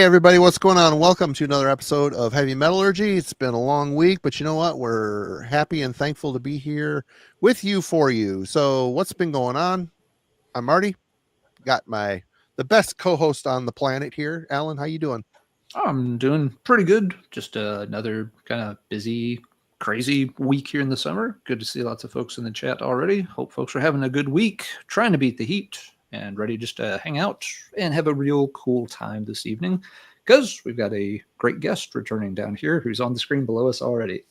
Hey everybody, what's going on? Welcome to another episode of Heavy Metallurgy. It's been a long week, but you know what? We're happy and thankful to be here with you for you. So what's been going on? I'm Marty. Got the best co-host on the planet here. Alan, how you doing? I'm doing pretty good. Just another kind of busy, crazy week here in the summer. Good to see lots of folks in the chat already. Hope folks are having a good week, trying to beat the heat and ready just to hang out and have a real cool time this evening because we've got a great guest returning down here who's on the screen below us already.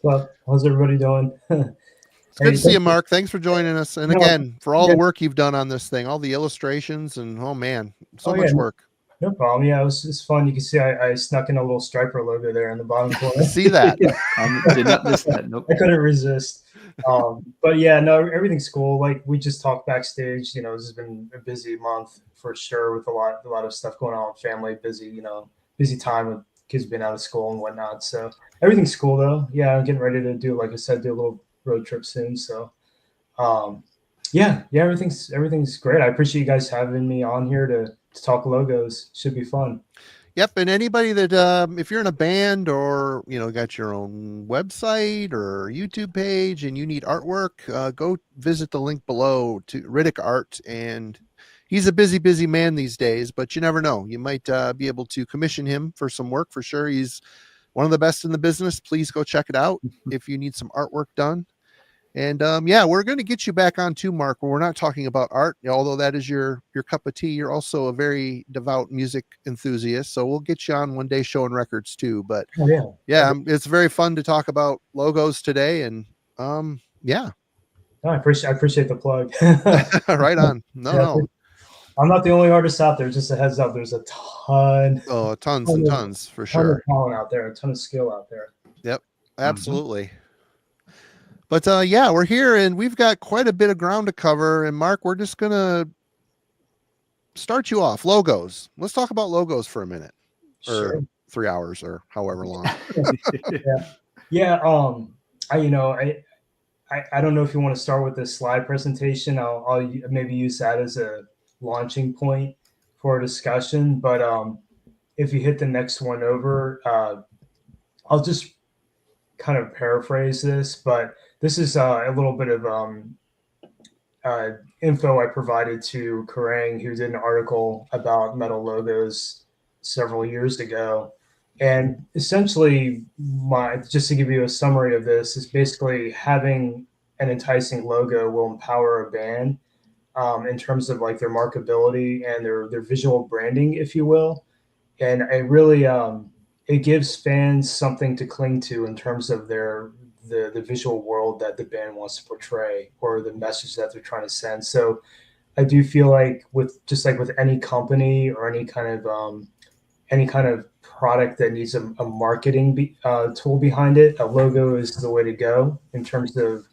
Well, how's everybody doing? It's good to see you, Mark. Thanks for joining us. And again, for all yeah. the work you've done on this thing, all the illustrations and oh man, so much yeah, work. No problem. Yeah, it's fun. You can see I snuck in a little striper logo there in the bottom corner. See that? Did not miss that. Nope. I couldn't resist. But yeah, no, everything's cool. Like we just talked backstage. You know, this has been a busy month for sure with a lot of stuff going on with family. Busy time with kids being out of school and whatnot. So everything's cool though. Yeah, I'm getting ready to do, like I said, do a little road trip soon. So yeah, everything's great. I appreciate you guys having me on here to talk logos. Should be fun. Yep, and anybody that if you're in a band or got your own website or YouTube page and you need artwork, go visit the link below to Riddick Art. And he's a busy man these days, but you never know. You might be able to commission him for some work for sure. He's one of the best in the business. Please go check it out if you need some artwork done. And yeah, we're going to get you back on too, Mark, where we're not talking about art, although that is your cup of tea. You're also a very devout music enthusiast, so we'll get you on one day showing records too. But yeah, it's very fun to talk about logos today, and yeah. No, I appreciate the plug. Right on. No. I'm not the only artist out there. Just a heads up, there's a ton. Oh, tons for sure. Ton of talent out there, a ton of skill out there. Yep, absolutely. But yeah, we're here and we've got quite a bit of ground to cover. And Mark, we're just going to start you off. Logos. Let's talk about logos for a minute or 3 hours or however long. Yeah. I don't know if you want to start with this slide presentation. I'll maybe use that as a launching point for a discussion. But if you hit the next one over, I'll just kind of paraphrase this, but this is a little bit of info I provided to Kerrang, who did an article about metal logos several years ago. And essentially, just to give you a summary of this, is basically having an enticing logo will empower a band in terms of like their markability and their visual branding, if you will. And it really it gives fans something to cling to in terms of the visual world that the band wants to portray or the message that they're trying to send. So I do feel like with any company or any kind of product that needs a marketing tool behind it, a logo is the way to go in terms of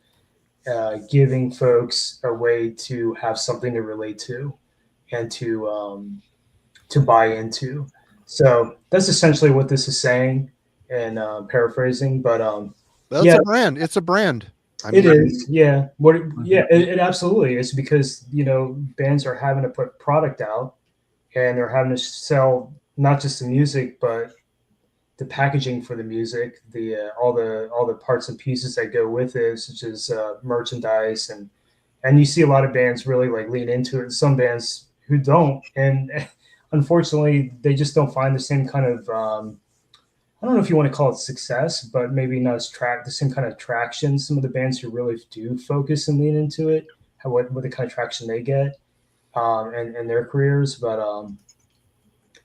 giving folks a way to have something to relate to and to buy into. So that's essentially what this is saying and paraphrasing, but that's a brand. It's a brand. It is. Yeah. It absolutely is, because, bands are having to put product out and they're having to sell not just the music, but the packaging for the music, all the parts and pieces that go with it, such as merchandise. And you see a lot of bands really like lean into it. Some bands who don't. And unfortunately, they just don't find the same kind of, I don't know if you want to call it success, but maybe not as the same kind of traction. Some of the bands who really do focus and lean into it, what the kind of traction they get in their careers. But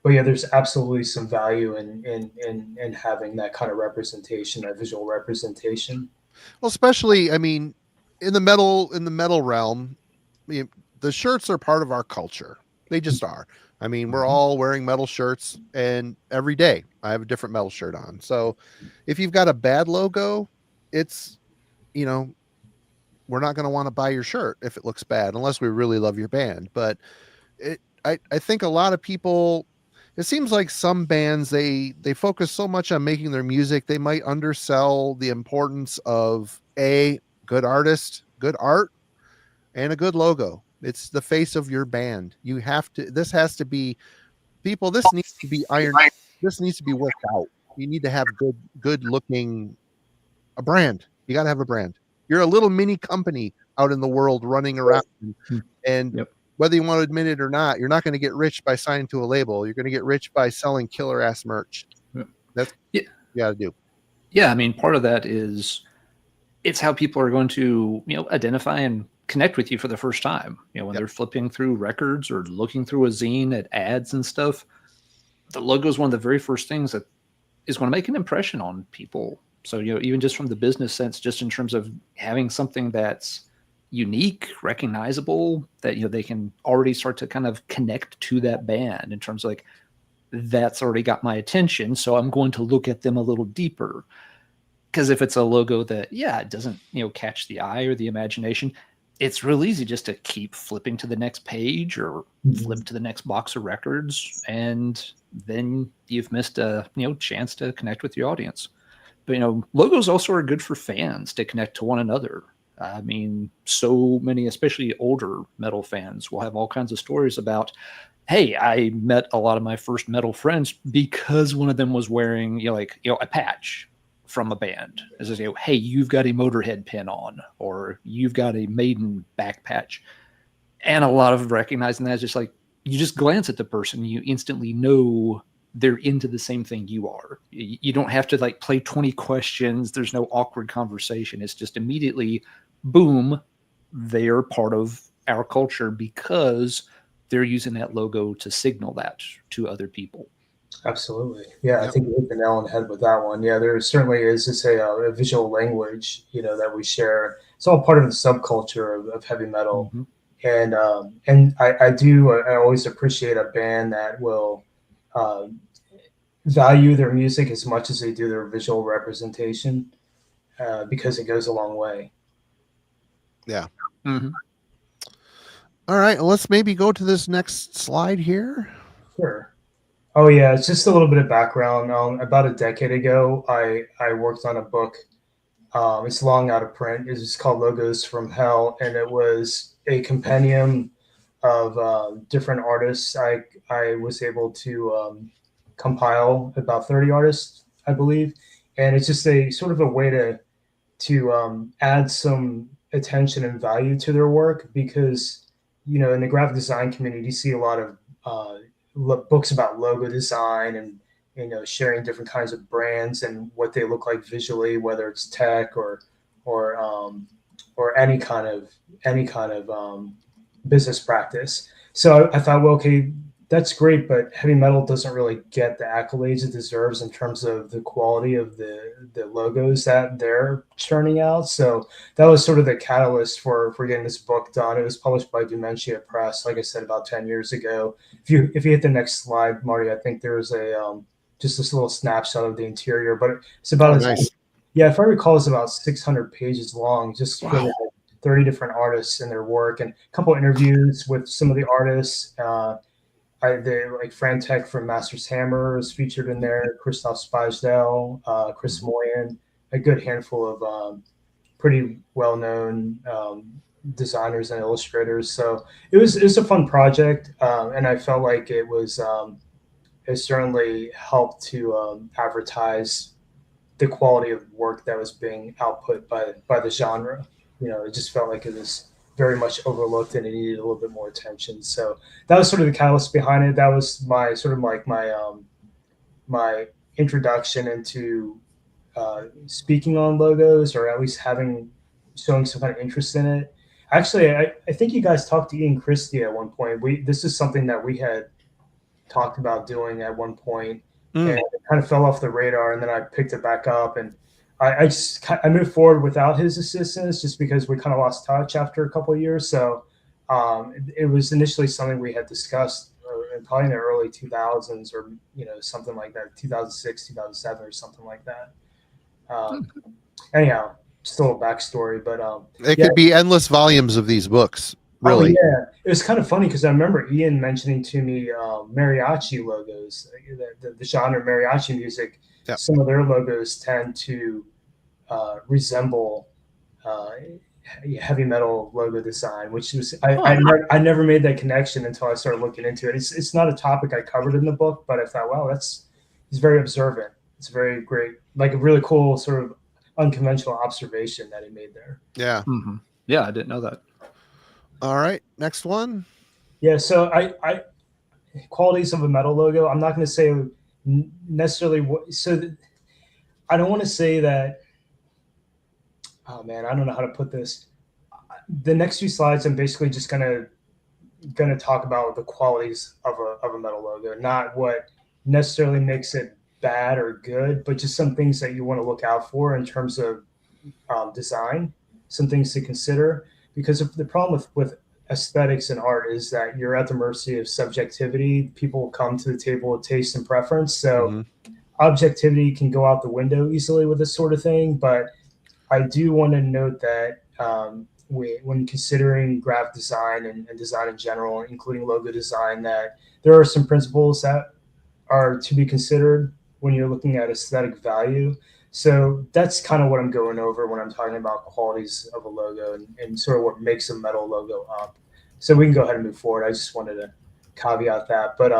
yeah, there's absolutely some value in having that kind of representation, that visual representation. Well, especially, I mean, in the metal realm, the shirts are part of our culture. They just are. I mean, we're all wearing metal shirts, and every day I have a different metal shirt on. So if you've got a bad logo, it's, we're not going to want to buy your shirt if it looks bad, unless we really love your band. But I think a lot of people, it seems like some bands, they focus so much on making their music, they might undersell the importance of a good artist, good art, and a good logo. It's the face of your band. This has to be people, this needs to be ironed. This needs to be worked out. You need to have good looking a brand. You got to have a brand. You're a little mini company out in the world running around, and Yep. whether you want to admit it or not, you're not going to get rich by signing to a label. You're going to get rich by selling killer ass merch. Yep. That's what you got to do. Yeah, I mean, part of that is it's how people are going to, identify and connect with you for the first time. When they're flipping through records or looking through a zine at ads and stuff, the logo is one of the very first things that is going to make an impression on people. So, even just from the business sense, just in terms of having something that's unique, recognizable, that, they can already start to kind of connect to that band in terms of like, that's already got my attention. So I'm going to look at them a little deeper. Because if it's a logo that, it doesn't, catch the eye or the imagination, it's real easy just to keep flipping to the next page or flip to the next box of records. And then you've missed a, chance to connect with your audience. But, logos also are good for fans to connect to one another. I mean, so many, especially older metal fans, will have all kinds of stories about, hey, I met a lot of my first metal friends because one of them was wearing, a patch from a band. As I say, hey, you've got a Motorhead pin on, or you've got a Maiden back patch. And a lot of recognizing that is just like, you just glance at the person, you instantly know they're into the same thing you are. You don't have to like play 20 questions. There's no awkward conversation. It's just immediately, boom, they're part of our culture because they're using that logo to signal that to other people. Absolutely. Yeah, I think you hit the nail on the head with that one. Yeah, there certainly is just a visual language, that we share. It's all part of the subculture of heavy metal. And I always appreciate a band that will value their music as much as they do their visual representation, because it goes a long way. Yeah. All right, well, let's maybe go to this next slide here. Sure. Oh yeah, it's just a little bit of background. About a decade ago, I worked on a book. It's long out of print. It's called Logos from Hell, and it was a compendium of different artists. I was able to compile about 30 artists, I believe, and it's just a sort of a way to add some attention and value to their work, because in the graphic design community, you see a lot of books about logo design and sharing different kinds of brands and what they look like visually, whether it's tech or any kind of business practice. So I thought, well, okay, that's great, but heavy metal doesn't really get the accolades it deserves in terms of the quality of the logos that they're churning out. So that was sort of the catalyst for getting this book done. It was published by Dementia Press, like I said, about 10 years ago. If you hit the next slide, Marty, I think there's a just this little snapshot of the interior, but it's about nice. Yeah, if I recall, it's about 600 pages long, just for 30 different artists and their work, and a couple of interviews with some of the artists. Like Frantech from Master's Hammer is featured in there, Kristoff Spedell, Chris Moyen, a good handful of pretty well-known designers and illustrators. So it was a fun project, and I felt like it was it certainly helped to advertise the quality of work that was being output by the genre. It just felt like it was very much overlooked and it needed a little bit more attention. So that was sort of the catalyst behind it. That was my sort of like my introduction into speaking on logos, or at least showing some kind of interest in it. Actually, I think you guys talked to Ian Christie at one point. This is something that we had talked about doing at one point, and it kind of fell off the radar, and then I picked it back up, and I moved forward without his assistance just because we kind of lost touch after a couple of years. So it was initially something we had discussed probably in the early 2000s, or something like that, 2006, 2007, or something like that. Anyhow, still a backstory, but it could be endless volumes of these books. Really? Oh, yeah, it was kind of funny because I remember Ian mentioning to me mariachi logos, the genre mariachi music. Yep. Some of their logos tend to resemble heavy metal logo design, which was I never made that connection until I started looking into it. It's not a topic I covered in the book, but I thought, wow, he's very observant. It's very great, like a really cool sort of unconventional observation that he made there. Yeah. Mm-hmm. Yeah, I didn't know that. All right, next one. Yeah, so I qualities of a metal logo. I'm not going to say necessarily I don't want to say that. Oh man, I don't know how to put this. The next few slides, I'm basically just gonna talk about the qualities of a metal logo, not what necessarily makes it bad or good, but just some things that you want to look out for in terms of design, some things to consider. Because the problem with aesthetics and art is that you're at the mercy of subjectivity. People come to the table with taste and preference, so objectivity can go out the window easily with this sort of thing. But I do want to note that when considering graphic design and design in general, including logo design, that there are some principles that are to be considered when you're looking at aesthetic value. So that's kind of what I'm going over when I'm talking about qualities of a logo and sort of what makes a metal logo up. So we can go ahead and move forward. I just wanted to caveat that. But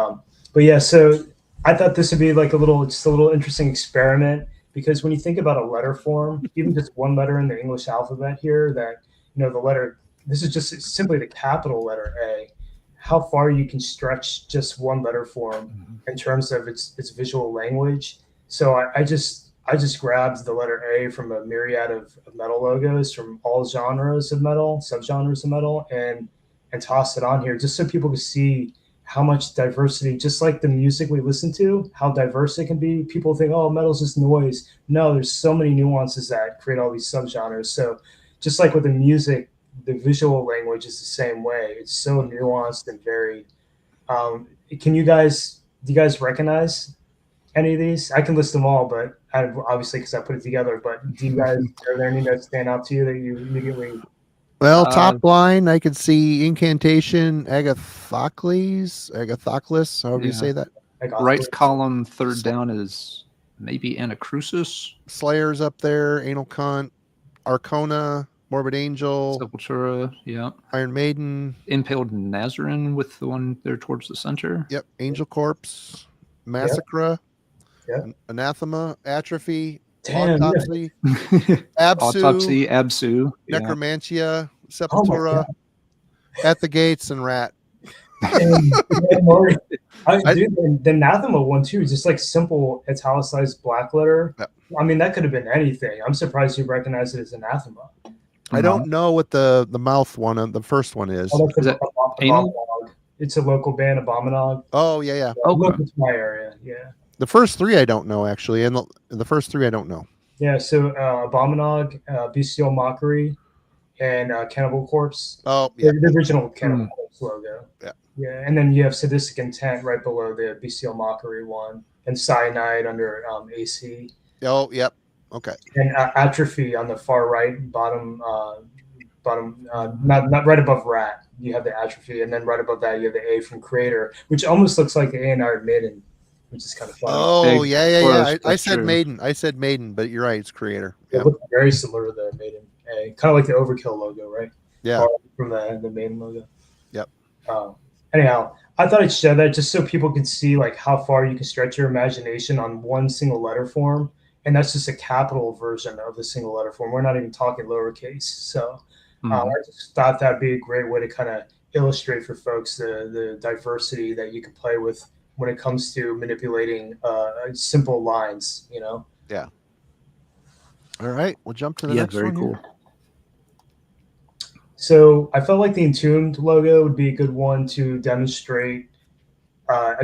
yeah, so I thought this would be like a little interesting experiment, because when you think about a letter form, even just one letter in the English alphabet here, that, you know, the letter, this is just simply the capital letter A, how far you can stretch just one letter form in terms of its visual language. So I just grabbed the letter A from a myriad of metal logos from all genres of metal, subgenres of metal, and tossed it on here just so people can see how much diversity, just like the music we listen to, how diverse it can be. People think, oh, metal's just noise. No, there's so many nuances that create all these subgenres. So just like with the music, the visual language is the same way. It's so nuanced and varied. Do you guys recognize any of these? I can list them all, but obviously because I put it together. But do you guys, are there any that stand out to you that you immediately? Well, top line, I could see Incantation, Agathocles, however you say that. Right column, third down is maybe Anacrusis. Slayer's up there, Anal Cunt, Arcona, Morbid Angel, Sepultura, yeah. Iron Maiden, Impaled Nazarene with the one there towards the center. Yep. Angel Corpse, Massacra, Anathema, Atrophy, Autopsy, Absu, Necromantia, Sepultura, At the Gates, and Rat. The Anathema one too, just like simple italicized black letter. Yep. I mean, that could have been anything. I'm surprised you recognize it as Anathema. I don't know what the mouth one, the first one is. Oh, is that it's a local band, Abominog. Oh yeah. Local to my area, yeah. The first three I don't know, actually, and the first three I don't know. Yeah, so Abominog, Bestial Mockery, and Cannibal Corpse. Oh, yeah. The original Cannibal Corpse logo. Yeah. Yeah, and then you have Sadistic Intent right below the Bestial Mockery one, and Cyanide under AC. Oh, yep. Okay. And Atrophy on the far right, bottom, not right above Rat. You have the Atrophy, and then right above that you have the A from Creator, which almost looks like the A in Iron Maiden, which is kind of funny. Oh, yeah. I said Maiden, but you're right. It's Creator. It looks very similar to the Maiden A, kind of like the Overkill logo, right? Yeah. From the Maiden logo. Yep. Anyhow, I thought I'd share that just so people could see like how far you can stretch your imagination on one single letter form, and that's just a capital version of the single letter form. We're not even talking lowercase. So I just thought that'd be a great way to kind of illustrate for folks the diversity that you can play with when it comes to manipulating simple lines, you know? Yeah. All right. We'll jump to the next one. Yeah, very cool. So I felt like the Entombed logo would be a good one to demonstrate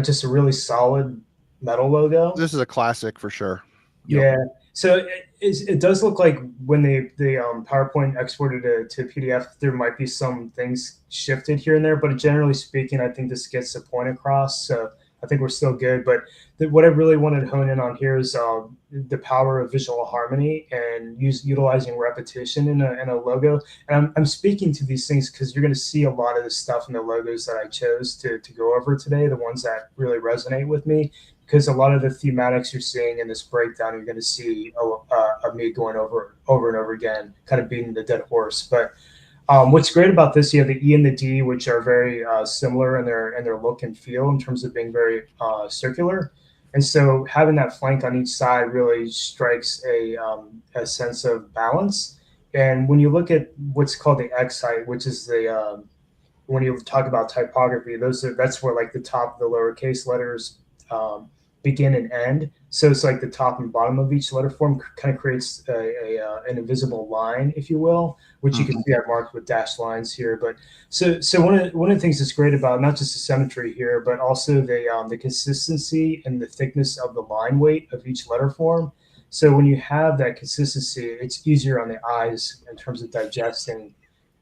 just a really solid metal logo. This is a classic for sure. Yeah. So it does look like when they PowerPoint exported it to PDF, there might be some things shifted here and there, but generally speaking, I think this gets the point across. So I think we're still good. But what I really wanted to hone in on here is the power of visual harmony and utilizing repetition in a logo. And I'm speaking to these things because you're going to see a lot of the stuff in the logos that I chose to go over today, the ones that really resonate with me, because a lot of the thematics you're seeing in this breakdown, you're going to see me going over and over again, kind of beating the dead horse. But what's great about this, you have the E and the D, which are very similar in their look and feel in terms of being very circular. And so having that flank on each side really strikes a sense of balance. And when you look at what's called the X height, which is the when you talk about typography, that's where like the top of the lowercase letters begin and end. So it's like the top and bottom of each letter form kind of creates an invisible line, if you will, which you can see I've marked with dashed lines here. But so one of the things that's great about not just the symmetry here, but also the consistency and the thickness of the line weight of each letter form. So when you have that consistency, it's easier on the eyes in terms of digesting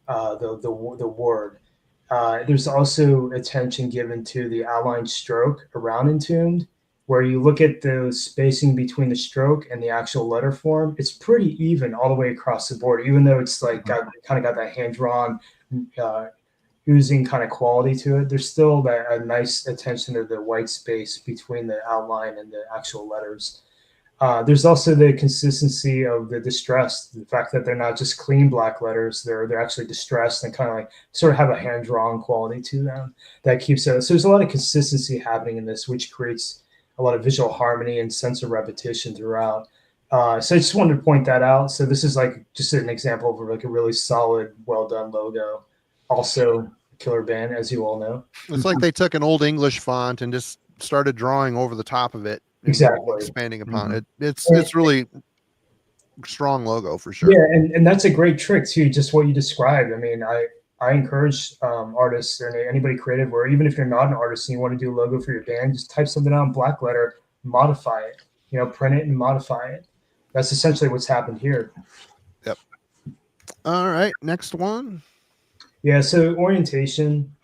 the word. There's also attention given to the outline stroke around Intombed, where you look at the spacing between the stroke and the actual letter form. It's pretty even all the way across the board, even though it's like kind of got that hand-drawn, oozing kind of quality to it. There's still a nice attention to the white space between the outline and the actual letters. There's also the consistency of the distress, the fact that they're not just clean black letters, they're actually distressed and kind of like sort of have a hand-drawn quality to them that keeps it. So there's a lot of consistency happening in this, which creates a lot of visual harmony and sense of repetition throughout. So I just wanted to point that out. So this is like just an example of like a really solid, well-done logo. Also killer band, as you all know. It's like they took an old English font and just started drawing over the top of it. Exactly. Expanding upon it. It's really strong logo for sure. Yeah, and that's a great trick too, just what you described. I mean, I encourage artists or anybody creative, or even if you're not an artist and you want to do a logo for your band, just type something out in black letter, modify it, print it and modify it. That's essentially what's happened here. Yep. All right, next one. Yeah, so orientation.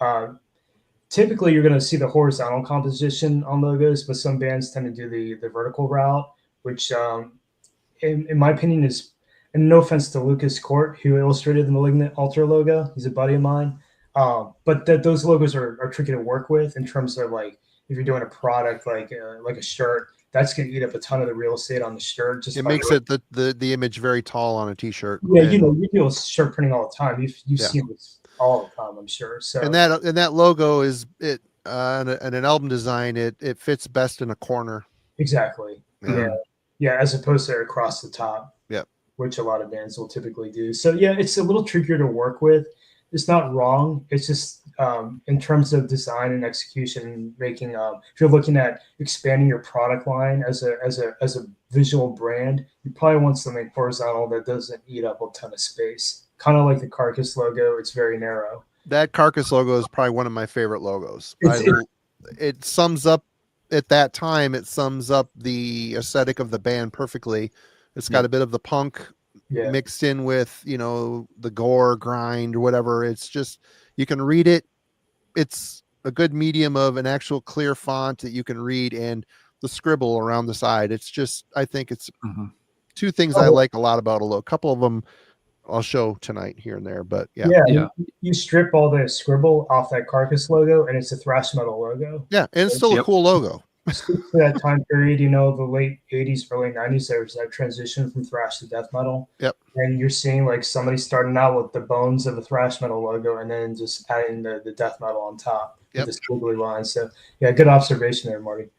Typically, you're going to see the horizontal composition on logos, but some bands tend to do the vertical route, which, in my opinion, is, and no offense to Lucas Court, who illustrated the Malignant Altar logo. He's a buddy of mine. But those logos are tricky to work with in terms of like if you're doing a product like a shirt, that's going to eat up a ton of the real estate on the shirt. Just it makes it the image very tall on a t-shirt. Yeah, you deal with shirt printing all the time. You've seen this all the time, I'm sure. So and that logo is it an album design. It fits best in a corner. Exactly. Yeah. As opposed to across the top. Yeah. Which a lot of bands will typically do. So yeah, it's a little trickier to work with. It's not wrong. It's just in terms of design and execution, making if you're looking at expanding your product line as a visual brand, you probably want something horizontal that doesn't eat up a ton of space. Kind of like the Carcass logo, it's very narrow. That Carcass logo is probably one of my favorite logos. It sums up at that time. It sums up the aesthetic of the band perfectly. It's got a bit of the punk mixed in with, the gore grind or whatever. It's just, you can read it. It's a good medium of an actual clear font that you can read, and the scribble around the side. It's just, I think it's two things I like a lot about a logo. A couple of them I'll show tonight here and there, but yeah. You strip all the scribble off that Carcass logo and it's a thrash metal logo. Yeah. And it's still a cool logo. Speaks to that time period, the late 80s, early 90s, there was that transition from thrash to death metal. Yep. And you're seeing like somebody starting out with the bones of a thrash metal logo and then just adding the death metal on top with this squiggly line. So yeah, good observation there, Marty.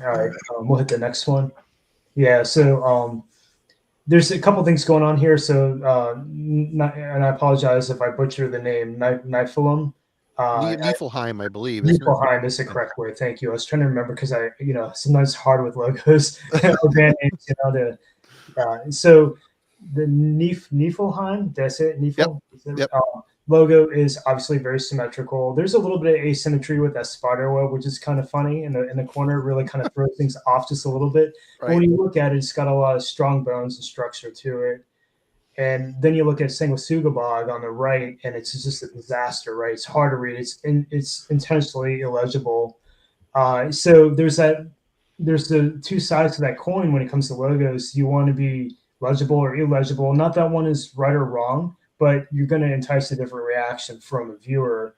All right, we'll hit the next one. Yeah, so there's a couple things going on here. So and I apologize if I butcher the name, Niflheim. Niflheim, I believe. Niflheim is the correct word. Thank you. I was trying to remember because I, sometimes it's hard with logos, band names, so the Niflheim, that's it. Nifl. Yep. Logo is obviously very symmetrical. There's a little bit of asymmetry with that spider web, which is kind of funny in the corner. Really kind of throws things off just a little bit. Right. But when you look at it, it's got a lot of strong bones and structure to it. And then you look at Sanguisugabog on the right, and it's just a disaster, right? It's hard to read. It's intentionally illegible. So there's the two sides to that coin when it comes to logos. You want to be legible or illegible. Not that one is right or wrong, but you're going to entice a different reaction from a viewer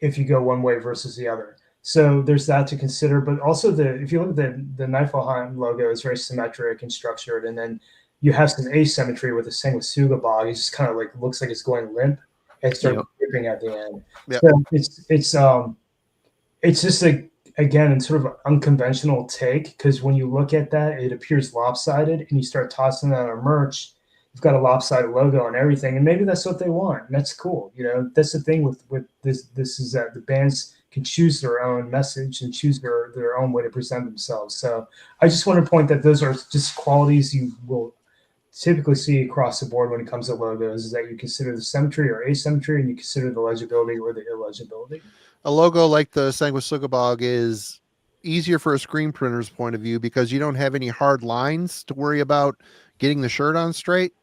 if you go one way versus the other. So there's that to consider. But also if you look at the Niflheim logo, is very symmetric and structured, and then you have some asymmetry with the Sanguisuga bog. It just kind of like looks like it's going limp and starts dripping at the end. Yep. So it's just again, it's sort of an unconventional take, because when you look at that, it appears lopsided, and you start tossing that on merch, you've got a lopsided logo and everything, and maybe that's what they want, and that's cool. That's the thing with this is that the bands can choose their own message and choose their own way to present themselves. So I just want to point that those are just qualities you will typically see across the board when it comes to logos, is that you consider the symmetry or asymmetry, and you consider the legibility or the illegibility. A logo like the Sanguisuga bog is easier for a screen printer's point of view, because you don't have any hard lines to worry about getting the shirt on straight.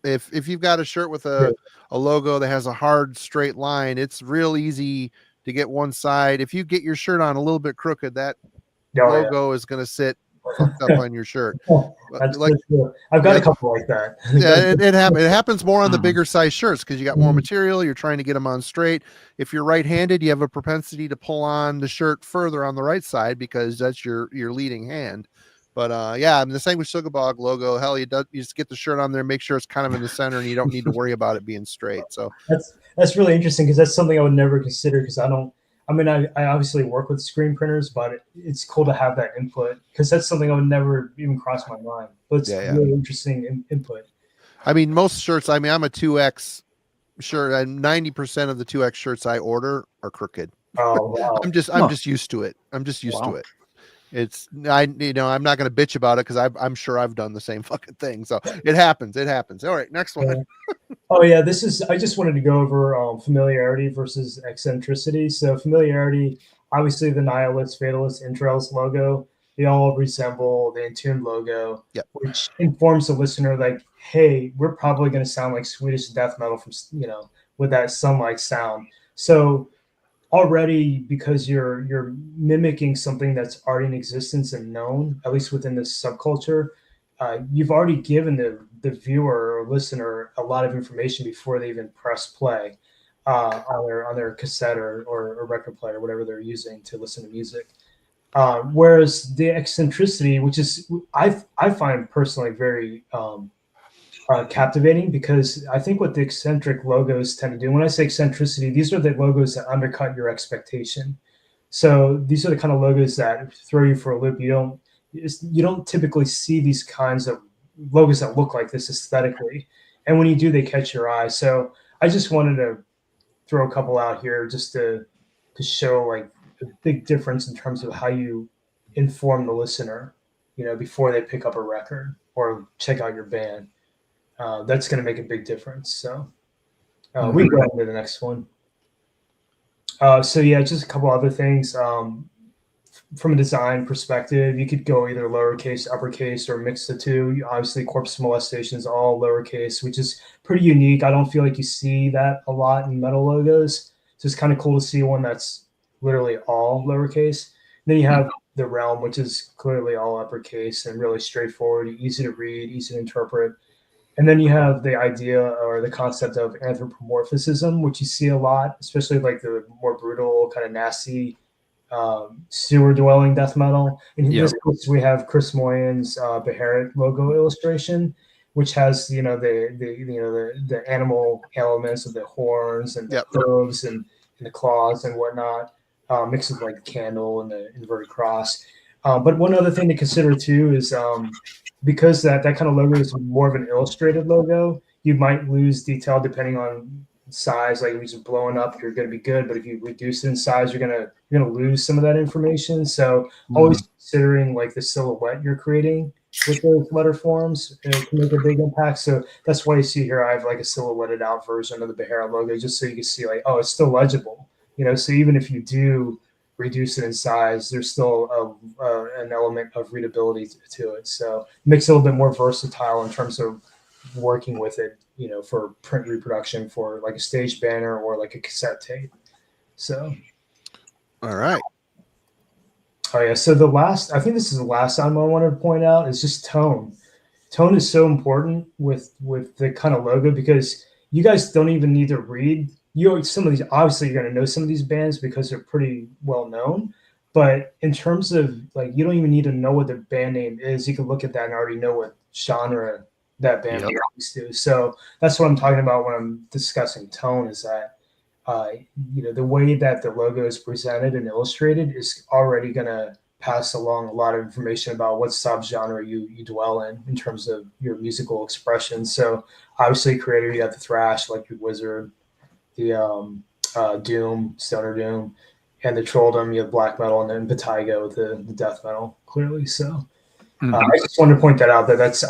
If you've got a shirt with a logo that has a hard straight line, it's real easy to get one side. If you get your shirt on a little bit crooked, that logo is going to sit fucked up on your shirt. That's I've got a couple like that. Yeah, it happens more on the bigger size shirts, because you got more material. You're trying to get them on straight. If you're right-handed, you have a propensity to pull on the shirt further on the right side, because that's your leading hand. But yeah, I mean, the Sanguisuga bog logo, hell, you just get the shirt on there, make sure it's kind of in the center, and you don't need to worry about it being straight. So that's really interesting, because that's something I would never consider, because I obviously work with screen printers, but it's cool to have that input, because that's something I would never even cross my mind. But it's really interesting input. I mean, most shirts, I'm a 2X shirt, and 90% of the 2X shirts I order are crooked. Oh, wow. I'm just used to it. I'm just used to it. I'm not going to bitch about it, because I'm sure I've done the same fucking thing. So it happens. All right, next one. Oh yeah, I just wanted to go over familiarity versus eccentricity. So familiarity, obviously the Nihilist, Fatalist, Entrails logo, they all resemble the Intomb logo, which informs the listener like, hey, we're probably going to sound like Swedish death metal from with that sun-like sound. So already, because you're mimicking something that's already in existence and known, at least within this subculture, you've already given the viewer or listener a lot of information before they even press play on their cassette or record player, whatever they're using to listen to music. Whereas the eccentricity, which is I find personally very captivating, because I think what the eccentric logos tend to do, when I say eccentricity, these are the logos that undercut your expectation. So these are the kind of logos that throw you for a loop. You don't typically see these kinds of logos that look like this aesthetically, and when you do, they catch your eye. So I just wanted to throw a couple out here just to show like a big difference in terms of how you inform the listener, before they pick up a record or check out your band. That's going to make a big difference. So we can go on to the next one. So yeah, just a couple other things. From a design perspective, you could go either lowercase, uppercase, or mix the two. Obviously, corpse molestation is all lowercase, which is pretty unique. I don't feel like you see that a lot in metal logos. So it's kind of cool to see one that's literally all lowercase. Then you have the Realm, which is clearly all uppercase and really straightforward, easy to read, easy to interpret. And then you have the idea or the concept of anthropomorphism, which you see a lot, especially like the more brutal, kind of nasty sewer dwelling death metal. In this case, we have Chris Moyen's Beharit logo illustration, which has the animal elements of the horns and the hooves and the claws and whatnot, mixed with like the candle and the inverted cross. But one other thing to consider too is because that kind of logo is more of an illustrated logo, you might lose detail depending on size. Like if you're just blowing up, you're going to be good, but if you reduce it in size, you're gonna lose some of that information. So always considering like the silhouette you're creating with those letter forms can make a big impact. So that's why you see here I have like a silhouetted out version of the Beharit logo, just so you can see like, oh, it's still legible. So even if you do reduce it in size, there's still an element of readability to it. So it makes it a little bit more versatile in terms of working with it, for print reproduction for like a stage banner or like a cassette tape. So, all right. Oh yeah. So I think this is the last time I wanted to point out is just tone. Tone is so important with the kind of logo, because you guys don't even need to read. Some of these, obviously you're going to know some of these bands because they're pretty well known, But in terms of like, you don't even need to know what the band name is. You can look at that and already know what genre that band belongs to. So that's what I'm talking about when I'm discussing tone, is that the way that the logo is presented and illustrated is already going to pass along a lot of information about what subgenre you dwell in terms of your musical expression. So obviously, creator, you have the thrash, electric wizard, the doom, stoner doom, and the trolldom. You have black metal, and then Batigo, the death metal, clearly. So. I just wanted to point that out, that's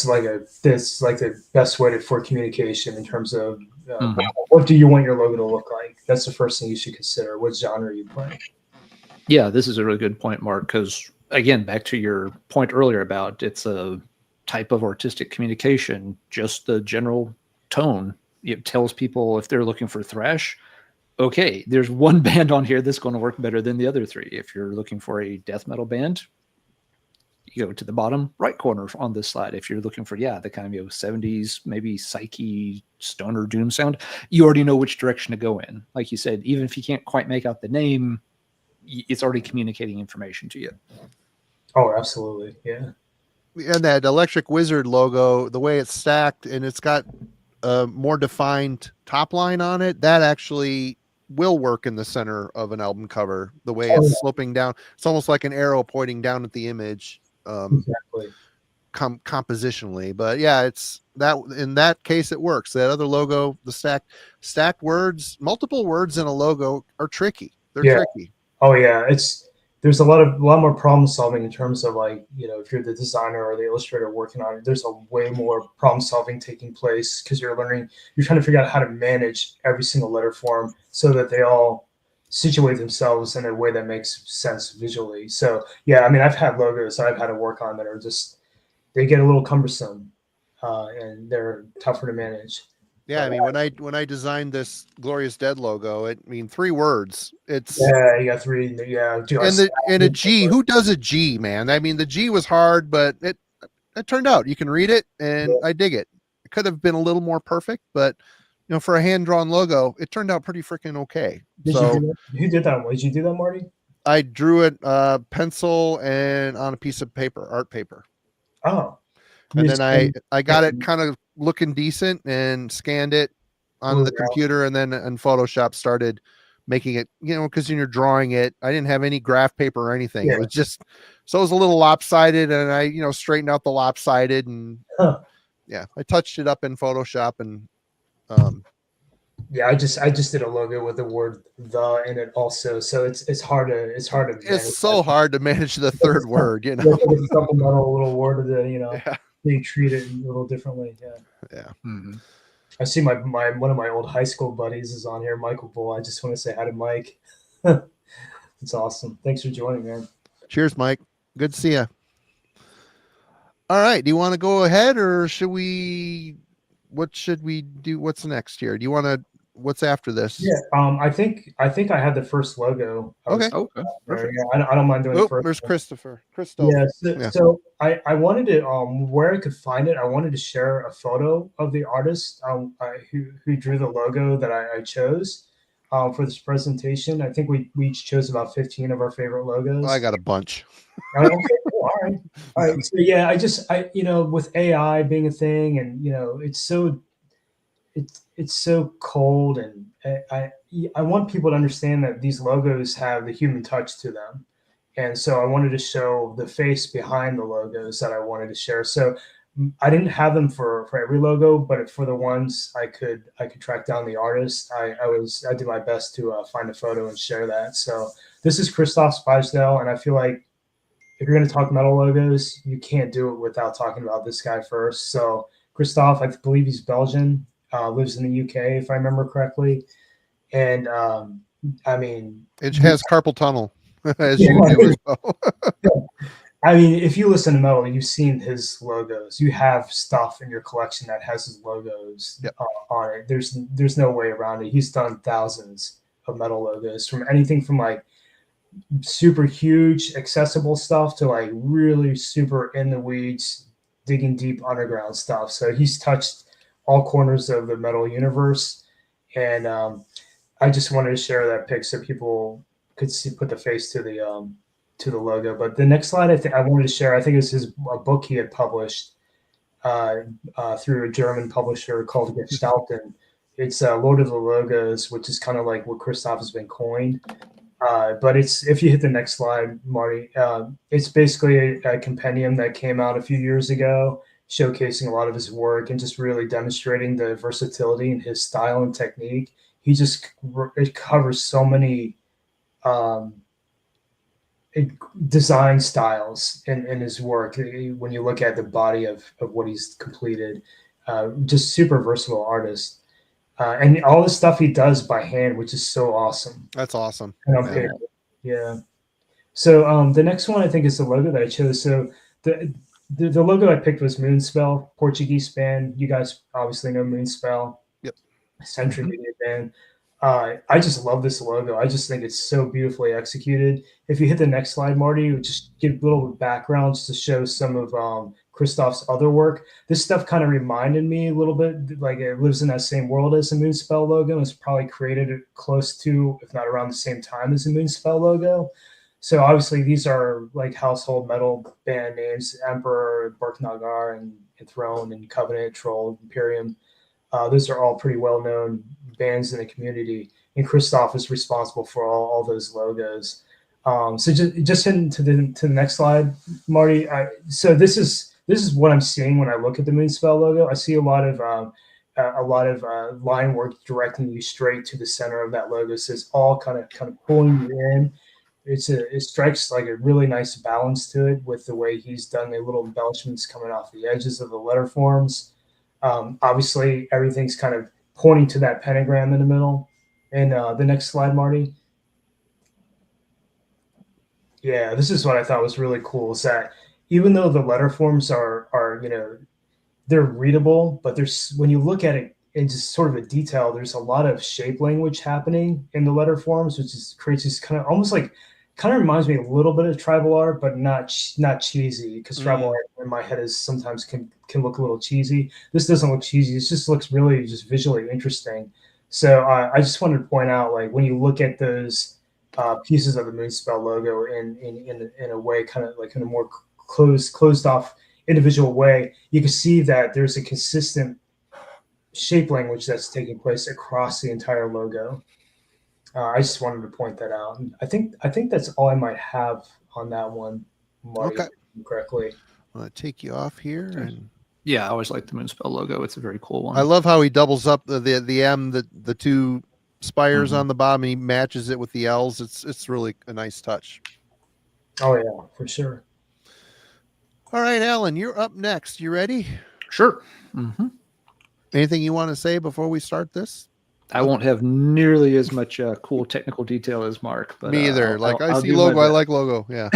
like the best way for communication in terms of what do you want your logo to look like. That's the first thing you should consider. What genre you play. Yeah, this is a really good point, Mark, because again, back to your point earlier about it's a type of artistic communication, just the general tone. It tells people if they're looking for thrash, okay, there's one band on here that's going to work better than the other three. If you're looking for a death metal band, you go to the bottom right corner on this slide. If you're looking for, the kind of 70s, maybe psyche, stoner doom sound, you already know which direction to go in. Like you said, even if you can't quite make out the name, it's already communicating information to you. Oh, absolutely. Yeah. And that Electric Wizard logo, the way it's stacked and it's got a more defined top line on it, that actually will work in the center of an album cover. The way it's sloping down, it's almost like an arrow pointing down at the image. Exactly. Compositionally, but it's that in that case it works. That other logo, the stacked words, multiple words in a logo are tricky. They're tricky. Oh yeah, there's a lot more problem solving in terms of like, if you're the designer or the illustrator working on it, there's a way more problem solving taking place because you're trying to figure out how to manage every single letter form so that they all situate themselves in a way that makes sense visually. So I've had logos that I've had to work on that are just, they get a little cumbersome and they're tougher to manage. Yeah, when I designed this Glorious Dead logo, 3 words. It's you got 3. And a G. Who does a G, man? The G was hard, but it turned out you can read it, and I dig it. It could have been a little more perfect, but for a hand drawn logo, it turned out pretty freaking okay. Who did that? Did you do that, Marty? I drew it pencil and on a piece of paper, art paper. Oh. And then I got it kind of looking decent and scanned it on the computer, and then in Photoshop started making it, because when you're drawing it, I didn't have any graph paper or anything. It was just, so it was a little lopsided, and I, straightened out the lopsided, and I touched it up in Photoshop, and I just did a logo with the word "the" in it also, so it's hard to it's so hard to manage the third word, It's a supplemental little word that they treat it a little differently. I see my one of my old high school buddies is on here, Michael Bull. I just want to say hi to Mike. It's awesome. Thanks for joining, man. Cheers, Mike. Good to see you. All right, do you want to go ahead, or what should we do? What's next here? Do you want to? What's after this? I think I had the first logo. Okay. Perfect. I don't mind doing the first. There's Kristoff. So I wanted to where I could find it. I wanted to share a photo of the artist who drew the logo that I chose for this presentation. I think we each chose about 15 of our favorite logos. I got a bunch. Okay, cool. All right. So with AI being a thing, and it's so cold, and I want people to understand that these logos have the human touch to them, and so I wanted to show the face behind the logos that I wanted to share. So I didn't have them for every logo, but for the ones I could track down the artist, I did my best to find a photo and share that. So this is Kristoff Spedell, and I feel like if you're going to talk metal logos, you can't do it without talking about this guy first. So Kristoff, I believe he's Belgian. Lives in the UK, if I remember correctly, and it has carpal tunnel, as you do as well. If you listen to metal, you've seen his logos. You have stuff in your collection that has his logos on it. There's no way around it. He's done thousands of metal logos, from anything from like super huge, accessible stuff to like really super in the weeds, digging deep underground stuff. So he's touched all corners of the metal universe, and I just wanted to share that pic so people could see put the face to the logo. But the next slide I wanted to share, I think it's a book he had published through a German publisher called Gestalten. It's Lord of the Logos, which is kind of like what Kristoff has been coined. But it's, if you hit the next slide, Marty, it's basically a compendium that came out a few years ago, showcasing a lot of his work and just really demonstrating the versatility in his style and technique. It covers so many design styles in his work. When you look at the body of what he's completed, just super versatile artist. And all the stuff he does by hand, which is so awesome. That's awesome. And on paper. Yeah. So the next one I think is the logo that I chose. So the logo I picked was Moonspell, Portuguese band. You guys obviously know Moonspell. Yep. Eccentric band. I just love this logo. I just think it's so beautifully executed. If you hit the next slide, Marty, just give a little background just to show some of Kristoff's other work. This stuff kind of reminded me a little bit, like it lives in that same world as the Moonspell logo. It's probably created close to, if not around the same time as the Moonspell logo. So obviously these are like household metal band names: Emperor, Berknagar, and Enthroned, and Covenant, Troll, Imperium. Those are all pretty well-known bands in the community, and Kristoff is responsible for all those logos. So just heading to the next slide, Marty. So this is what I'm seeing when I look at the Moonspell logo. I see a lot of line work directing you straight to the center of that logo. So it's all kind of pulling you in. It strikes like a really nice balance to it with the way he's done the little embellishments coming off the edges of the letter forms. Obviously, everything's kind of pointing to that pentagram in the middle. And the next slide, Marty. Yeah, this is what I thought was really cool, is that even though the letter forms are they're readable, but when you look at it in just sort of a detail, there's a lot of shape language happening in the letter forms, which creates this kind of almost like, kind of reminds me a little bit of tribal art, but not cheesy, because tribal art in my head is sometimes can look a little cheesy. This doesn't look cheesy. It just looks really just visually interesting. So I just wanted to point out, like, when you look at those pieces of the Moonspell logo in a way, kind of like in a more closed off individual way, you can see that there's a consistent shape language that's taking place across the entire logo. I just wanted to point that out. And I think that's all I might have on that one, Marty, Okay. correctly. I'm going to take you off here. And Yeah, I always like the Moonspell logo. It's a very cool one. I love how he doubles up the M, the two spires on the bottom, and he matches it with the L's. It's really a nice touch. Oh yeah, for sure. All right, Alan, you're up next. You ready? Sure. Mm-hmm. Anything you want to say before we start this? I won't have nearly as much cool technical detail as Mark. But, Me either. I'll see do logo, my I like logo. Yeah.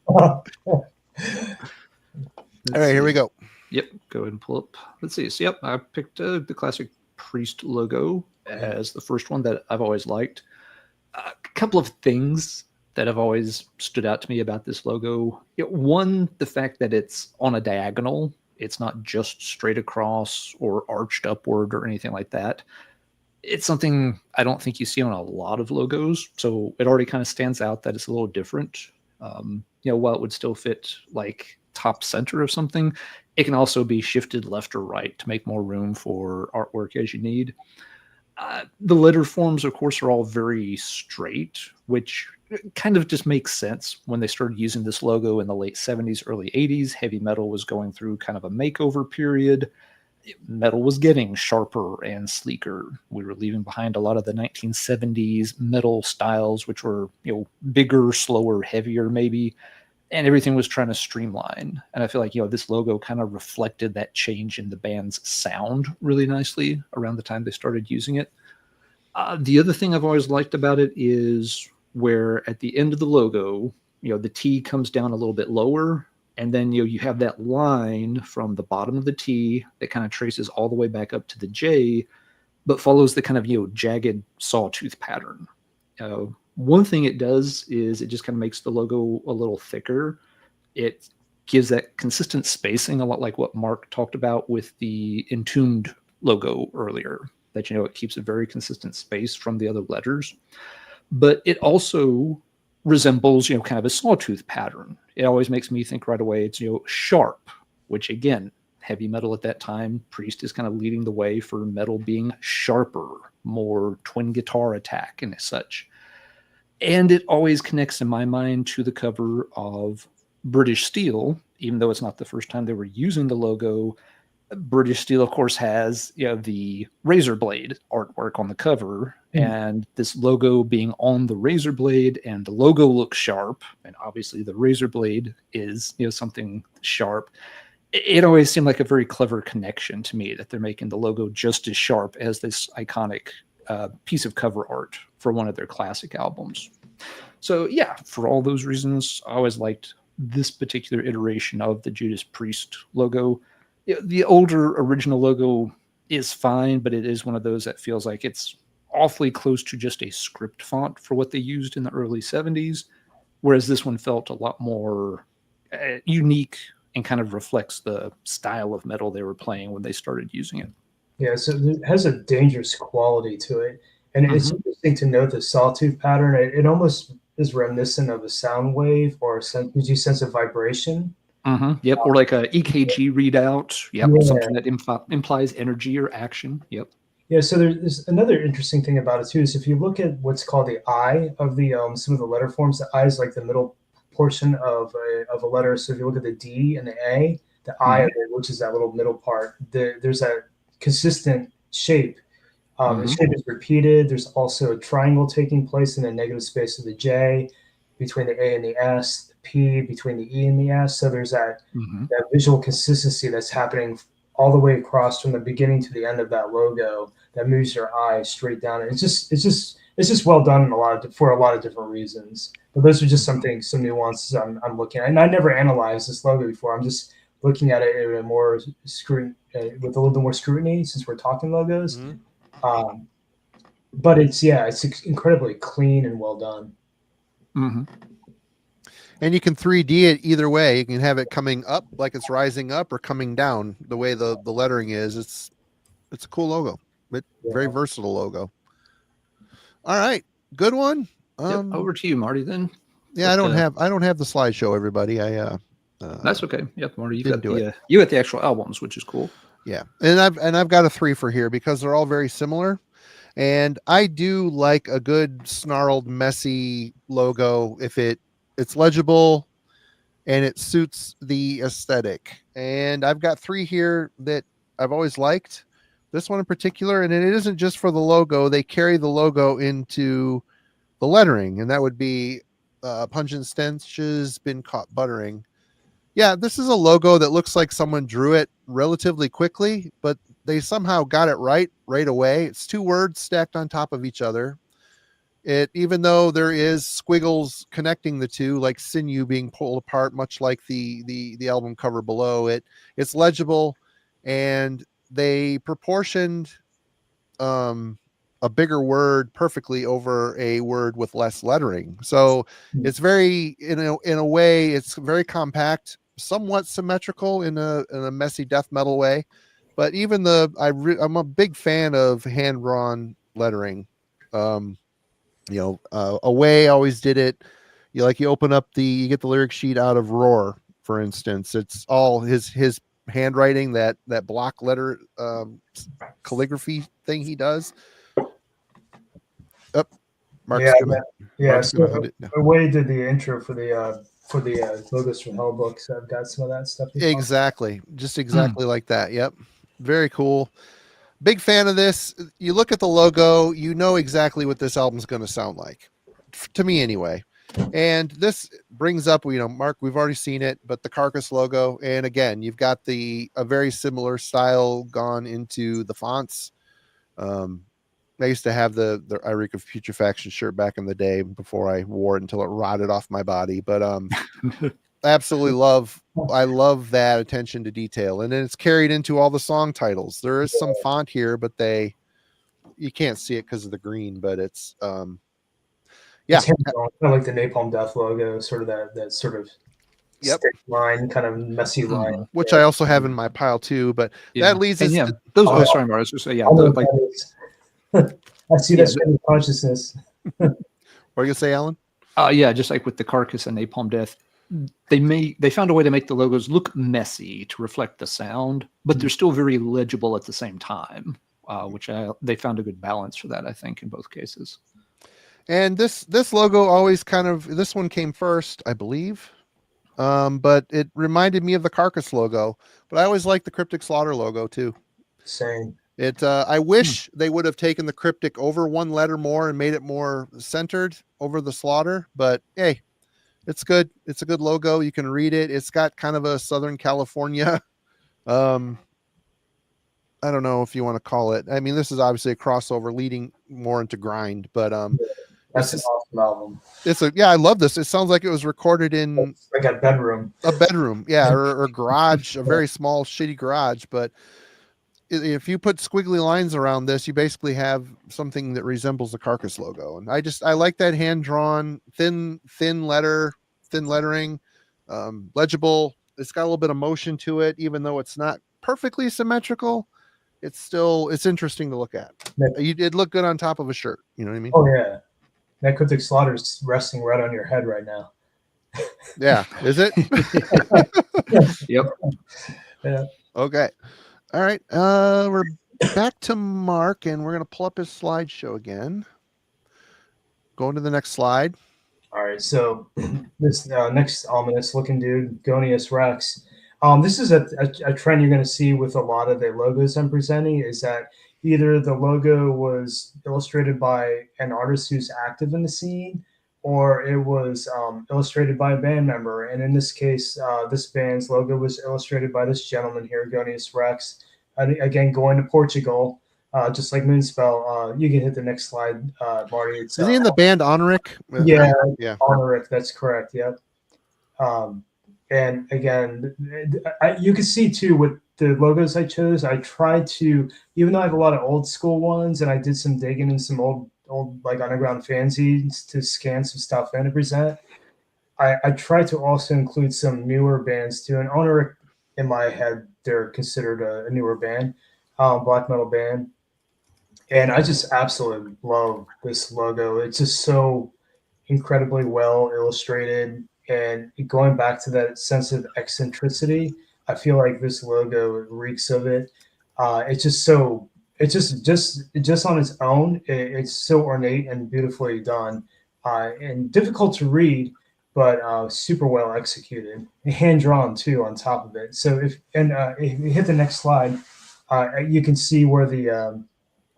All right, here we go. Yep, go ahead and pull up. Let's see. So, yep, I picked the classic priest logo as the first one that I've always liked. A couple of things that have always stood out to me about this logo. One, the fact that it's on a diagonal. It's not just straight across or arched upward or anything like that. It's something I don't think you see on a lot of logos, so it already kind of stands out that it's a little different. While it would still fit like top center of something, it can also be shifted left or right to make more room for artwork as you need. The letter forms, of course, are all very straight, which kind of just makes sense when they started using this logo in the late 70s, early 80s. Heavy metal was going through kind of a makeover period. Metal was getting sharper and sleeker. We were leaving behind a lot of the 1970s metal styles, which were, bigger, slower, heavier, maybe. And everything was trying to streamline. And I feel like, this logo kind of reflected that change in the band's sound really nicely around the time they started using it. The other thing I've always liked about it is where at the end of the logo, the T comes down a little bit lower. And then, you have that line from the bottom of the T that kind of traces all the way back up to the J, but follows the kind of, jagged sawtooth pattern. One thing it does is it just kind of makes the logo a little thicker. It gives that consistent spacing, a lot like what Mark talked about with the Intomb logo earlier, that, it keeps a very consistent space from the other letters. but it also resembles, kind of a sawtooth pattern. It always makes me think right away it's, sharp, which again, heavy metal at that time, Priest is kind of leading the way for metal being sharper, more twin guitar attack and such. And it always connects in my mind to the cover of British Steel, even though it's not the first time they were using the logo. British Steel, of course, has the razor blade artwork on the cover, and this logo being on the razor blade, and the logo looks sharp, and obviously the razor blade is something sharp. It always seemed like a very clever connection to me that they're making the logo just as sharp as this iconic piece of cover art for one of their classic albums. So yeah, for all those reasons, I always liked this particular iteration of the Judas Priest logo. The older original logo is fine, but it is one of those that feels like it's awfully close to just a script font for what they used in the early 70s, whereas this one felt a lot more unique and kind of reflects the style of metal they were playing when they started using it. Yeah, so it has a dangerous quality to it. And it's interesting to note the sawtooth pattern. It almost is reminiscent of a sound wave or gives you a sense of vibration. Yep, or like a EKG readout. Yep, Yeah. something that implies energy or action. Yep. Yeah, so there's another interesting thing about it too is if you look at what's called the I of the some of the letter forms, the I is like the middle portion of a letter. So if you look at the D and the A, the I of it, which is that little middle part, there's a consistent shape. The shape is repeated. There's also a triangle taking place in the negative space of the J between the A and the S. P between the E and the S. So there's that visual consistency that's happening all the way across from the beginning to the end of that logo that moves your eye straight down. And it's just well done for a lot of different reasons. But those are just some nuances I'm looking at. And I never analyzed this logo before. I'm just looking at it in a more with a little bit more scrutiny since we're talking logos. But it's incredibly clean and well done. And you can 3D it either way. You can have it coming up like it's rising up or coming down the way the lettering is. It's a cool logo. Very versatile logo. All right. Good one. Over to you, Marty, then. Yeah, I don't have the slideshow, everybody. That's okay. Yep, Marty, you got the actual albums, which is cool. Yeah. And I've got a 3 for here because they're all very similar. And I do like a good snarled, messy logo if it's legible and it suits the aesthetic. And I've got 3 here that I've always liked. This one in particular, and it isn't just for the logo. They carry the logo into the lettering, and that would be Pungent Stenches, Been Caught Buttering. Yeah, this is a logo that looks like someone drew it relatively quickly, but they somehow got it right away. It's 2 words stacked on top of each other. Even though there is squiggles connecting the two, like sinew being pulled apart, much like the album cover below it, it's legible, and they proportioned a bigger word perfectly over a word with less lettering. So it's very, in a way, it's very compact, somewhat symmetrical in a messy death metal way. But even I'm a big fan of hand drawn lettering. Away always did it. You open up you get the lyric sheet out of Roar, for instance. It's all his handwriting, that block letter calligraphy thing he does. Mark's so Away did the intro for the logos from Hell books. I've got some of that stuff. Exactly, just exactly like that. Yep, very cool. Big fan of this. You look at the logo, you know exactly what this album's going to sound like, to me anyway. And this brings up, Mark, we've already seen it, but the Carcass logo. And again, you've got a very similar style gone into the fonts. I used to have the I Reek of Putrefaction shirt back in the day before I wore it until it rotted off my body. But absolutely I love that attention to detail. And then it's carried into all the song titles. There is some font here, but you can't see it because of the green, but it's it's kind of like the Napalm Death logo, sort of that sort of stick line, kind of messy line, which I also have in my pile too. But that leads us to those. Sorry, Mars. So I see that in consciousness. What are you gonna say, Alan? Yeah, just like with the Carcass and Napalm Death, they found a way to make the logos look messy to reflect the sound, but they're still very legible at the same time, which they found a good balance for that, I think, in both cases. And this logo always this one came first, I believe. But it reminded me of the Carcass logo. But I always liked the Cryptic Slaughter logo too. Same. I wish they would have taken the Cryptic over one letter more and made it more centered over the Slaughter. But hey, it's good. It's a good logo. You can read it. It's got kind of a Southern California. I don't know if you want to call it. I mean, this is obviously a crossover leading more into grind, but That's an awesome album. I love this. It sounds like it was recorded in like a bedroom. Yeah, or garage, a very small, shitty garage. But if you put squiggly lines around this, you basically have something that resembles the Carcass logo. And I like that hand drawn, thin lettering, legible. It's got a little bit of motion to it, even though it's not perfectly symmetrical. It's interesting to look at. It'd look good on top of a shirt. You know what I mean? Oh yeah. That Cryptic Slaughter is resting right on your head right now. Yeah. Is it? Yep. Yeah. Okay. All right. We're back to Mark, and we're going to pull up his slideshow again. Go into the next slide. All right. So this next ominous looking dude, Gonius Rex. This is a trend you're going to see with a lot of the logos I'm presenting, is that either the logo was illustrated by an artist who's active in the scene, or it was illustrated by a band member. And in this case, this band's logo was illustrated by this gentleman here, Gonius Rex. Again, going to Portugal, just like Moonspell. You can hit the next slide, Marty. Is he in the band Honoric? Yeah, yeah. Honoric, that's correct, yep. And again, you can see too with the logos I chose, I tried to, even though I have a lot of old school ones, and I did some digging in some old like underground fanzines to scan some stuff in to present, I tried to also include some newer bands too. And Honoric, in my head, they're considered a newer band, black metal band. And I just absolutely love this logo. It's just so incredibly well illustrated. And going back to that sense of eccentricity, I feel like this logo reeks of it. It's just on its own, it's so ornate and beautifully done, and difficult to read, but super well executed, and hand drawn too on top of it. So if you hit the next slide, you can see where the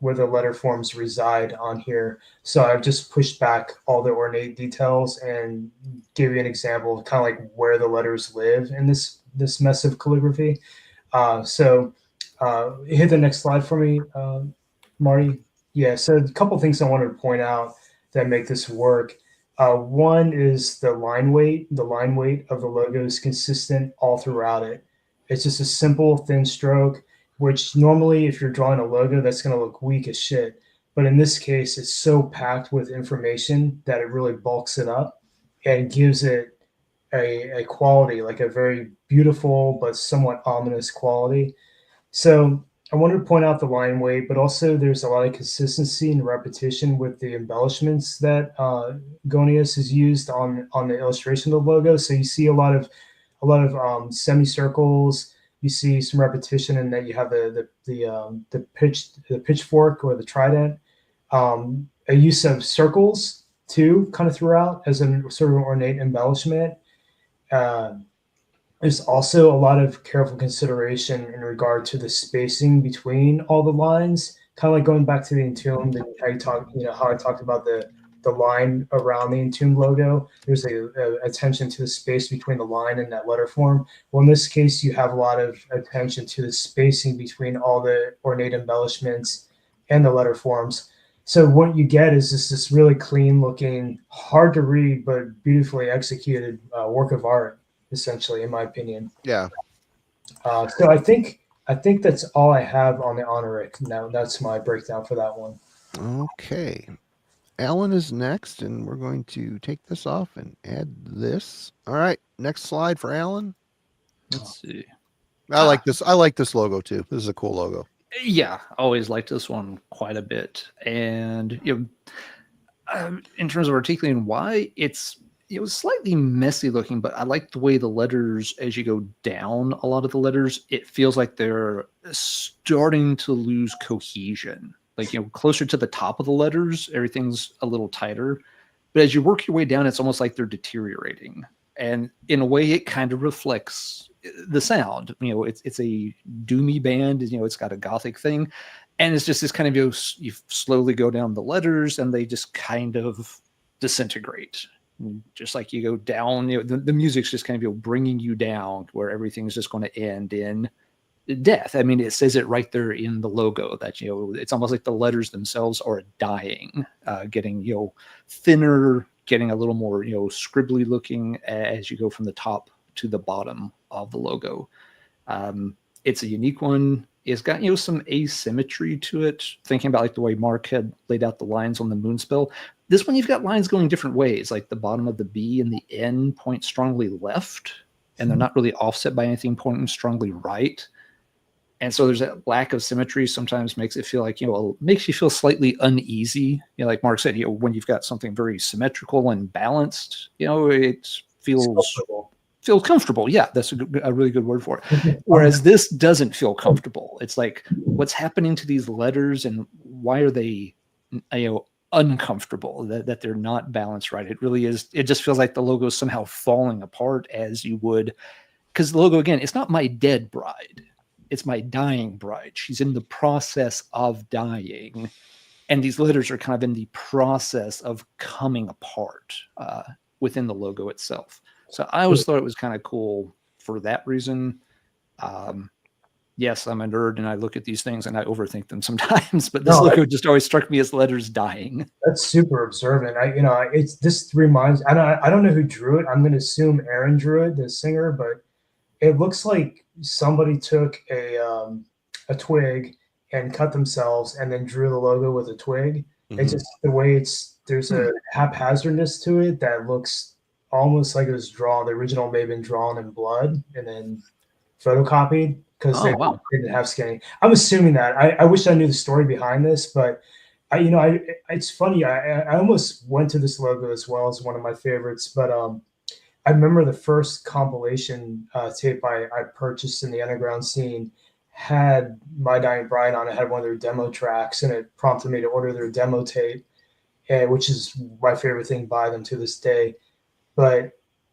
letter forms reside on here. So I've just pushed back all the ornate details and give you an example of kind of like where the letters live in this mess of calligraphy. So hit the next slide for me, Marty. Yeah, so a couple of things I wanted to point out that make this work. One is the line weight. The line weight of the logo is consistent all throughout it. It's just a simple, thin stroke, which normally if you're drawing a logo, that's going to look weak as shit. But in this case, it's so packed with information that it really bulks it up and gives it a quality, like a very beautiful but somewhat ominous quality. So I wanted to point out the line weight, but also there's a lot of consistency and repetition with the embellishments that Gonius has used on the illustration of the logo. So you see a lot of semicircles. You see some repetition in that you have the pitchfork or the trident. A use of circles too, kind of throughout as a sort of ornate embellishment. There's also a lot of careful consideration in regard to the spacing between all the lines, kind of like going back to the Intomb, how I talked about the line around the Intomb logo. There's a attention to the space between the line and that letter form. Well, in this case, you have a lot of attention to the spacing between all the ornate embellishments and the letter forms. So what you get is this really clean looking, hard to read, but beautifully executed work of art, essentially, in my opinion. Yeah. So I think that's all I have on the Honoric. Now that's my breakdown for that one. Okay. Alan is next, and we're going to take this off and add this. All right. Next slide for Alan. Let's see. I like this. I like this logo too. This is a cool logo. Yeah, always liked this one quite a bit. And in terms of articulating why, it was slightly messy looking, but I like the way the letters, as you go down a lot of the letters, it feels like they're starting to lose cohesion. Like, closer to the top of the letters, everything's a little tighter. But as you work your way down, it's almost like they're deteriorating. And in a way, it kind of reflects the sound. It's a doomy band. It's got a gothic thing. And it's just this kind of, you slowly go down the letters and they just kind of disintegrate. Just like you go down, the music's just kind of bringing you down where everything's just going to end in death. I mean, it says it right there in the logo that, it's almost like the letters themselves are dying, getting, thinner, getting a little more, scribbly looking as you go from the top to the bottom of the logo. It's a unique one. It's got, some asymmetry to it. Thinking about like the way Mark had laid out the lines on the Moonspell. This one, you've got lines going different ways. Like the bottom of the B and the N point strongly left, and they're not really offset by anything pointing strongly right. And so there's that lack of symmetry sometimes makes it feel like, makes you feel slightly uneasy. Like Mark said, when you've got something very symmetrical and balanced, it feels comfortable. Yeah, that's a really good word for it. Whereas this doesn't feel comfortable. It's like, what's happening to these letters and why are they, uncomfortable that they're not balanced right? It really is. It just feels like the logo is somehow falling apart as you would, because the logo, again, it's not my dead bride. It's my dying bride. She's in the process of dying. And these letters are kind of in the process of coming apart within the logo itself. So I always thought it was kind of cool for that reason. Yes, I'm a nerd and I look at these things and I overthink them sometimes, but this logo just always struck me as letters dying. That's super observant. This reminds, I don't know who drew it. I'm going to assume Aaron drew it, the singer, but it looks like somebody took a twig and cut themselves and then drew the logo with a twig. Mm-hmm. It's just the way there's a haphazardness to it that looks almost like it was drawn. The original may have been drawn in blood and then photocopied because they didn't have scanning. I'm assuming that. I wish I knew the story behind this, but it's funny. I almost went to this logo as well as one of my favorites, but I remember the first compilation tape I purchased in the underground scene had My Dying Bride on it, had one of their demo tracks, and it prompted me to order their demo tape, which is my favorite thing by them to this day. But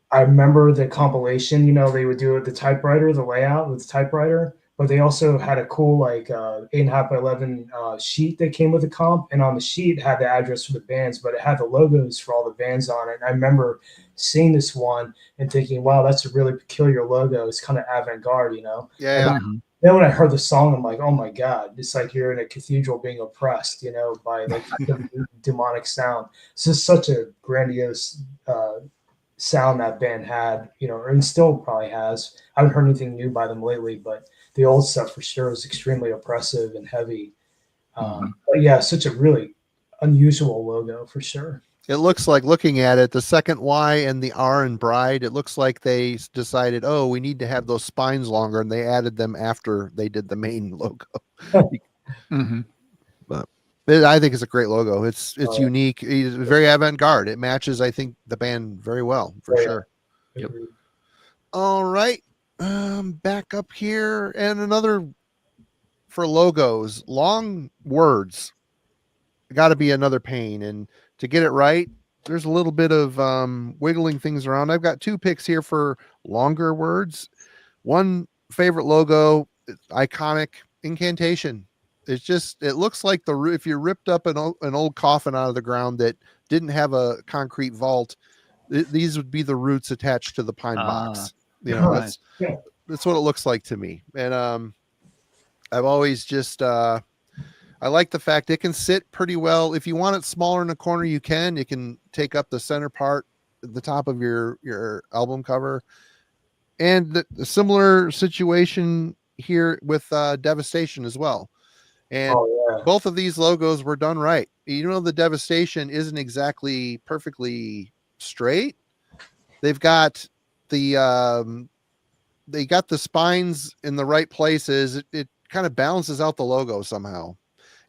I remember the compilation, they would do it with the typewriter, the layout with the typewriter, but they also had a cool 8.5 by 11 sheet that came with the comp. And on the sheet had the address for the bands, but it had the logos for all the bands on it. And I remember seeing this one and thinking, wow, that's a really peculiar logo. It's kind of avant-garde, Yeah. Then when I heard the song, I'm like, oh my God, it's like you're in a cathedral being oppressed, by like the demonic sound. It's just such a grandiose sound that band had, and still probably has. I haven't heard anything new by them lately, but the old stuff for sure is extremely oppressive and heavy. But yeah, such a really unusual logo for sure. It looks like, looking at it, the second Y and the R in bride, it looks like they decided, we need to have those spines longer, and they added them after they did the main logo. But I think it's a great logo. It's unique. It's very avant-garde. It matches, I think, the band very well, for sure. Yep. All right. Back up here. And another for logos, long words. Got to be another pain. And to get it right, there's a little bit of wiggling things around. I've got two picks here for longer words. One favorite logo, iconic, Incantation. It looks like if you ripped up an old coffin out of the ground that didn't have a concrete vault, these would be the roots attached to the pine box. That's what it looks like to me. And I've always just I like the fact it can sit pretty well. If you want it smaller in the corner, you can. It can take up the center part, the top of your album cover. And the similar situation here with Devastation as well. And both of these logos were done right. The Devastation isn't exactly perfectly straight. They've got the spines in the right places. It kind of balances out the logo somehow.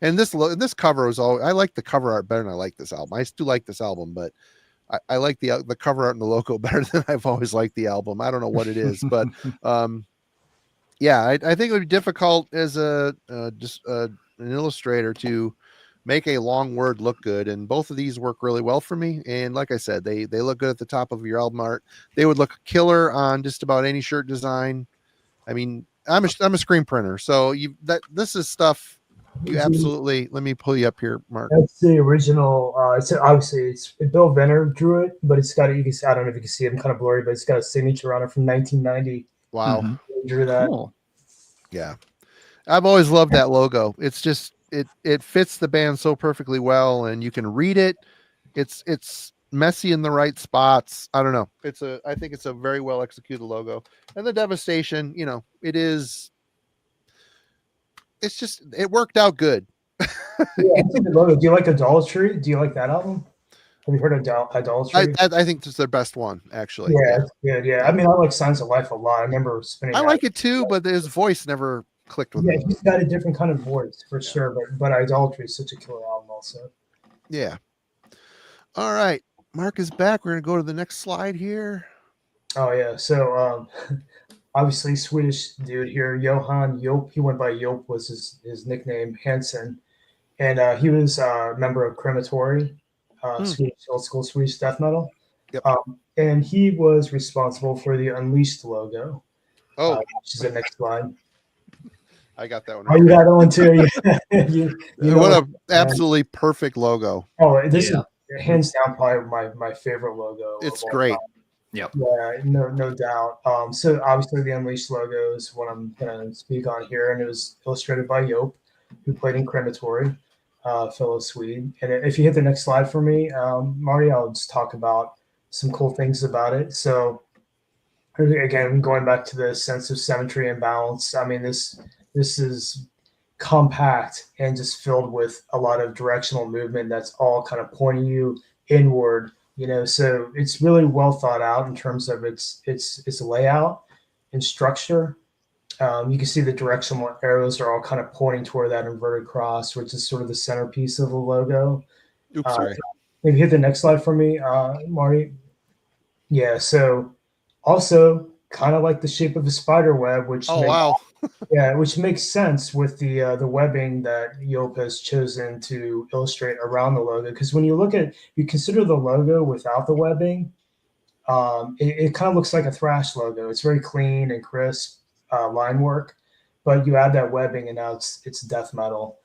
And this cover was all. I like the cover art better than I like this album. I still like this album, but I like the cover art and the logo better than I've always liked the album. I don't know what it is, but yeah, I think it would be difficult as an illustrator to make a long word look good, and both of these work really well for me. And like I said, they look good at the top of your album art. They would look killer on just about any shirt design. I mean, I'm a screen printer, so this is stuff you absolutely. Let me pull you up here, Mark. That's the original. It's obviously Bill Venner drew it, but it's got. You can see, I don't know if you can see it. I'm kind of blurry, but it's got a signature on it from 1990. Wow, He drew that. Cool. Yeah, I've always loved that logo. It's just it fits the band so perfectly well, and you can read it. It's messy in the right spots. I don't know. I think it's a very well executed logo. And the Devastation, it's just it worked out good. Yeah, it's a good logo. Do you like Idolatry? Do you like that album? Have you heard of Idolatry? I think it's their best one, actually. Yeah, it's good. Yeah, I mean, I like Signs of Life a lot. I remember spinning. I like it too, but his voice never clicked with me. Yeah, he's got a different kind of voice for sure. But Idolatry is such a killer album, also. Yeah. All right, Mark is back. We're gonna go to the next slide here. Oh yeah. So obviously Swedish dude here, Johan Joop. He went by Joop was his nickname, Hansen, and he was a member of Crematory. Swedish, old school Swedish death metal. Yep. And he was responsible for the Unleashed logo. Which is the next slide. I got that one. Oh, you got that one too. What an absolutely perfect logo. Oh, this is hands down probably my favorite logo. It's great. Yep. Yeah, no doubt. So obviously the Unleashed logo is what I'm going to speak on here, and it was illustrated by Joop, who played in Crematory. Fellow Swede. And if you hit the next slide for me, Marty, I'll just talk about some cool things about it. So again, going back to the sense of symmetry and balance, I mean, this is compact and just filled with a lot of directional movement that's all kind of pointing you inward, so it's really well thought out in terms of its layout and structure. You can see the directional arrows are all kind of pointing toward that inverted cross, which is sort of the centerpiece of the logo. Oops, sorry. Maybe hit the next slide for me, Marty. Yeah, so also kind of like the shape of a spider web, which which makes sense with the webbing that Joop has chosen to illustrate around the logo. Because when you consider the logo without the webbing, it kind of looks like a thrash logo. It's very clean and crisp. Line work, but you add that webbing and now it's death metal.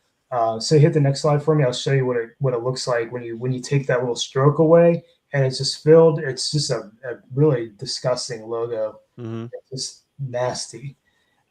So hit the next slide for me. I'll show you what it looks like when you take that little stroke away and it's just filled. It's just a really disgusting logo. Mm-hmm. It's just nasty.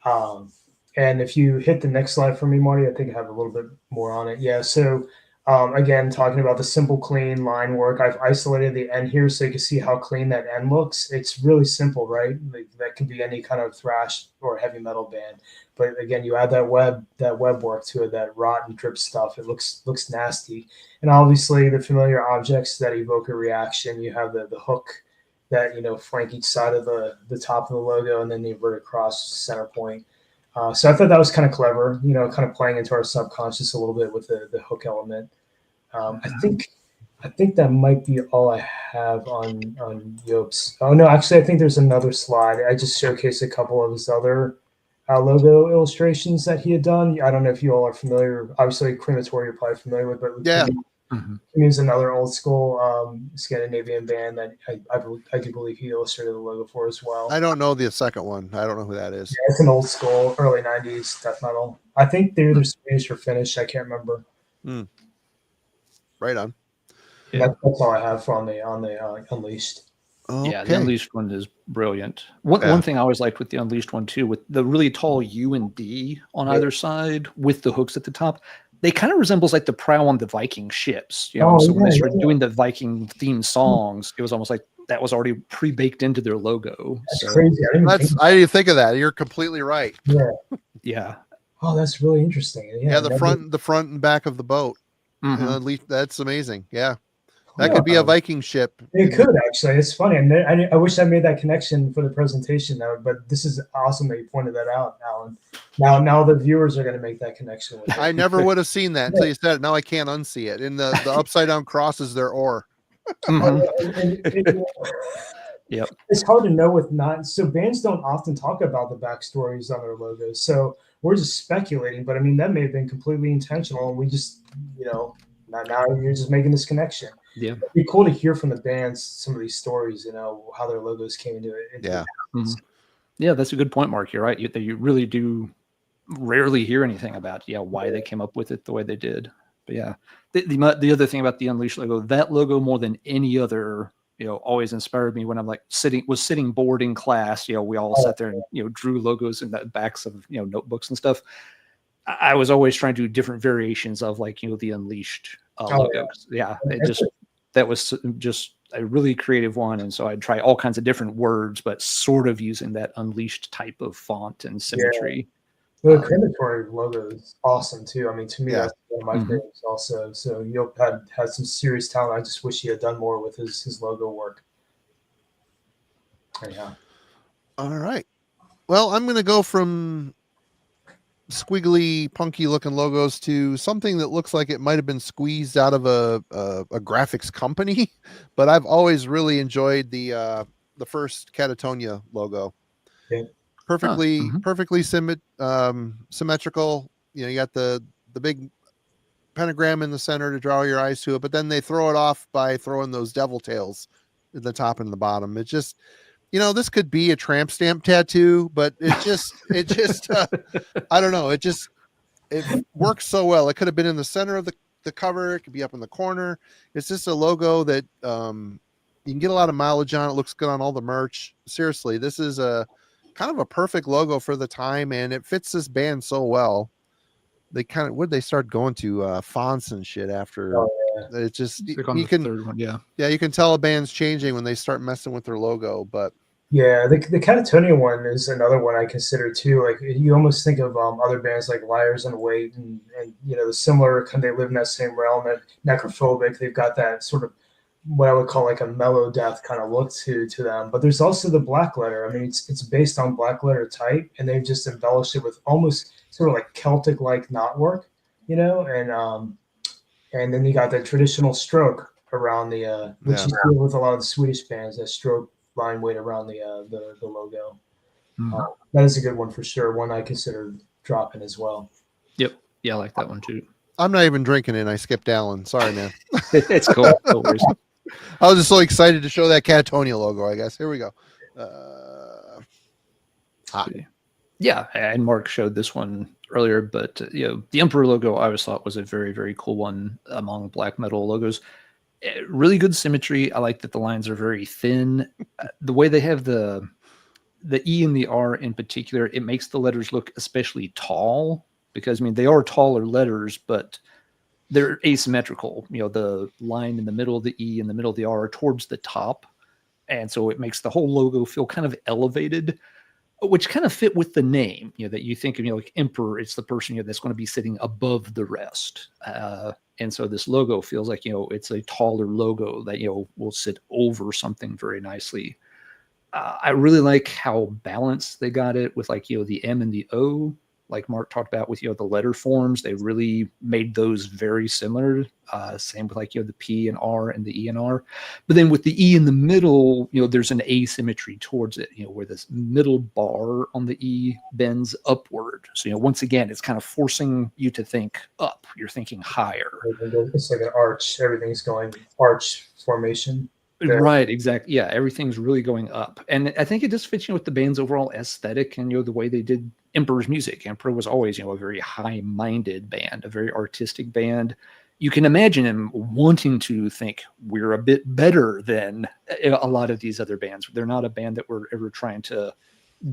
And if you hit the next slide for me, Marty, I think I have a little bit more on it. Yeah. So again, talking about the simple, clean line work, I've isolated the end here so you can see how clean that end looks. It's really simple, right? Like, that could be any kind of thrash or heavy metal band. But again, you add that web work to it, that rot and drip stuff. It looks nasty. And obviously the familiar objects that evoke a reaction. You have the hook that, flank each side of the top of the logo, and then the inverted cross center point. So I thought that was kind of clever, kind of playing into our subconscious a little bit with the hook element. I think that might be all I have on Joop's. Oh no, actually, I think there's another slide. I just showcased a couple of his other logo illustrations that he had done. I don't know if you all are familiar. Obviously, Crematory you're probably familiar with, but yeah, he's another old school Scandinavian band that I do believe he illustrated the logo for as well. I don't know the second one. I don't know who that is. Yeah, it's an old school, early 90s death metal. I think they're either Swedish or Finnish. I can't remember. Right on. Yeah. That's all I have on the Unleashed. Okay. Yeah, the Unleashed one is brilliant. One thing I always liked with the Unleashed one too, with the really tall U and D on either side with the hooks at the top, they kind of resembles like the Prow on the Viking ships. So when they started doing the Viking themed songs, it was almost like that was already pre-baked into their logo. That's crazy. I didn't think of that. You're completely right. Yeah. Yeah. Oh, that's really interesting. Yeah, the front and back of the boat. Mm-hmm. That's amazing. Yeah. That could be a Viking ship. It could actually. It's funny. I wish I made that connection for the presentation, though. But this is awesome that you pointed that out, Alan. Now the viewers are going to make that connection with it. I never would have seen that until you said it. Now I can't unsee it. And the upside down cross is their oar. Yep. It's hard to know with not. So bands don't often talk about the backstories on their logos. So we're just speculating. But I mean, that may have been completely intentional, and we just, now you're just making this connection. Yeah, it'd be cool to hear from the bands some of these stories, how their logos came into it. Yeah. Yeah, that's a good point, Mark. You're right. You really do rarely hear anything about why they came up with it the way they did. But yeah, the other thing about the Unleashed logo, that logo more than any other, always inspired me when I'm like sitting bored in class. We all sat there and drew logos in the backs of notebooks and stuff. I was always trying to do different variations of the Unleashed logo. Yeah, that was just a really creative one, and so I'd try all kinds of different words, but sort of using that Unleashed type of font and symmetry. The crematory logo is awesome too. I mean, to me, that's one of my favorites also. So Yope had some serious talent. I just wish he had done more with his logo work. Yeah. All right. Well, I'm going to go from squiggly, punky looking logos to something that looks like it might have been squeezed out of a graphics company, but I've always really enjoyed the first Catatonia logo. Yeah. Perfectly symmetrical. You got the big pentagram in the center to draw your eyes to it, but then they throw it off by throwing those devil tails at the top and the bottom. It just, this could be a tramp stamp tattoo, but it just I don't know. It works so well. It could have been in the center of the cover. It could be up in the corner. It's just a logo that you can get a lot of mileage on. It looks good on all the merch. Seriously, this is a kind of a perfect logo for the time, and it fits this band so well. They start going to fonts and shit after. It's just you can third one, you can tell a band's changing when they start messing with their logo. But yeah, the Catatonia one is another one I consider too. Like, you almost think of other bands like Liars in Wait and the similar kind. They live in that same realm. And Necrophobic, they've got that sort of what I would call like a mellow death kind of look to them. But there's also the black letter. I mean, it's based on black letter type, and they've just embellished it with almost sort of like Celtic like knotwork, and then you got the traditional stroke around the which you see with a lot of the Swedish bands, that stroke line weight around the logo. That is a good one for sure. One I consider dropping as well. Yep. Yeah, I like that one too. I'm not even drinking it. I skipped Alan. Sorry, man. It's cool. No worries. I was just so excited to show that Catatonia logo, I guess. Here we go. Yeah, and Mark showed this one earlier, but the Emperor logo I always thought was a very, very cool one among black metal logos. Really good symmetry. I like that the lines are very thin. The way they have the E and the R in particular, it makes the letters look especially tall, because they are taller letters, but they're asymmetrical. The line in the middle of the E and the middle of the R are towards the top. And so it makes the whole logo feel kind of elevated, which kind of fit with the name, that you think of, like Emperor, it's the person that's going to be sitting above the rest. And so this logo feels like, it's a taller logo that, will sit over something very nicely. I really like how balanced they got it with the M and the O. Like Mark talked about with, the letter forms, they really made those very similar. Same with the P and R and the E and R. But then with the E in the middle, there's an asymmetry towards it, where this middle bar on the E bends upward. So, once again, it's kind of forcing you to think up. You're thinking higher. It's like an arch. Everything's going arch formation. Yeah. Right, exactly. Yeah, everything's really going up. And I think it just fits with the band's overall aesthetic and the way they did Emperor's music. Emperor was always a very high-minded band, a very artistic band. You can imagine him wanting to think we're a bit better than a lot of these other bands. They're not a band that were ever trying to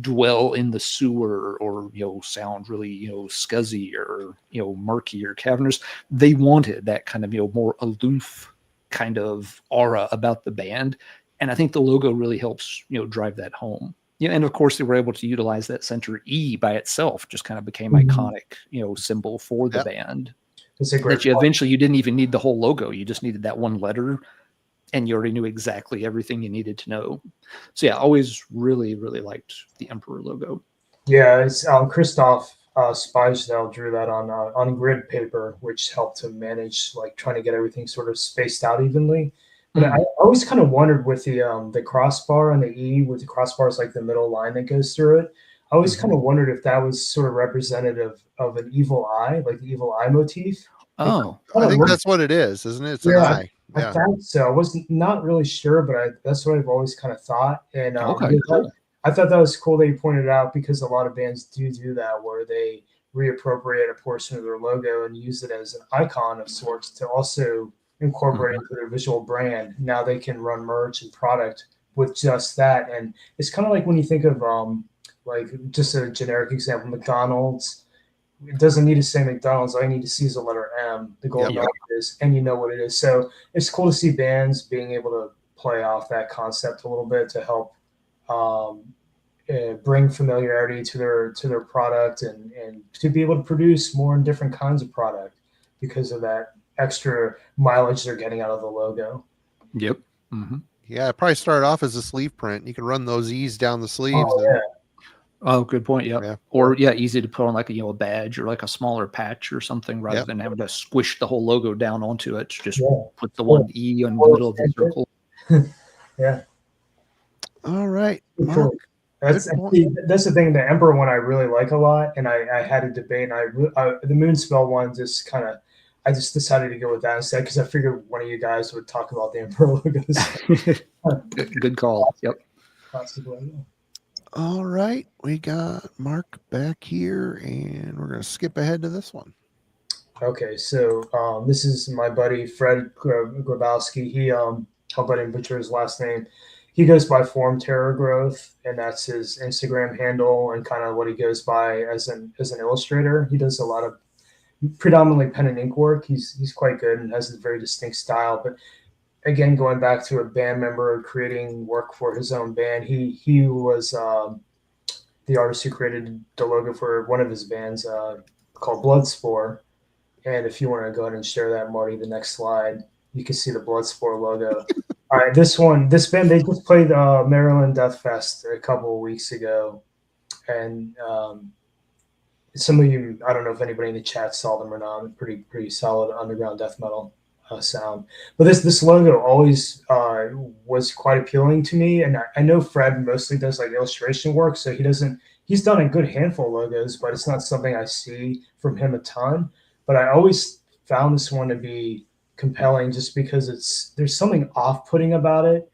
dwell in the sewer or sound really scuzzy or murky or cavernous. They wanted that kind of more aloof kind of aura about the band, and I think the logo really helps drive that home. And of course they were able to utilize that center E by itself, just kind of became iconic symbol for the band. It's a great that eventually you didn't even need the whole logo, you just needed that one letter, and you already knew exactly everything you needed to know. So yeah, always really, really liked the Emperor logo. Yeah, it's Kristoff Spedell drew that on grid paper, which helped to manage like trying to get everything sort of spaced out evenly. But I always kind of wondered with the crossbar and the E, with the crossbar is like the middle line that goes through it. I always kind of wondered if that was sort of representative of an evil eye, like the evil eye motif. Oh, I think that's what it is, isn't it? It's an eye. I thought so. I was not really sure, but that's what I've always kind of thought. And cool. I thought that was cool that you pointed it out, because a lot of bands do that, where they reappropriate a portion of their logo and use it as an icon of sorts to also incorporate into their visual brand. Now they can run merch and product with just that. And it's kind of like when you think of like just a generic example, McDonald's. It doesn't need to say McDonald's. All you need to see is the letter M, the golden is, and you know what it is. So it's cool to see bands being able to play off that concept a little bit to help bring familiarity to their product and to be able to produce more and different kinds of product because of that extra mileage they're getting out of the logo. Yep. Yeah, it probably started off as a sleeve print. You can run those E's down the sleeves. Oh, good point. Yeah. Or easy to put on like a badge or like a smaller patch or something, rather than having to squish the whole logo down onto it. Just put the one E in the middle of the circle. Yeah. All right. Mark. That's the thing. The Emperor one I really like a lot, and I had a debate. And the Moonspell one I just decided to go with that instead, because I figured one of you guys would talk about the Emperor logos. Good call. Yep. Classic logo. All right, we got Mark back here, and we're going to skip ahead to this one. Okay, so this is my buddy Fred Grabowski. He, I'll let him butcher his last name. He goes by Form Terror Growth, and that's his Instagram handle and kind of what he goes by as an illustrator. He does a lot of predominantly pen and ink work. He's quite good and has a very distinct style. But again, going back to a band member creating work for his own band, he was the artist who created the logo for one of his bands called Bloodspore. And if you want to go ahead and share that, Marty, the next slide, you can see the Bloodspore logo. All right, this band, they just played Maryland Death Fest a couple of weeks ago. And some of you, I don't know if anybody in the chat saw them or not, pretty solid underground death metal sound. But this logo always was quite appealing to me. And I know Fred mostly does like illustration work, so he's done a good handful of logos, but it's not something I see from him a ton. But I always found this one to be compelling just because there's something off-putting about it.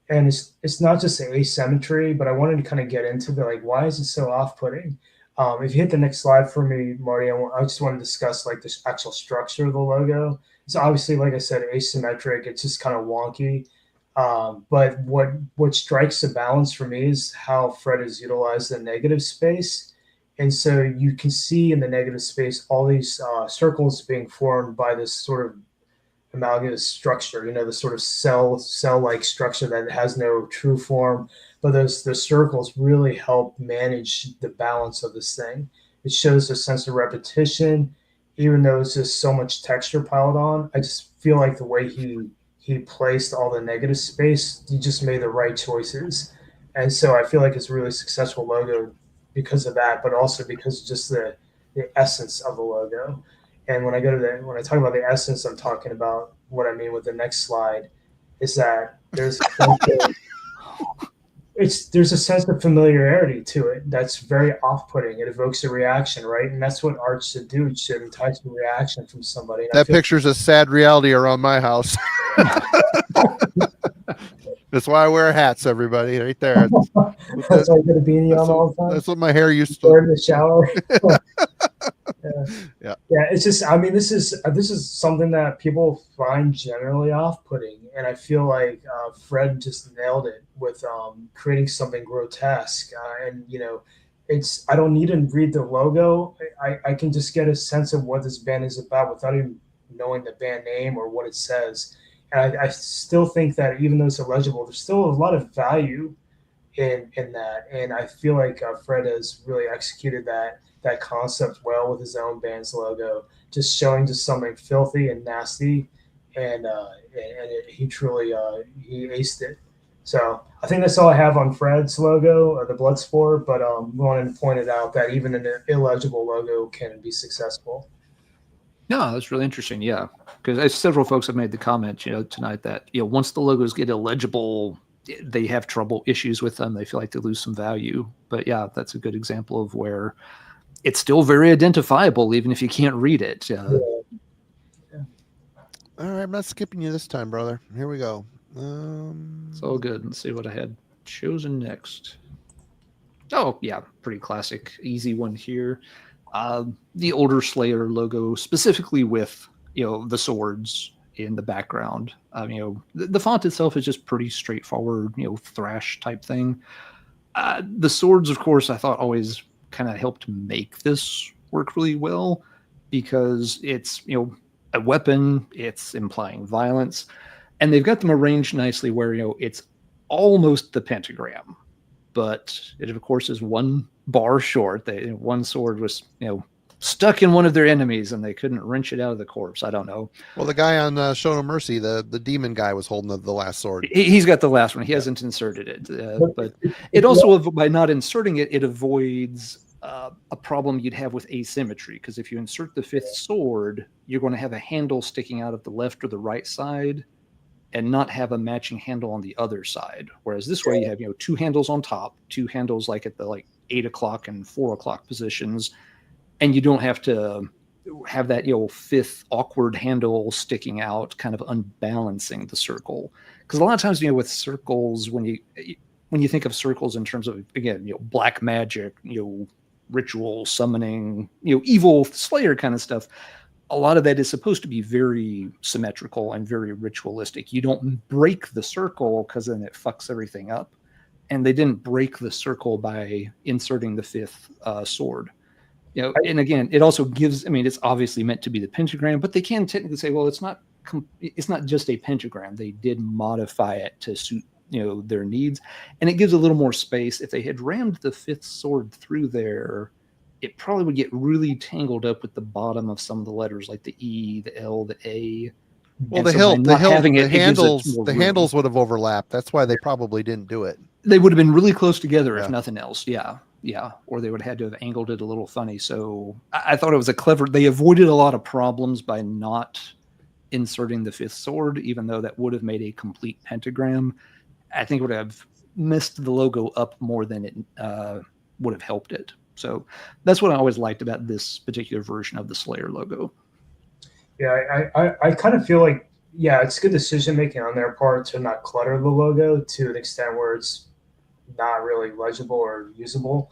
And it's not just the asymmetry, but I wanted to kind of get into why is it so off-putting? If you hit the next slide for me, Marty, I just want to discuss like this actual structure of the logo. It's obviously, like I said, asymmetric. It's just kind of wonky. But what strikes the balance for me is how Fred has utilized the negative space. And so you can see in the negative space all these circles being formed by this sort of amalgamous structure, the sort of cell-like structure that has no true form. But those circles really help manage the balance of this thing. It shows a sense of repetition, even though it's just so much texture piled on. I just feel like the way he placed all the negative space, he just made the right choices. And so I feel like it's a really successful logo because of that, but also because of just the essence of the logo. And when I talk about the essence, I'm talking about what I mean with the next slide is that there's a sense of familiarity to it that's very off-putting. It evokes a reaction, right? And that's what art should do. It should entice a reaction from somebody. And that picture's a sad reality around my house. That's why I wear hats, everybody, right there. That's why I get a beanie on all the time. That's what my hair used to. Or in the shower. Yeah. It's just, this is something that people find generally off-putting, and I feel like Fred just nailed it with creating something grotesque. I don't need to read the logo. I can just get a sense of what this band is about without even knowing the band name or what it says. And I still think that even though it's illegible, there's still a lot of value in that. And I feel like Fred has really executed that concept well with his own band's logo, just showing just something filthy and nasty he truly he aced it. So I think that's all I have on Fred's logo, the Bloodsport. But wanted to point it out that even an illegible logo can be successful. No, that's really interesting. Yeah, because several folks have made the comment, tonight that once the logos get illegible, they have issues with them. They feel like they lose some value. But yeah, that's a good example of where it's still very identifiable, even if you can't read it. Yeah. All right, I'm not skipping you this time, brother. Here we go. It's all good. Let's see what I had chosen next. Oh, yeah, pretty classic, easy one here. The older Slayer logo, specifically with the swords in the background. The font itself is just pretty straightforward, thrash type thing. The swords, of course, I thought always kind of helped make this work really well because it's a weapon, it's implying violence, and they've got them arranged nicely where it's almost the pentagram, but it of course is one bar short. One sword was stuck in one of their enemies and they couldn't wrench it out of the corpse. I don't know. Well, the guy on Show No Mercy, the demon guy, was holding the last sword. He's got the last one. He hasn't inserted it, but it also, by not inserting it, it avoids a problem you'd have with asymmetry, because if you insert the fifth sword, you're going to have a handle sticking out of the left or the right side and not have a matching handle on the other side. Whereas this way you have, two handles on top, two handles like at the 8 o'clock and 4 o'clock positions, and you don't have to have that fifth awkward handle sticking out, kind of unbalancing the circle. Because a lot of times with circles, when you think of circles in terms of, again, black magic, ritual summoning, evil Slayer kind of stuff, a lot of that is supposed to be very symmetrical and very ritualistic. You don't break the circle because then it fucks everything up. And they didn't break the circle by inserting the fifth sword. And again, it also gives, it's obviously meant to be the pentagram, but they can technically say, well, it's not just a pentagram. They did modify it to suit, their needs. And it gives a little more space. If they had rammed the fifth sword through there, it probably would get really tangled up with the bottom of some of the letters, like the E, the L, the A. Well, the handles would have overlapped. That's why they probably didn't do it. They would have been really close together, if nothing else. Yeah. Or they would have had to have angled it a little funny. So I thought it was they avoided a lot of problems by not inserting the fifth sword, even though that would have made a complete pentagram. I think it would have messed the logo up more than it would have helped it. So that's what I always liked about this particular version of the Slayer logo. Yeah, I kind of feel like, it's good decision making on their part to not clutter the logo to an extent where it's not really legible or usable.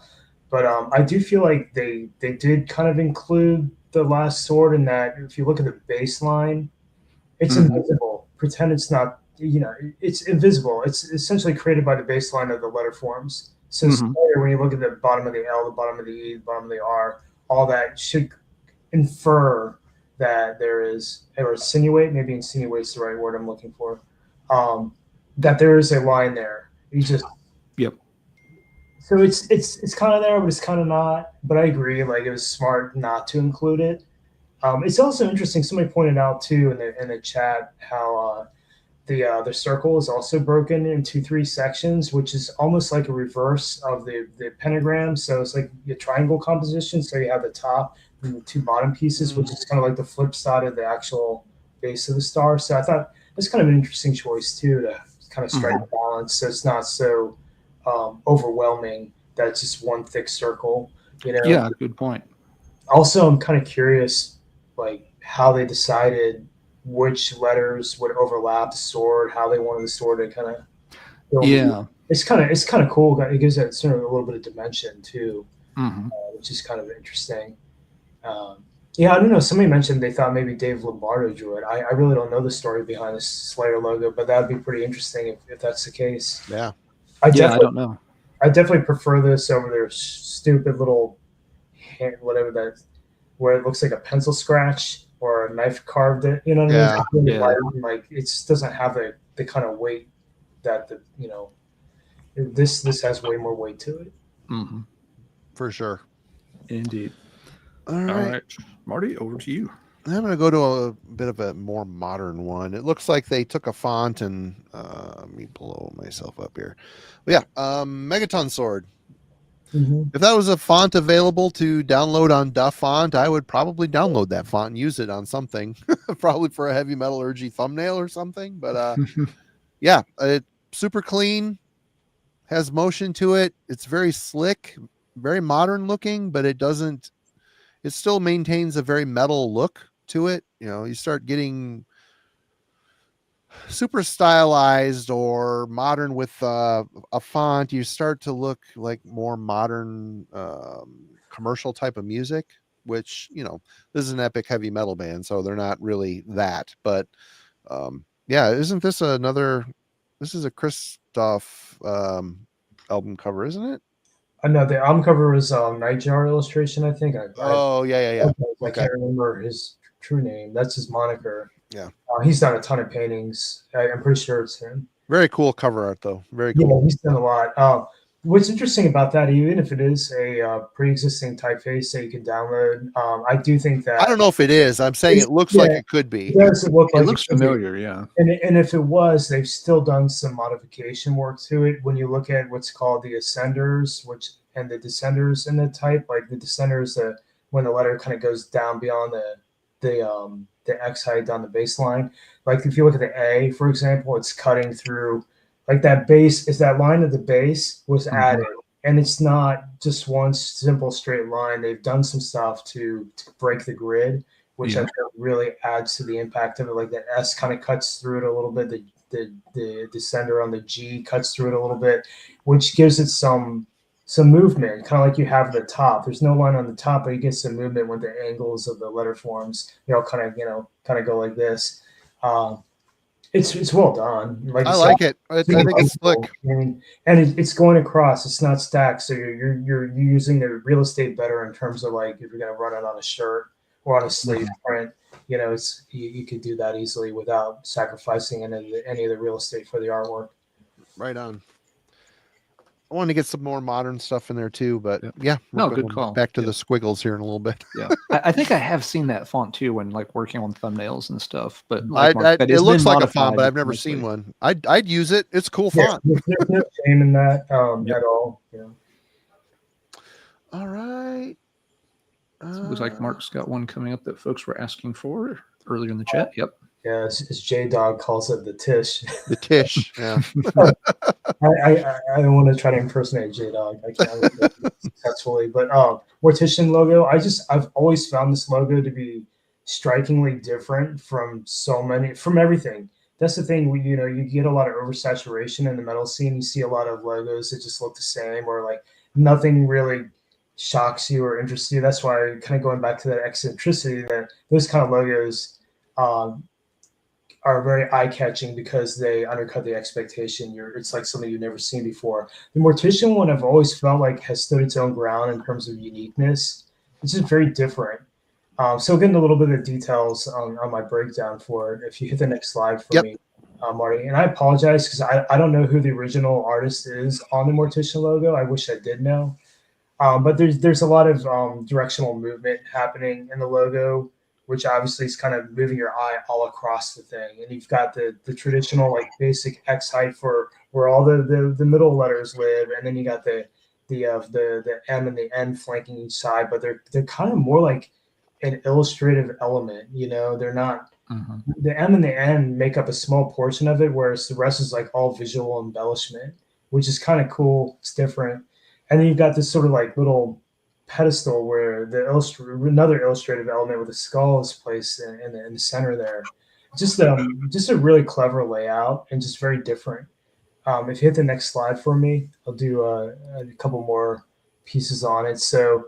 But I do feel like they did kind of include the last sword in that if you look at the baseline, it's invisible. Pretend it's not, it's invisible. It's essentially created by the baseline of the letter forms. So when you look at the bottom of the L, the bottom of the E, the bottom of the R, all that should infer that there is, or insinuate, maybe insinuate's the right word I'm looking for, that there is a line there. Yep. So it's kind of there, but it's kind of not. But I agree, it was smart not to include it. It's also interesting. Somebody pointed out too in the chat how the circle is also broken into 3 sections, which is almost like a reverse of the pentagram. So it's like a triangle composition. So you have the top and the 2 bottom pieces, which is kind of like the flip side of the actual base of the star. So I thought it's kind of an interesting choice too, to kind of strike a balance, so it's not so overwhelming that it's just one thick circle. Yeah, good point. Also, I'm kind of curious, how they decided which letters would overlap the sword, how they wanted the sword to kind of. It's kind of cool. It gives that sort of a little bit of dimension too, which is kind of interesting. I don't know. Somebody mentioned they thought maybe Dave Lombardo drew it. I really don't know the story behind the Slayer logo, but that'd be pretty interesting if that's the case. Yeah. I don't know. I definitely prefer this over their stupid little whatever that, where it looks like a pencil scratch or a knife carved it. You know what I mean? Yeah. It just doesn't have the kind of weight that this has way more weight to it. For sure. Indeed. All right. Marty, over to you. I'm going to go to a bit of a more modern one. It looks like they took a font and let me blow myself up here. But yeah, Megaton Sword. If that was a font available to download on Duff Font, I would probably download that font and use it on something, probably for a Heavy Metallurgy thumbnail or something. But yeah, it super clean, has motion to it. It's very slick, very modern looking, but it still maintains a very metal look to it. You know, you start getting super stylized or modern with a font, you start to look like more modern commercial type of music, which, you know, this is an epic heavy metal band, so they're not really that. But yeah, isn't this this is a Kristoff album cover, isn't it? No, the album cover was Nightjar illustration, I think. Oh, yeah. I Okay. can't remember his true name. That's his moniker. Yeah. He's done a ton of paintings. I'm pretty sure it's him. Very cool cover art, though. Very Yeah, cool. he's done a lot. What's interesting about that, even if it is a pre-existing typeface that you can download, I do think that I don't know if it is. I'm saying it looks like it could be. it does look It like looks could be. familiar, yeah. And if it was, they've still done some modification work to it. When you look at what's called the ascenders, and the descenders in the type, like the descenders, when the letter kind of goes down beyond the X height down the baseline. Like if you look at the A, for example, it's cutting through, like that base is that line of the base was added, and it's not just one simple straight line. They've done some stuff to break the grid, which I think really adds to the impact of it. Like the S kind of cuts through it a little bit. The descender on the G cuts through it a little bit, which gives it some movement, kind of like you have at the top. There's no line on the top, but you get some movement when the angles of the letter forms, kind of go like this. It's well done. Like I like it. I think it's slick. And it's going across. It's not stacked, so you're using the real estate better in terms of like if you're going to run it on a shirt or on a sleeve print. You could do that easily without sacrificing any of the real estate for the artwork. Right on. I want to get some more modern stuff in there too, but yeah, no, good call. Back to the squiggles here in a little bit. Yeah, I think I have seen that font too when like working on thumbnails and stuff. But like it looks like a font, but I've never seen one. I'd use it. It's a cool font. There's no shame in that at all. Yeah. All right. Looks like Mark's got one coming up that folks were asking for earlier in the chat. Yep. Yeah, as J Dog calls it, the Tish. The Tish. Yeah. I don't want to try to impersonate J Dog. I can't successfully, but Mortician logo. I've always found this logo to be strikingly different from everything. That's the thing. You get a lot of oversaturation in the metal scene. You see a lot of logos that just look the same, or like nothing really shocks you or interests you. That's why, kind of going back to that eccentricity, that those kind of logos are very eye-catching because they undercut the expectation. It's like something you've never seen before. The Mortician one I've always felt like has stood its own ground in terms of uniqueness. It's just very different. So getting a little bit of details on my breakdown for it. If you hit the next slide for me, Marty. And I apologize because I don't know who the original artist is on the Mortician logo. I wish I did know. But there's a lot of directional movement happening in the logo, which obviously is kind of moving your eye all across the thing. And you've got the traditional like basic X height for where all the middle letters live, and then you got the M and the N flanking each side, but they're kind of more like an illustrative element. They're not. The M and the N make up a small portion of it, whereas the rest is like all visual embellishment, which is kind of cool. It's different. And then you've got this sort of like little pedestal where another illustrative element with a skull is placed in the center there. Just a really clever layout and just very different. If you hit the next slide for me, I'll do a couple more pieces on it. So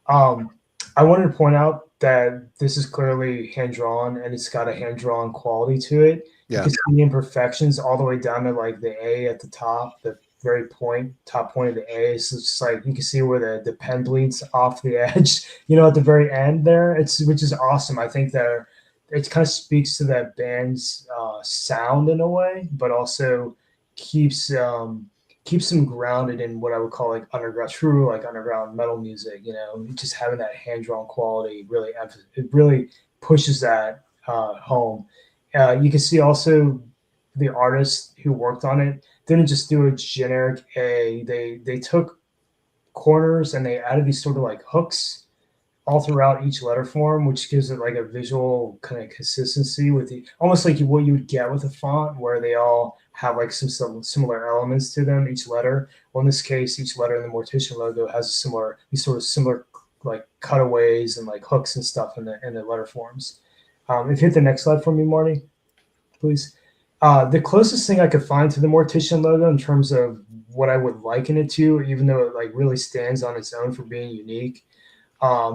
I wanted to point out that this is clearly hand-drawn, and it's got a hand-drawn quality to it. Yeah. You can see the imperfections all the way down to like the A at the top, the very top point of the A. So it's just like you can see where the pen bleeds off the edge, at the very end there. Which is awesome. I think that it kind of speaks to that band's sound in a way, but also keeps them grounded in what I would call like underground metal music. Just having that hand drawn quality really pushes that home. You can see also the artists who worked on it didn't just do a generic A. They took corners and they added these sort of like hooks all throughout each letter form, which gives it like a visual kind of consistency with the almost like what you would get with a font where they all have like some similar elements to them, each letter. Well, in this case, each letter in the Mortician logo has these sort of similar like cutaways and like hooks and stuff in the letter forms. If you hit the next slide for me, Marty, please. The closest thing I could find to the Mortician logo in terms of what I would liken it to, even though it like really stands on its own for being unique,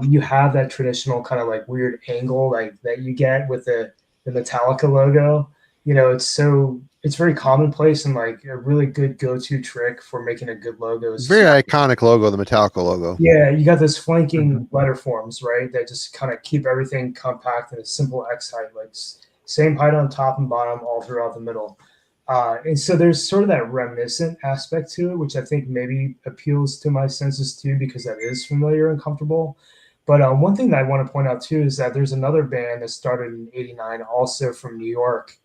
you have that traditional kind of like weird angle like that you get with the Metallica logo. You know, it's very commonplace and like a really good go-to trick for making a good logo. It's very iconic logo, the Metallica logo. Yeah, you got those flanking letter forms, right? That just kind of keep everything compact in a simple X height, like same height on top and bottom all throughout the middle. And so there's sort of that reminiscent aspect to it, which I think maybe appeals to my senses too, because that is familiar and comfortable. But one thing that I want to point out too is that there's another band that started in '89, also from New York,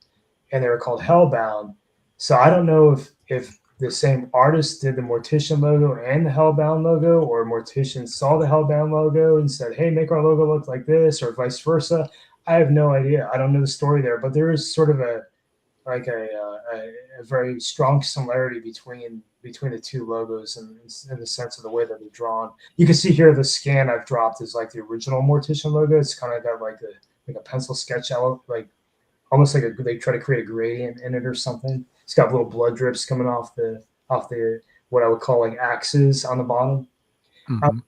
and they were called Hellbound. So I don't know if the same artist did the Mortician logo and the Hellbound logo, or Mortician saw the Hellbound logo and said, "Hey, make our logo look like this," or vice versa. I have no idea. I don't know the story there, but there is sort of a very strong similarity between the two logos in the sense of the way that they're drawn. You can see here the scan I've dropped is like the original Mortician logo. It's kind of got like a pencil sketch element, like almost like they try to create a gradient in it or something. It's got little blood drips coming off the what I would call like axes on the bottom.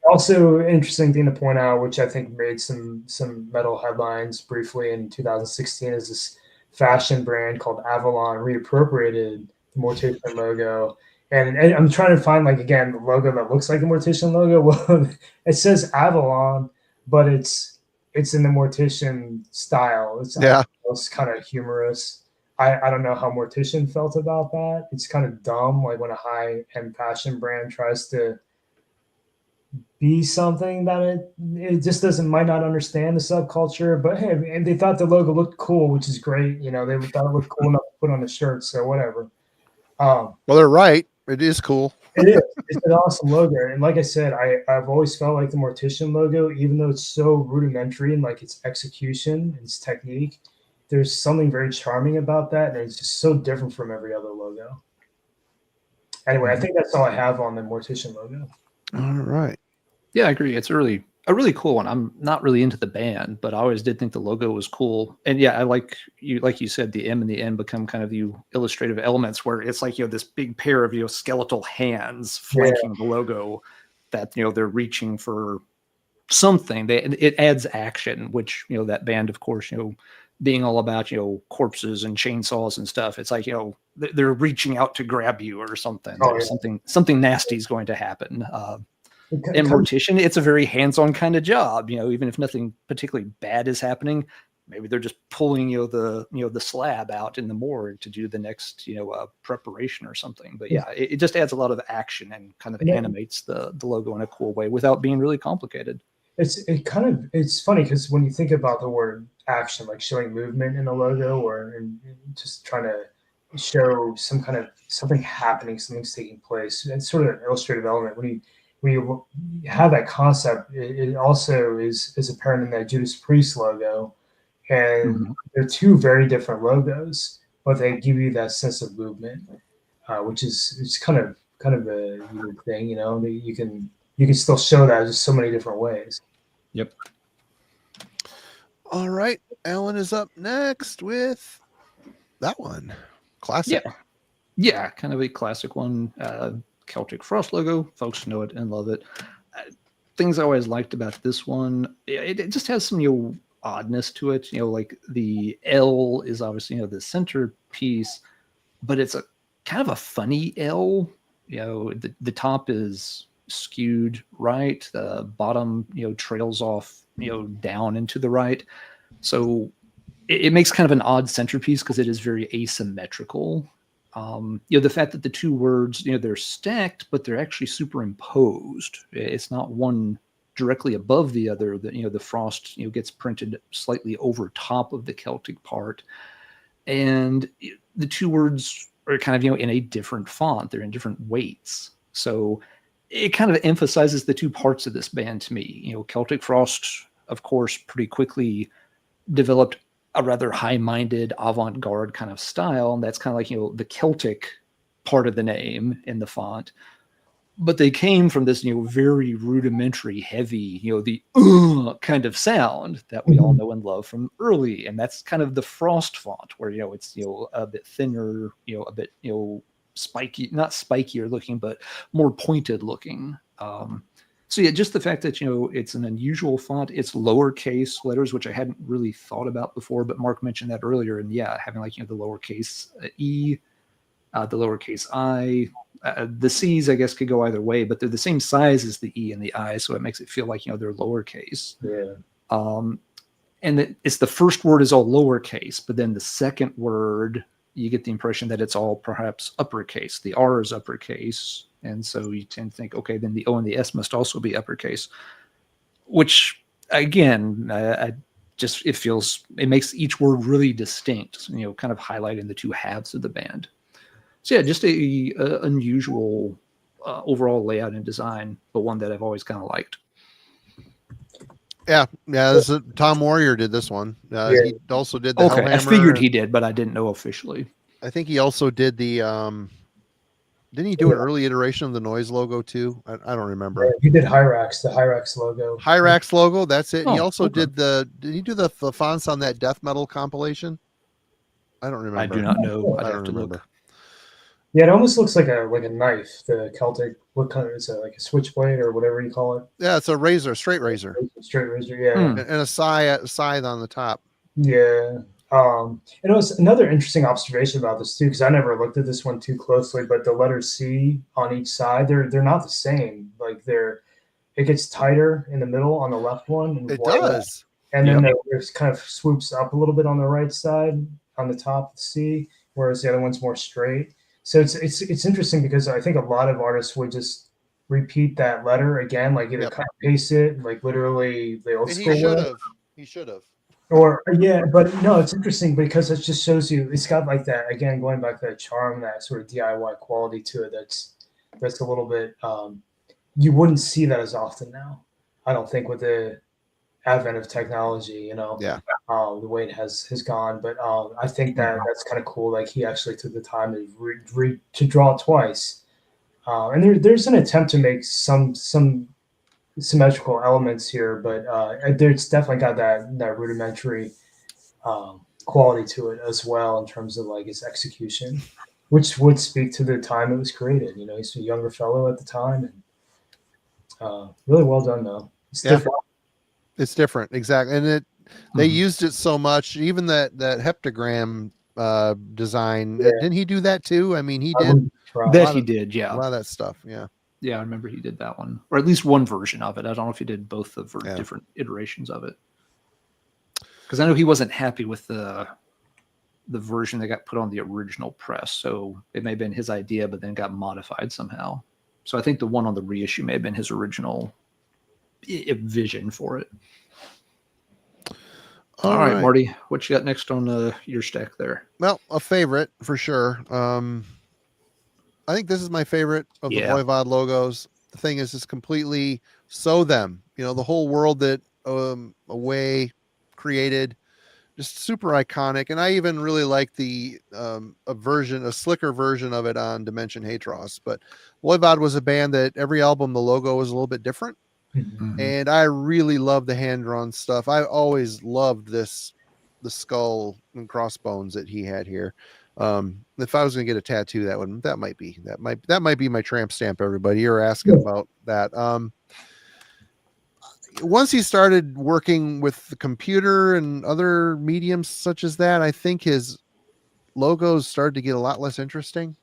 Also, interesting thing to point out, which I think made some metal headlines briefly in 2016, is this fashion brand called Avalon reappropriated the Mortician logo. And I'm trying to find, like, again, the logo that looks like the Mortician logo. Well, it says Avalon, but it's in the Mortician style. It's kind of humorous. I don't know how Mortician felt about that. It's kind of dumb, like when a high-end fashion brand tries to be something that it just might not understand the subculture, but hey, and they thought the logo looked cool, which is great. You know, they thought it looked cool enough to put on the shirt, so whatever. Well, they're right. It is cool. It is. It's an awesome logo, and like I said, I've always felt like the Mortician logo, even though it's so rudimentary in like its execution, its technique, there's something very charming about that, and it's just so different from every other logo. Anyway, I think that's all I have on the Mortician logo. All right. Yeah, I agree. It's a really cool one. I'm not really into the band, but I always did think the logo was cool. And yeah, I like you said, the M and the N become kind of the illustrative elements where it's like, this big pair of, skeletal hands flanking the logo that, they're reaching for something. It adds action, which, that band, of course, being all about, corpses and chainsaws and stuff. It's like, they're reaching out to grab you or something. Something nasty is going to happen. In Mortician, it's a very hands-on kind of job. Even if nothing particularly bad is happening, maybe they're just pulling the slab out in the morgue to do the next preparation or something. But yeah, it just adds a lot of action and kind of animates the logo in a cool way without being really complicated. It's funny because when you think about the word action, like showing movement in a logo or just trying to show something happening, something's taking place, it's sort of an illustrative element. When you have that concept, it also is apparent in that Judas Priest logo, and they're two very different logos, but they give you that sense of movement, which is kind of a unique thing, that you can still show that just so many different ways. Yep. All right, Alan is up next with that one, classic. Yeah, kind of a classic one. Celtic Frost logo. Folks know it and love it. Things I always liked about this one, it just has some oddness to it. Like the L is obviously the centerpiece, but it's a kind of a funny L. The top is skewed right, the bottom trails off down into the right, so it makes kind of an odd centerpiece because it is very asymmetrical. The fact that the two words, they're stacked, but they're actually superimposed. It's not one directly above the other, the frost, gets printed slightly over top of the Celtic part. And the two words are kind of, in a different font. They're in different weights. So it kind of emphasizes the two parts of this band to me. Celtic Frost, of course, pretty quickly developed a rather high-minded avant-garde kind of style. And that's kind of like, the Celtic part of the name in the font. But they came from this, very rudimentary, heavy, the kind of sound that we all know and love from early. And that's kind of the Frost font where, it's, a bit thinner, a bit, spiky, not spikier looking, but more pointed looking. So yeah, just the fact that, it's an unusual font, it's lowercase letters, which I hadn't really thought about before, but Mark mentioned that earlier. And yeah, having like, the lowercase E, the lowercase I, the C's, I guess, could go either way, but they're the same size as the E and the I, so it makes it feel like, they're lowercase. Yeah. And it's the first word is all lowercase, but then the second word, you get the impression that it's all perhaps uppercase. The R is uppercase, and so you tend to think, okay, then the O and the S must also be uppercase, which, again, it makes each word really distinct, kind of highlighting the two halves of the band. So yeah, just a unusual overall layout and design, but one that I've always kind of liked. Yeah. Tom Warrior did this one. He also did the Okay, Hellhammer. I figured he did, but I didn't know officially. I think he also did the. Didn't he do an early iteration of the Noise logo too? I don't remember. Yeah, he did Hyrax, the Hyrax logo. Hyrax logo, that's it. Oh, He also okay. did he do the fonts on that death metal compilation? I don't remember. I do not know. I'd I have don't to remember. look. Yeah, it almost looks like a knife. The Celtic, what kind of is it? Like a switchblade or whatever you call it? Yeah, it's a razor, straight razor, Straight razor. Yeah. Hmm. and a scythe on the top. Yeah. And it was another interesting observation about this too, because I never looked at this one too closely. But the letter C on each side, they're not the same. Like it gets tighter in the middle on the left one. And It wider. does. And then it kind of swoops up a little bit on the right side on the top of the C, whereas the other one's more straight. So it's interesting because I think a lot of artists would just repeat that letter again, like either cut and paste it, like literally the old And school way. He should have. Or yeah, but no, it's interesting because it just shows you it's got like that again, going back to that charm, that sort of DIY quality to it. That's a little bit you wouldn't see that as often now. I don't think with the advent of technology, the way it has gone. But I think that's kind of cool. Like he actually took the time to draw it twice, and there's an attempt to make some symmetrical elements here, but there's definitely got that rudimentary quality to it as well in terms of like its execution, which would speak to the time it was created. He's a younger fellow at the time, and really well done though. It's different. It's different, exactly, and they used it so much. Even that heptagram design, didn't he do that too? I mean, he did that. He did, yeah, a lot of that stuff, yeah. Yeah, I remember he did that one, or at least one version of it. I don't know if he did both the different iterations of it, because I know he wasn't happy with the version that got put on the original press. So it may have been his idea, but then got modified somehow. So I think the one on the reissue may have been his original vision for it. All right, Marty, what you got next on your stack there? Well, a favorite for sure. I think this is my favorite of the Voivod logos. The thing is, it's completely them. The whole world that Away created, just super iconic. And I even really like the a slicker version of it on Dimension Hatros. But Voivod was a band that every album the logo was a little bit different. Mm-hmm. And I really love the hand-drawn stuff. I always loved the skull and crossbones that he had here. If I was going to get a tattoo, that might be my tramp stamp. Everybody, you're asking about that. Once he started working with the computer and other mediums such as that, I think his logos started to get a lot less interesting.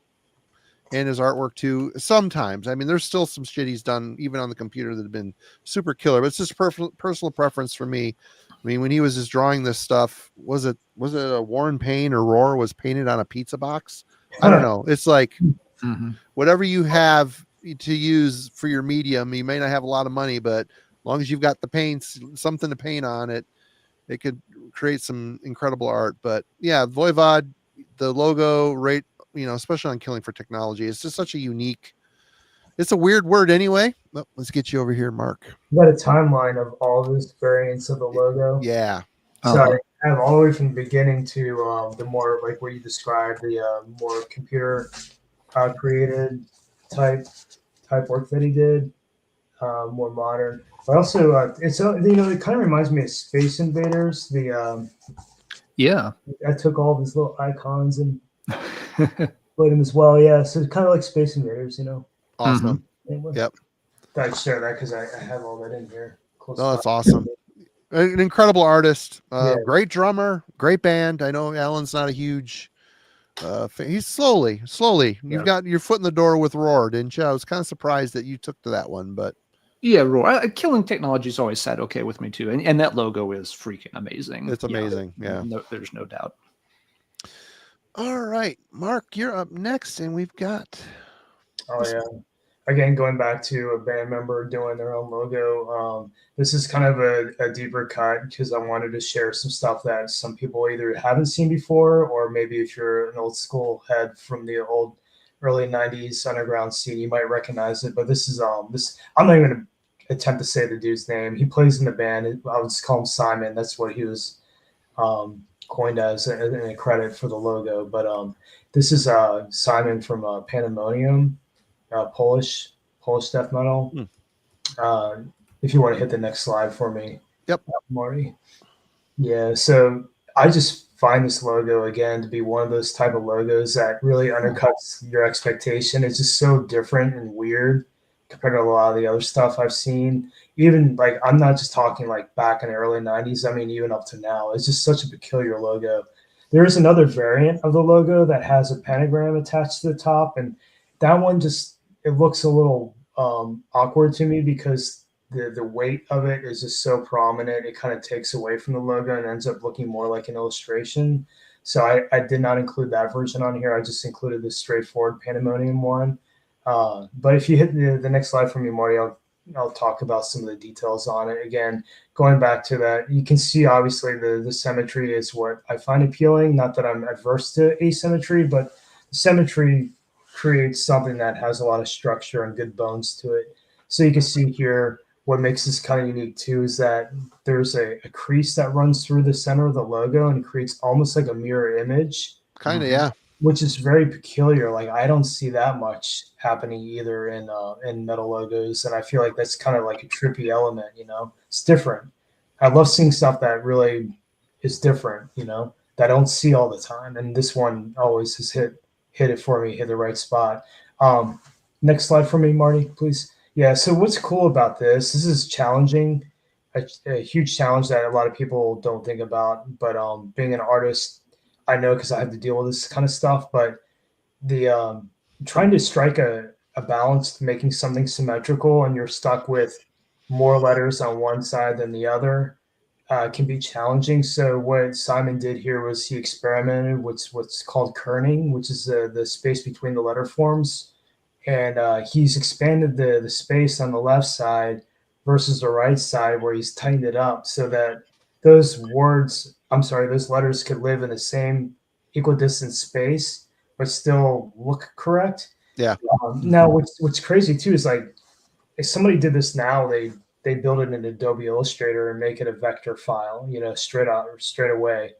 And his artwork too. Sometimes, I mean, there's still some shit he's done even on the computer that have been super killer. But it's just personal preference for me. I mean, when he was just drawing this stuff, was it a Warren Payne or Roar was painted on a pizza box? I don't know. It's like whatever you have to use for your medium. You may not have a lot of money, but long as you've got the paints, something to paint on it, it could create some incredible art. But yeah, Voivod, the logo, right, especially on Killing for Technology, it's just such a unique. It's a weird word anyway. Oh, let's get you over here, Mark. You got a timeline of all those variants of the logo. Yeah. So I have all the way from the beginning to the more like what you described, the more computer created type work that he did, more modern. But also, it's it kind of reminds me of Space Invaders. Yeah. I took all these little icons and played them as well. Yeah, so it's kind of like Space Invaders, Awesome. Anyway, Yep. I'd share that because I have all that in here. Oh, that's awesome. An incredible artist, great drummer, great band. I know Alan's not a huge he's slowly you've got your foot in the door with Roar, didn't you? I was kind of surprised that you took to that one, but yeah, Roar. Killing Technology's always sat okay with me too, and that logo is freaking amazing. It's amazing. There's no doubt. All right, Mark, you're up next, and we've got again, going back to a band member doing their own logo, this is kind of a deeper cut because I wanted to share some stuff that some people either haven't seen before, or maybe if you're an old school head from the old early 90s underground scene, you might recognize it. But this is this. I'm not even going to attempt to say the dude's name. He plays in the band. I would just call him Simon. That's what he was coined as a credit for the logo. But this is Simon from Pandemonium. Polish death metal. If you want to hit the next slide for me. Yep. Marty. Yeah, so I just find this logo again to be one of those type of logos that really undercuts your expectation. It's just so different and weird compared to a lot of the other stuff I've seen. Even like, I'm not just talking like back in the early 90s. I mean, even up to now, it's just such a peculiar logo. There is another variant of the logo that has a pentagram attached to the top, and that one it looks a little awkward to me because the weight of it is just so prominent. It kind of takes away from the logo and ends up looking more like an illustration. So I did not include that version on here. I just included the straightforward Pandemonium one. But if you hit the next slide for me, Marty, I'll talk about some of the details on it. Again, going back to that, you can see obviously the symmetry is what I find appealing. Not that I'm adverse to asymmetry, but the symmetry creates something that has a lot of structure and good bones to it. So you can see here what makes this kind of unique too is that there's a crease that runs through the center of the logo and creates almost like a mirror image. Kind of, yeah. Which is very peculiar. Like I don't see that much happening either in metal logos, and I feel like that's kind of like a trippy element. It's different. I love seeing stuff that really is different. That I don't see all the time, and this one always has hit it for me, hit the right spot. Next slide for me, Marty, please. Yeah, so what's cool about this is challenging, a huge challenge that a lot of people don't think about. But being an artist, I know because I have to deal with this kind of stuff. But the trying to strike a balance, making something symmetrical, and you're stuck with more letters on one side than the other, can be challenging. So what Simon did here was he experimented with what's called kerning, which is the space between the letter forms. And he's expanded the space on the left side versus the right side where he's tightened it up so that those letters could live in the same equidistant space, but still look correct. Yeah. Now what's crazy too is like, if somebody did this now, they build it in Adobe Illustrator and make it a vector file, straight away.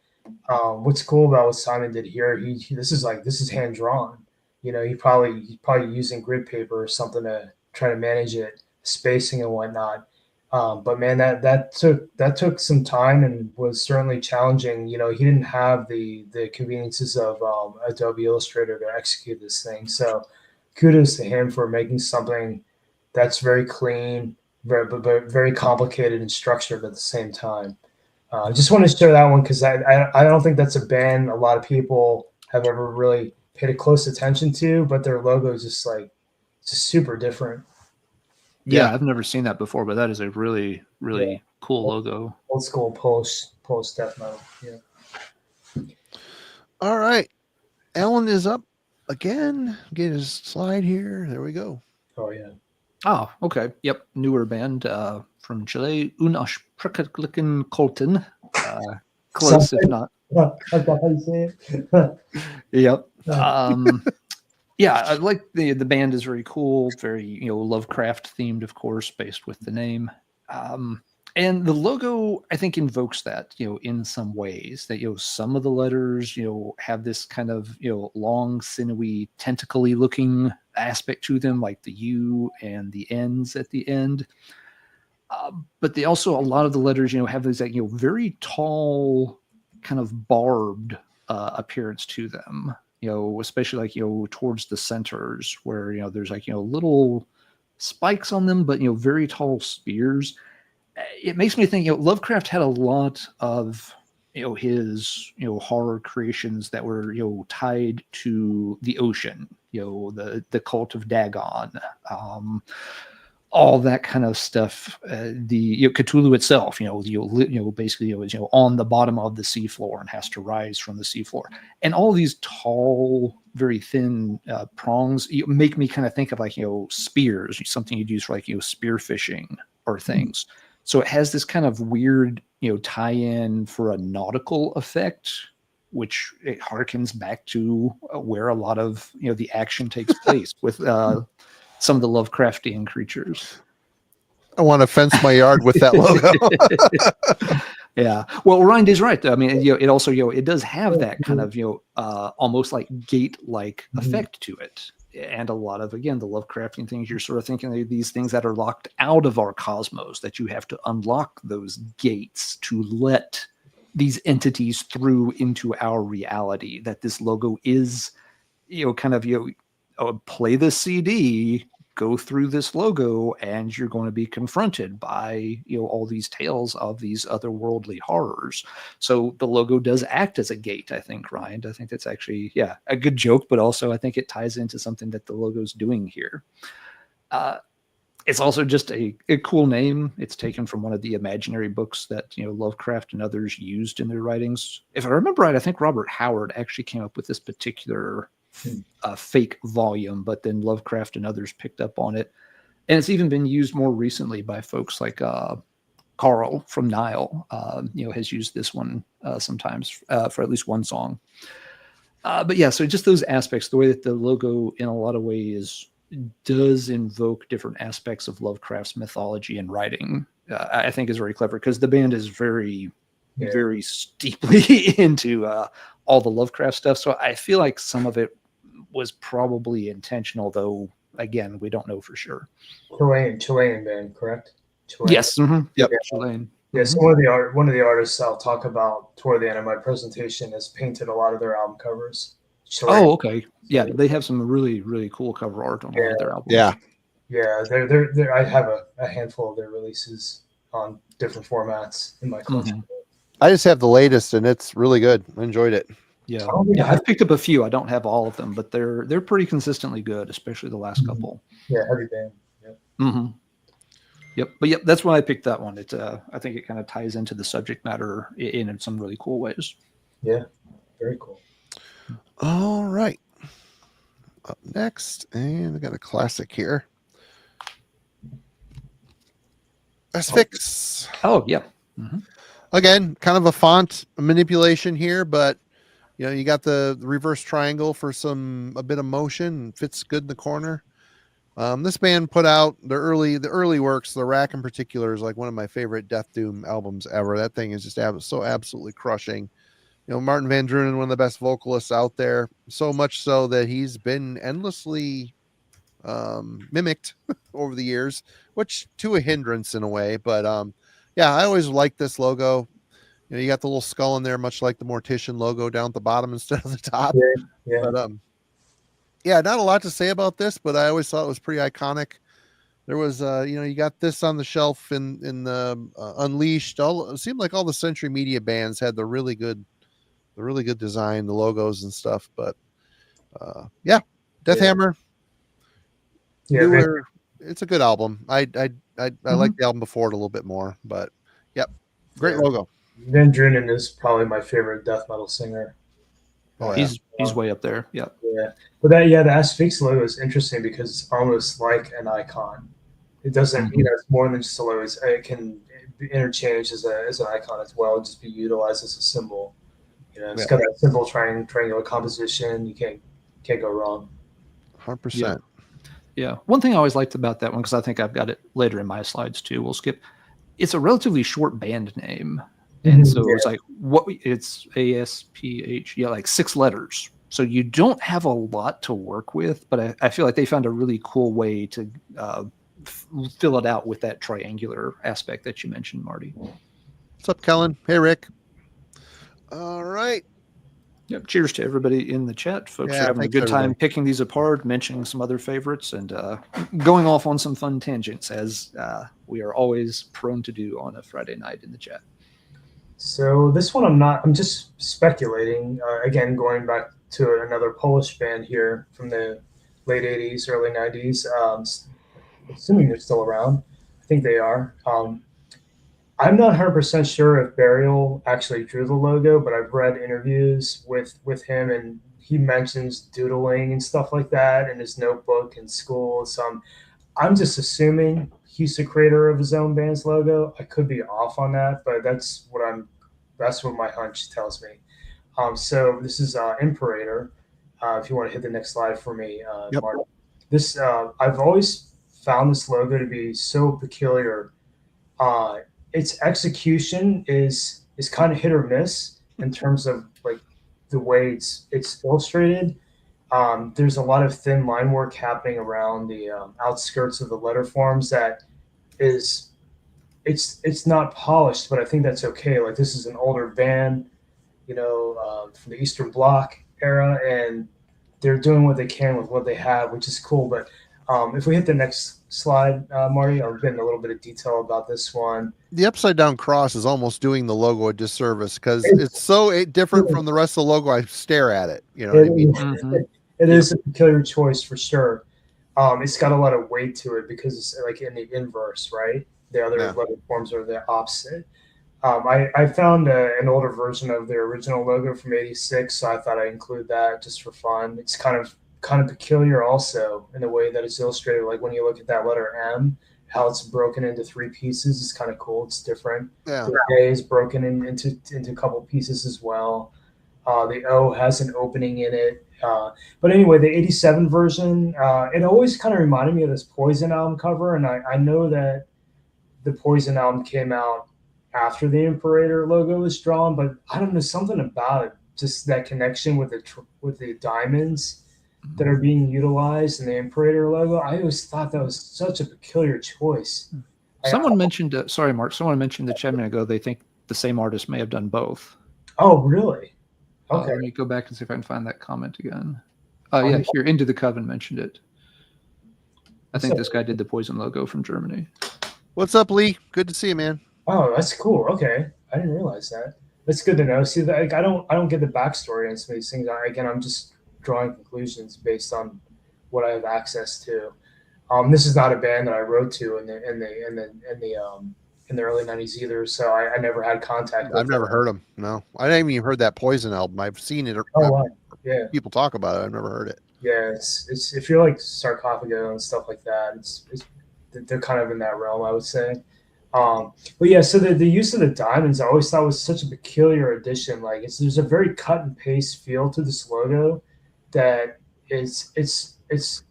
What's cool about what Simon did here, this is hand drawn. He's probably using grid paper or something to try to manage it, spacing and whatnot. But man, that took some time and was certainly challenging. He didn't have the conveniences of Adobe Illustrator to execute this thing. So kudos to him for making something that's very clean, very complicated and structured at the same time. Just want to share that one because I don't think that's a band a lot of people have ever really paid a close attention to, but their logo is just super different. Yeah, I've never seen that before, but that is a really, really cool logo. Old school Polish death metal. Yeah. All right. Alan is up again. Get his slide here. There we go. Oh yeah. Oh, okay. Yep. Newer band from Chile, Unausprechlichen Kolten. Close, if not. That's how you say it. Yep. Yeah, I like the band is very cool, very Lovecraft themed, of course, based with the name. And the logo, I think, invokes that, in some ways. That some of the letters, have this kind of long, sinewy, tentacly looking aspect to them, like the U and the N's at the end. But they also, a lot of the letters, have this like very tall, kind of barbed appearance to them. Especially like, towards the centers where, there's like, little spikes on them, but, very tall spears. It makes me think, Lovecraft had a lot of, his, horror creations that were, tied to the ocean, the cult of Dagon, all that kind of stuff. The Cthulhu itself, basically is on the bottom of the seafloor and has to rise from the seafloor, and all these tall, very thin prongs make me kind of think of like spears, something you'd use for like spear fishing or things. So it has this kind of weird tie-in for a nautical effect, which it harkens back to where a lot of the action takes place with some of the Lovecraftian creatures. I want to fence my yard with that logo. Yeah. Well, Ryan is right, though. I mean, it also, it does have that kind of, almost like gate-like effect to it. And a lot of, again, the Lovecraftian things, you're sort of thinking of these things that are locked out of our cosmos, that you have to unlock those gates to let these entities through into our reality, that this logo is, kind of, play the CD, go through this logo, and you're going to be confronted by all these tales of these otherworldly horrors. So the logo does act as a gate, I think, Ryan. I think that's actually a good joke, but also I think it ties into something that the logo's doing here. It's also just a cool name. It's taken from one of the imaginary books that Lovecraft and others used in their writings. If I remember right, I think Robert Howard actually came up with this particular fake volume, but then Lovecraft and others picked up on it, and it's even been used more recently by folks like Carl from Nile. Has used this one sometimes for at least one song. But yeah, so just those aspects, the way that the logo in a lot of ways does invoke different aspects of Lovecraft's mythology and writing, I think is very clever, because the band is very very steeply into all the Lovecraft stuff. So I feel like some of it was probably intentional, though again, we don't know for sure. Chilean band, correct? Chilean. Yes. Mm-hmm. Yep. Yeah. Chilean. Yeah, so one of the artists I'll talk about toward the end of my presentation has painted a lot of their album covers. Chilean. Oh, okay. Yeah, they have some really, really cool cover art on a lot of their albums. Yeah, they're I have a handful of their releases on different formats in my collection. I just have the latest, and it's really good. I enjoyed it. Yeah, I've picked up a few. I don't have all of them, but they're pretty consistently good, especially the last couple. Yeah, heavy band. Yep. Mm-hmm. Yep, but that's why I picked that one. It I think it kind of ties into the subject matter in some really cool ways. Yeah, very cool. All right, up next, and I got a classic here. Asphyx. Oh yeah. Mm-hmm. Again, kind of a font manipulation here, but you got the reverse triangle for a bit of motion. Fits good in the corner. This band put out the early works. The Rack in particular is like one of my favorite Death Doom albums ever. That thing is just so absolutely crushing. Martin Van Drunen, one of the best vocalists out there. So much so that he's been endlessly mimicked over the years, which to a hindrance in a way. But I always liked this logo. You got the little skull in there, much like the Mortician logo down at the bottom instead of the top. Yeah. But not a lot to say about this, but I always thought it was pretty iconic. There was, you got this on the shelf in the Unleashed. It seemed like all the Century Media bands had the really good design, the logos and stuff. But Death Hammer. Yeah, it's a good album. I like the album before it a little bit more, but great logo. Van Drunen is probably my favorite death metal singer. Oh, he's way up there. Yeah. Yeah. But the Asphyx logo is interesting because it's almost like an icon. It doesn't, it's more than just a logo. It can be interchanged as an icon as well, just be utilized as a symbol. It's got that simple triangular composition. You can't go wrong. 100%. Yeah. One thing I always liked about that one, because I think I've got it later in my slides too. We'll skip. It's a relatively short band name. And so it's like it's ASPH, like 6 letters. So you don't have a lot to work with, but I feel like they found a really cool way to fill it out with that triangular aspect that you mentioned, Marty. What's up, Kellen? Hey, Rick. All right. Yep. Cheers to everybody in the chat. Folks are having a good time picking these apart, mentioning some other favorites, and going off on some fun tangents, as we are always prone to do on a Friday night in the chat. So this one I'm just speculating. Again, going back to another Polish band here from the late 80s, early 90s. Assuming they're still around. I think they are. I'm not 100% sure if Burial actually drew the logo, but I've read interviews with him, and he mentions doodling and stuff like that in his notebook in school. So I'm just assuming he's the creator of his own band's logo. I could be off on that, but that's what my hunch tells me. So this is Imperator. If you want to hit the next slide for me, Mark. This I've always found this logo to be so peculiar. Its execution is kind of hit or miss in terms of like the way it's illustrated. There's a lot of thin line work happening around the outskirts of the letter forms that is it's not polished, but I think that's okay. Like, this is an older band, from the Eastern Bloc era, and they're doing what they can with what they have, which is cool. But if we hit the next slide, Marty, I'll get in a little bit of detail about this one. The upside down cross is almost doing the logo a disservice because it's so different from the rest of the logo. I stare at it. You know what I mean? It is a peculiar choice for sure. It's got a lot of weight to it because it's like in the inverse, right? The other letter forms are the opposite. I found an older version of the original logo from '86, so I thought I'd include that just for fun. It's kind of peculiar also in the way that it's illustrated. Like when you look at that letter M, how it's broken into 3 pieces is kind of cool. It's different. Yeah. The A is broken into a couple pieces as well. The O has an opening in it. But anyway, the '87 version, it always kind of reminded me of this Poison album cover, and I know that the Poison album came out after the Imperator logo was drawn, but I don't know, something about it, just that connection with the diamonds that are being utilized in the Imperator logo. I always thought that was such a peculiar choice. Someone mentioned, sorry, Mark, someone mentioned the chat a minute ago, they think the same artist may have done both. Oh, really? Okay. Let me go back and see if I can find that comment again. Yeah, here, Into the Coven mentioned it. I think this guy did the Poison logo from Germany. What's up, Lee? Good to see you, man. Oh, that's cool. Okay, I didn't realize that. That's good to know. See, like, I don't get the backstory on some of these things. I'm just drawing conclusions based on what I have access to. This is not a band that I wrote to in the early '90s either, so I never had contact with I've never heard them. No, I haven't even heard that Poison album. I've seen it. Oh, wow. Yeah. People talk about it. I've never heard it. Yeah, it's if you're like Sarcophago and stuff like that, they're kind of in that realm, I would say. But yeah, so the use of the diamonds, I always thought was such a peculiar addition. Like, there's a very cut and paste feel to this logo that it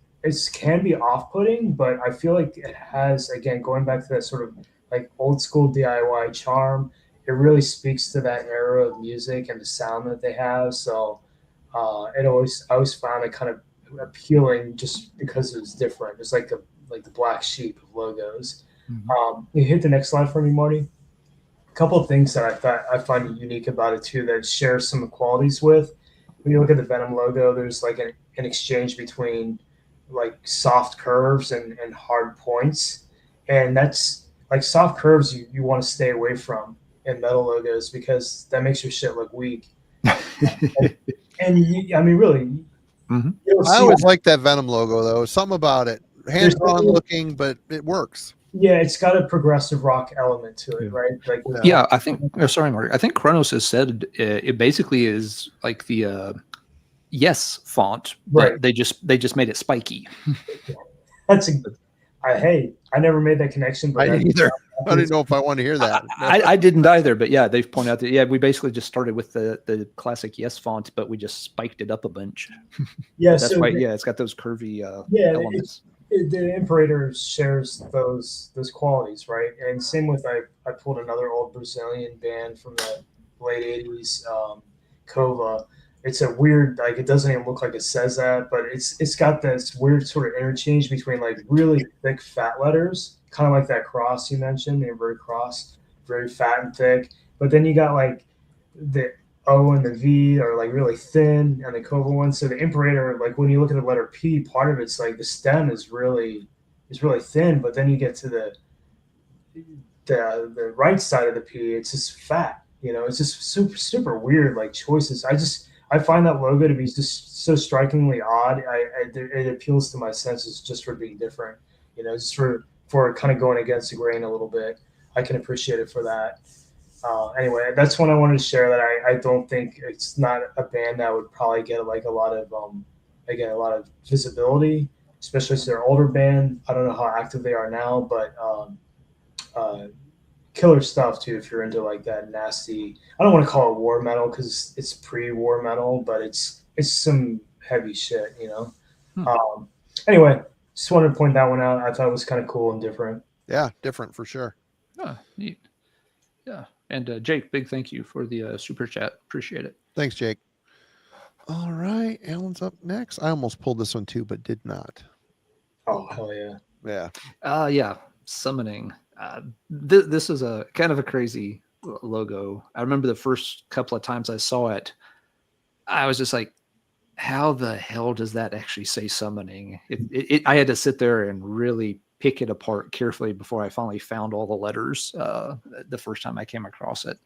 can be off-putting, but I feel like it has, again, going back to that sort of like old school DIY charm. It really speaks to that era of music and the sound that they have. So I always found it kind of appealing just because it was different. It's like the black sheep of logos. You hit the next slide for me, Marty. A couple of things that I find unique about it too that shares some qualities with. When you look at the Venom logo, there's like an exchange between like soft curves and hard points, and that's like soft curves you want to stay away from in metal logos because that makes your shit look weak. I mean, really. I always like that Venom logo though. Something about it, hands-on looking, but it works. Yeah, it's got a progressive rock element to it, right? Like, yeah, I think. Sorry, Mark. I think Kronos has said it basically is like the Yes font, right? They just made it spiky. I I never made that connection, but I didn't either. I didn't know if I want to hear that. I didn't either, but yeah, they've pointed out that we basically just started with the classic Yes font, but we just spiked it up a bunch. Yeah, that's so why. It's got those curvy elements. The Imperator shares those qualities, right? And same with I pulled another old Brazilian band from the late '80s, Kova. It's a weird, like, it doesn't even look like it says that, but it's got this weird sort of interchange between like really thick fat letters, kind of like that cross you mentioned, the inverted cross, very fat and thick. But then you got like the O and the V are like really thin and the Kova one. So the Imperator, like when you look at the letter P, part of it's like the stem is really thin, but then you get to the right side of the P, it's just fat. It's just super weird like choices. I find that logo to be just so strikingly odd. It appeals to my senses just for being different. Just for kind of going against the grain a little bit. I can appreciate it for that. Anyway, that's one I wanted to share. That I don't think it's not a band that would probably get like a lot of visibility, especially as they're an older band. I don't know how active they are now, but killer stuff too if you're into like that nasty. I don't want to call it war metal because it's pre-war metal, but it's some heavy shit. Anyway, just wanted to point that one out. I thought it was kind of cool and different. Yeah, different for sure. Oh, neat. Yeah. And Jake, big thank you for the super chat. Appreciate it. Thanks, Jake. All right, Alan's up next. I almost pulled this one too, but did not. Oh, hell yeah. Yeah. Yeah. Summoning. This is a kind of a crazy logo. I remember the first couple of times I saw it, I was just like, how the hell does that actually say summoning? I had to sit there and really pick it apart carefully before I finally found all the letters the first time I came across it.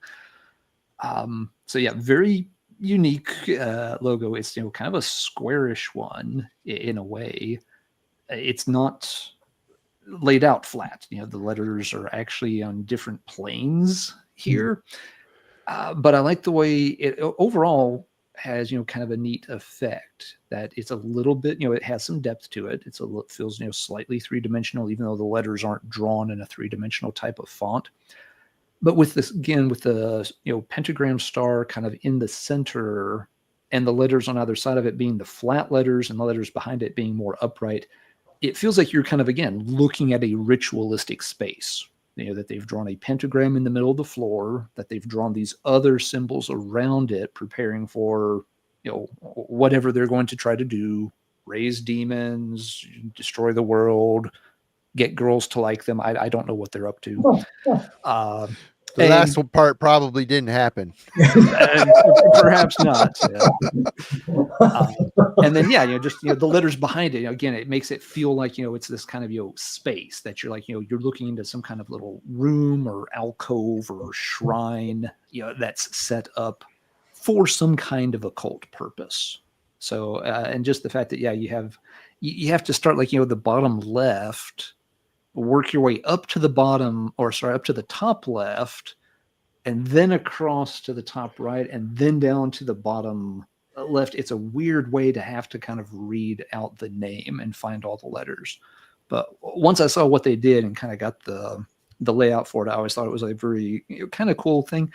So yeah, very unique logo. It's kind of a squarish one in a way. It's not laid out flat. The letters are actually on different planes here. But I like the way it overall has, kind of a neat effect that it's a little bit, it has some depth to it. It feels, slightly three-dimensional, even though the letters aren't drawn in a three-dimensional type of font. But with this, again, with the, pentagram star kind of in the center and the letters on either side of it being the flat letters and the letters behind it being more upright, it feels like you're kind of, again, looking at a ritualistic space. That they've drawn a pentagram in the middle of the floor, that they've drawn these other symbols around it, preparing for, whatever they're going to try to do, raise demons, destroy the world, get girls to like them. I don't know what they're up to. The last part probably didn't happen. Perhaps not. And then, just, the letters behind it, again, it makes it feel like, it's this kind of, space that you're like, you're looking into some kind of little room or alcove or shrine, that's set up for some kind of occult purpose. So, and just the fact that, you have to start like, the bottom left, work your way up to the bottom, up to the top left, and then across to the top right, and then down to the bottom left. It's a weird way to have to kind of read out the name and find all the letters. But once I saw what they did and kind of got the layout for it, I always thought it was a very kind of cool thing,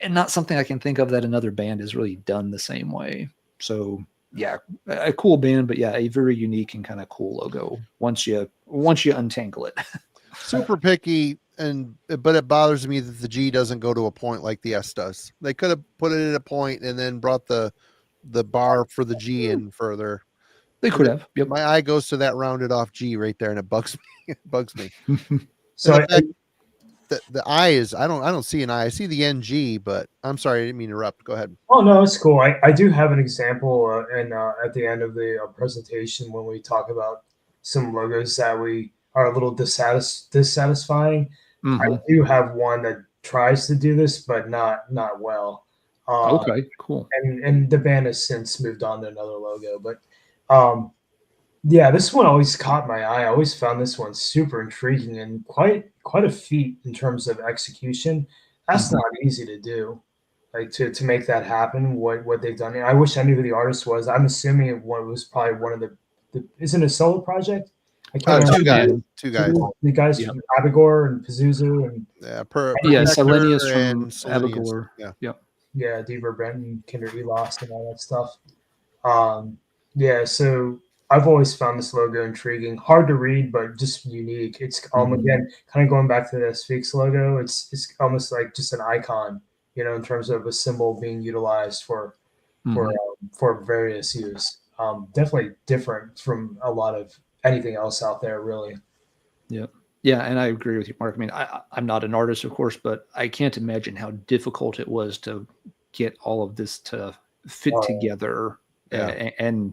and not something I can think of that another band has really done the same way. So yeah, a cool band, but yeah, a very unique and kind of cool logo once you untangle it. Super picky, but it bothers me that the G doesn't go to a point like the S does. They could have put it at a point and then brought the bar for the G in further. They could have. Yep. My eye goes to that rounded off G right there, and it bugs me. It bugs me. So the I is I don't see an I. I see the NG, but I'm sorry, I didn't mean to interrupt. Go ahead. Oh no, it's cool. I do have an example, and at the end of the presentation when we talk about some logos that we are a little dissatisfying. Mm-hmm. I do have one that tries to do this, but not well. Okay, cool. And the band has since moved on to another logo, but yeah, this one always caught my eye. I always found this one super intriguing and quite a feat in terms of execution. That's not easy to do, like to make that happen. What they've done. I wish I knew who the artist was. I'm assuming it was probably one of the isn't it a solo project? I can't remember. Two guys. The guys Yep. from Abigor and Pazuzu and Yeah, Selenius from Selenius. Abigor. Yeah. Yep. yeah, Deaver Brenton, Kinder Elos, and all that stuff. Yeah, so I've always found this logo intriguing, hard to read, but just unique. It's again kind of going back to the Sphinx logo. It's almost like just an icon, in terms of a symbol being utilized for various use. Definitely different from a lot of anything else out there, really. Yep. Yeah, and I agree with you, Mark. I mean, I'm not an artist, of course, but I can't imagine how difficult it was to get all of this to fit together and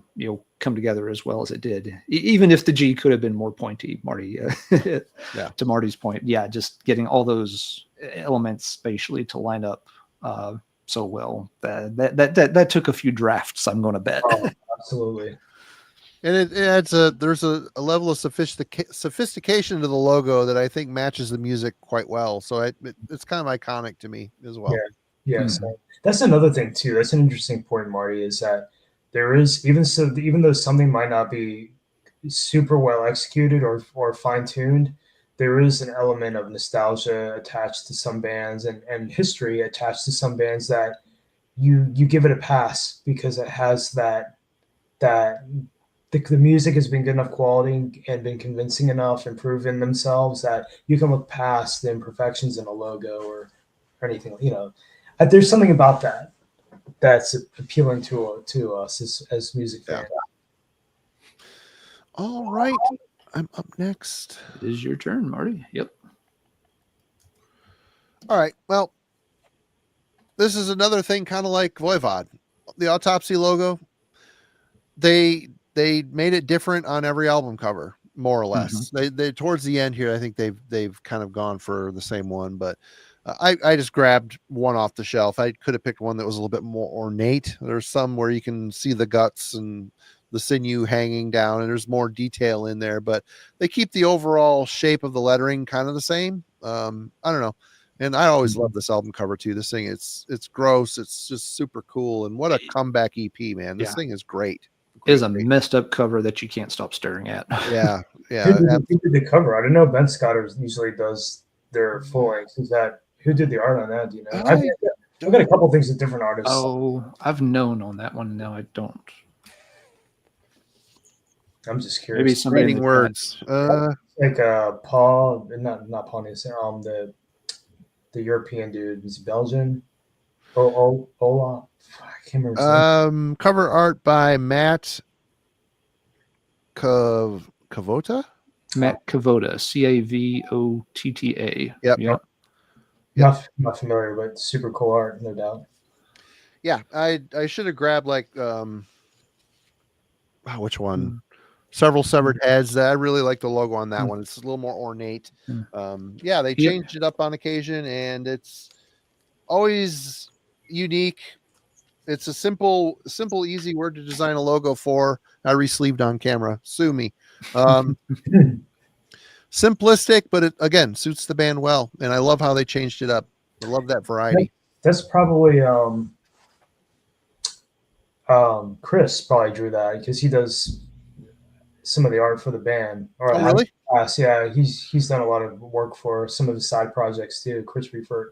come together as well as it did. Even if the G could have been more pointy, Marty. To Marty's point, just getting all those elements spatially to line up so well that took a few drafts, I'm going to bet. Oh, absolutely. And there's a level of sophistication to the logo that I think matches the music quite well. So it's kind of iconic to me as well. Yeah. So that's another thing too. That's an interesting point, Marty, is that there is even though something might not be super well executed or fine tuned, there is an element of nostalgia attached to some bands and history attached to some bands that you give it a pass because it has that the music has been good enough quality and been convincing enough and proven themselves that you can look past the imperfections in a logo or anything. There's something about that that's appealing to us as music fans. All right, I'm up next. It is your turn, Marty. Yep. All right. Well, this is another thing, kind of like Voivod, the Autopsy logo. They made it different on every album cover, more or less. They towards the end here, I think they've kind of gone for the same one, but I just grabbed one off the shelf. I could have picked one that was a little bit more ornate. There's some where you can see the guts and the sinew hanging down, and there's more detail in there, but they keep the overall shape of the lettering kind of the same. I don't know. And I always love this album cover too. This thing, it's gross. It's just super cool. And what a comeback EP, man. This thing is great. It is a messed up cover that you can't stop staring at. Yeah. Who did the cover? I don't know. Ben Scotter usually does their full length. Who did the art on that? Do you know? I've got a couple things with different artists. Oh, I've known on that one. Now I don't. I'm just curious. Maybe somebody Reading words. Like Paul, not Paul Nielsen, the European dude. He's Belgian. Ola. I can't remember. Cover art by Matt Cavota. Matt Cavota, Cavotta. Yep. Not familiar, but super cool art, no doubt. Yeah, I should have grabbed which one? Several Severed Heads. I really like the logo on that one. It's a little more ornate. They changed it up on occasion, and it's always unique. It's a simple, easy word to design a logo for. I re-sleeved on camera. Sue me. Simplistic, but it again suits the band well, and I love how they changed it up. I love that variety. That's probably Chris probably drew that because he does some of the art for the band. Oh, really? Yeah, he's done a lot of work for some of the side projects too. Chris Reifert.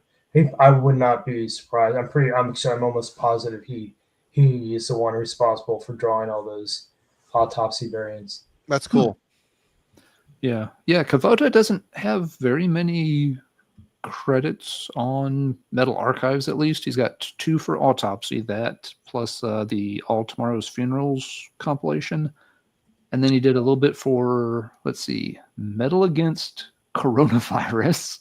I would not be surprised. I'm almost positive he is the one responsible for drawing all those Autopsy variants. That's cool. Yeah. Cavota doesn't have very many credits on Metal Archives, at least. He's got 2 for Autopsy, that plus the All Tomorrow's Funerals compilation. And then he did a little bit for, Metal Against Coronavirus,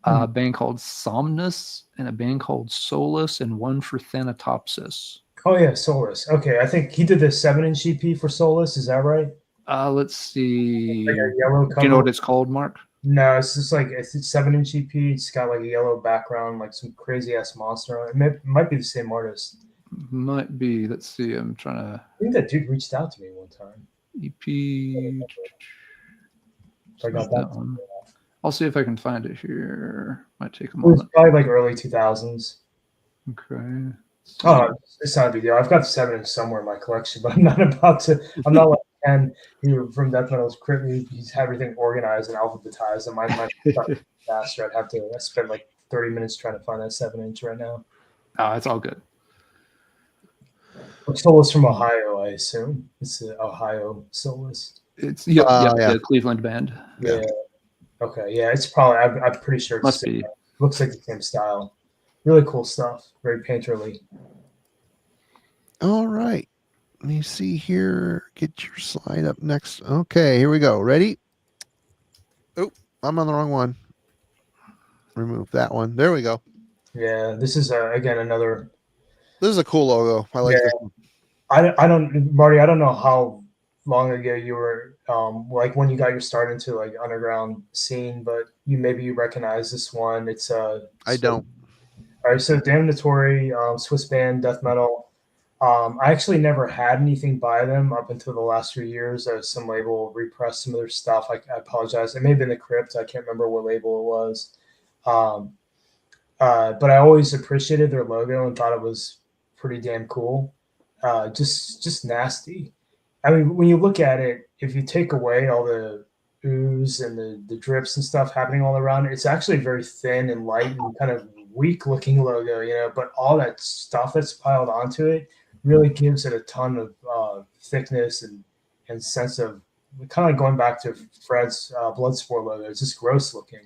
a band called Somnus, and a band called Solus, and one for Thanatopsis. Oh, yeah, Solus. Okay, I think he did the 7-inch EP for Solus. Is that right? Let's see. Like a yellow cover. Do you know what it's called, Mark? No, it's just it's a 7-inch EP. It's got like a yellow background, like some crazy ass monster on it. It might be the same artist. Might be. Let's see. I'm trying to. I think that dude reached out to me one time. EP. I got that one. I'll see if I can find it here. Might take a It was moment. probably like early 2000s. Okay. Oh, it's not a big deal. I've got the 7-inch somewhere in my collection, but I'm not And from Death Metal's crypt, he's had everything organized and alphabetized. And my faster. I'd have to spend like 30 minutes trying to find that 7-inch right now. Oh, it's all good. Soloist from Ohio, I assume. It's the Ohio soloist. It's the Cleveland band. Yeah. Okay. Yeah, it's probably. I'm pretty sure. Must be. Looks like the same style. Really cool stuff. Very painterly. All right. Let me see here. Get your slide up next. Okay, here we go. Ready? Oh, I'm on the wrong one. Remove that one. There we go. Yeah, this is again another. This is a cool logo. I like this one. I don't, Marty. I don't know how long ago you were like when you got your start into like underground scene, but you recognize this one. It's I don't. All right, so Damnatory, Swiss band, death metal. I actually never had anything by them up until the last 3 years. Some label repressed some of their stuff. I apologize. It may have been the Crypt. I can't remember what label it was. But I always appreciated their logo and thought it was pretty damn cool. Just nasty. I mean, when you look at it, if you take away all the ooze and the drips and stuff happening all around, it's actually very thin and light and kind of weak looking logo, but all that stuff that's piled onto it really gives it a ton of thickness and sense of kind of like going back to Fred's Bloodsport logo. It's just gross looking,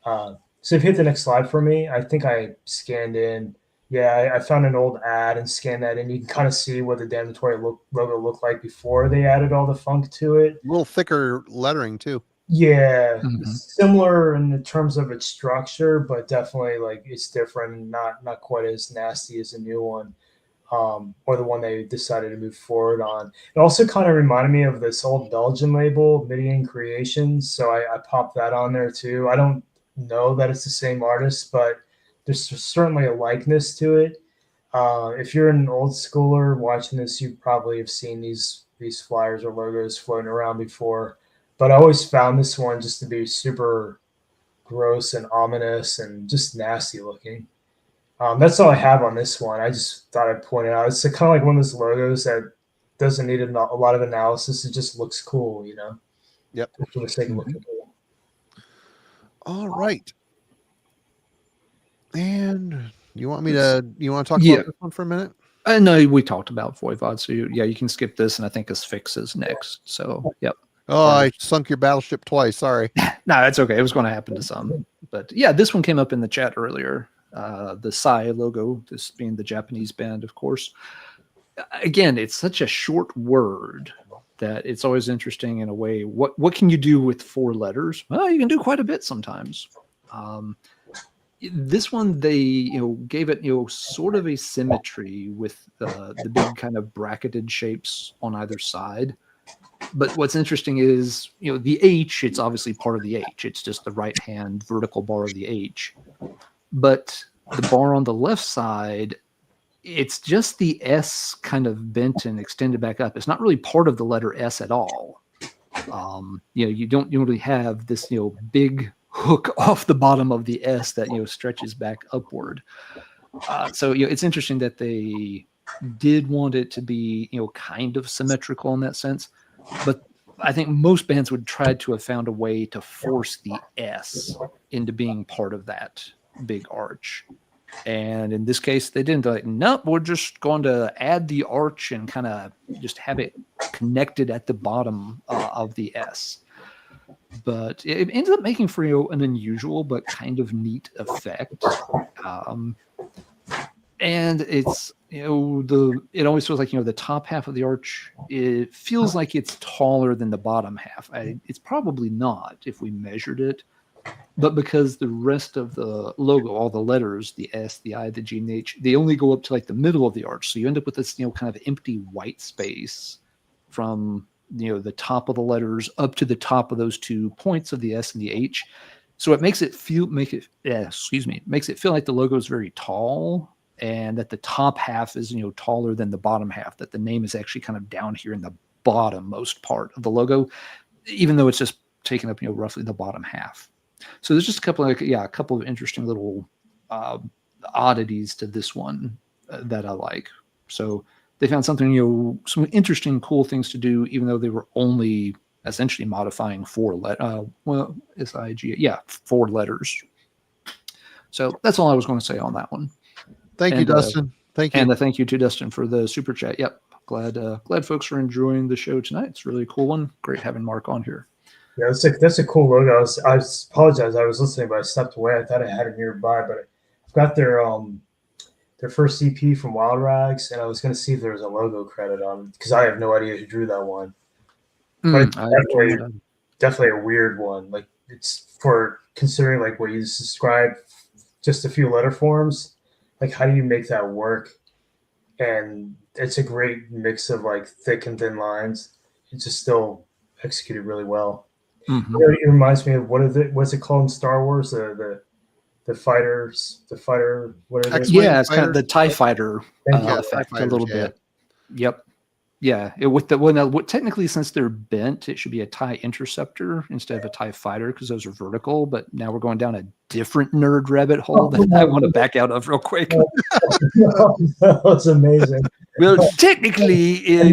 So if you hit the next slide for me, I think I scanned in. Yeah, I found an old ad and scanned that in. You can kind of see what the Damnatory logo looked like before they added all the funk to it. A little thicker lettering too. Yeah, similar in the terms of its structure, but definitely like it's different, not quite as nasty as the new one, or the one they decided to move forward on. It also kind of reminded me of this old Belgian label, Midian Creations, so I popped that on there too. I don't know that it's the same artist, but there's certainly a likeness to it. If you're an old schooler watching this, you probably have seen these flyers or logos floating around before. But I always found this one just to be super gross and ominous and just nasty looking. That's all I have on this one. I just thought I'd point it out. It's kind of like one of those logos that doesn't need a lot of analysis. It just looks cool, Yep. For the sake of looking cool. All right. And you want to talk about this one for a minute? No, we talked about Voivod, so you can skip this, and I think Asphyx is next. So, yep. Oh, I sunk your battleship twice. Sorry. No, that's okay. It was going to happen to some. But yeah, this one came up in the chat earlier. The Psy logo, this being the Japanese band, of course. Again, it's such a short word that it's always interesting in a way. What can you do with 4 letters? Well, you can do quite a bit sometimes. This one, they gave it sort of a symmetry with the big kind of bracketed shapes on either side. But what's interesting is, the H, it's obviously part of the H. It's just the right-hand vertical bar of the H. But the bar on the left side, it's just the S kind of bent and extended back up. It's not really part of the letter S at all. You don't really have this, big hook off the bottom of the S that, stretches back upward. So, it's interesting that they did want it to be, kind of symmetrical in that sense. But I think most bands would try to have found a way to force the S into being part of that big arch. And in this case, they didn't. They're like, nope, we're just going to add the arch and kind of just have it connected at the bottom of the S. But it ended up making for an unusual but kind of neat effect. And it's it always feels like the top half of the arch, it feels like it's taller than the bottom half. It's probably not if we measured it, but because the rest of the logo, all the letters, the S, the I, the G, and the H, they only go up to like the middle of the arch. So you end up with this kind of empty white space from the top of the letters up to the top of those 2 points of the S and the H. So it makes it feel like the logo is very tall, and that the top half is taller than the bottom half, that the name is actually kind of down here in the bottommost part of the logo, even though it's just taking up roughly the bottom half. So there's just a couple of interesting little oddities to this one that I like. So they found something, some interesting, cool things to do, even though they were only essentially modifying 4 4 letters. So that's all I was going to say on that one. Thank you, Dustin. Thank you. And a thank you to Dustin for the super chat. Yep. Glad folks are enjoying the show tonight. It's a really cool one. Great having Mark on here. Yeah, that's a cool logo. I apologize. I was listening, but I stepped away. I thought I had it nearby, but I've got their first EP from Wild Rags, and I was going to see if there was a logo credit on it because I have no idea who drew that one. But it's definitely a weird one. Like, it's for considering like what you described, just a few letter forms. Like, how do you make that work? And it's a great mix of like thick and thin lines. It's just still executed really well. Mm-hmm. It reminds me of what's it called in Star Wars? The fighter. What are they? Yeah, it's kind of the TIE fighter effect fighters, a little bit. Yep. Yeah. Technically, since they're bent, it should be a TIE interceptor instead of a TIE fighter because those are vertical. But now we're going down a different nerd rabbit hole that I want to back out of real quick. That was amazing. Well, technically, I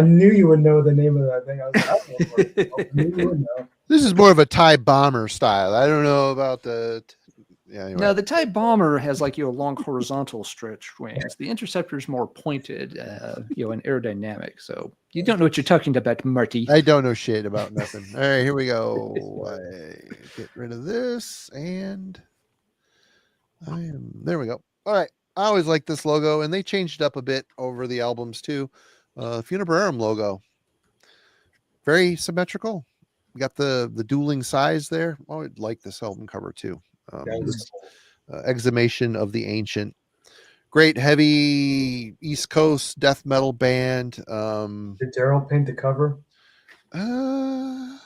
knew you would know the name of that thing. I knew you would know. This is more of a TIE bomber style. I don't know about the. Yeah. Anyway. No, the TIE bomber has like long horizontal stretch wings. The interceptor is more pointed, and aerodynamic. So you don't know what you're talking about, Marty. I don't know shit about nothing. All right, here we go. Get rid of this, and there we go. All right. I always like this logo, and they changed it up a bit over the albums too. Funebrorum logo, very symmetrical. We got the dueling size there. I would like this album cover too. Exhumation of the Ancient. Great heavy East Coast death metal band. Did Daryl paint the cover? Can't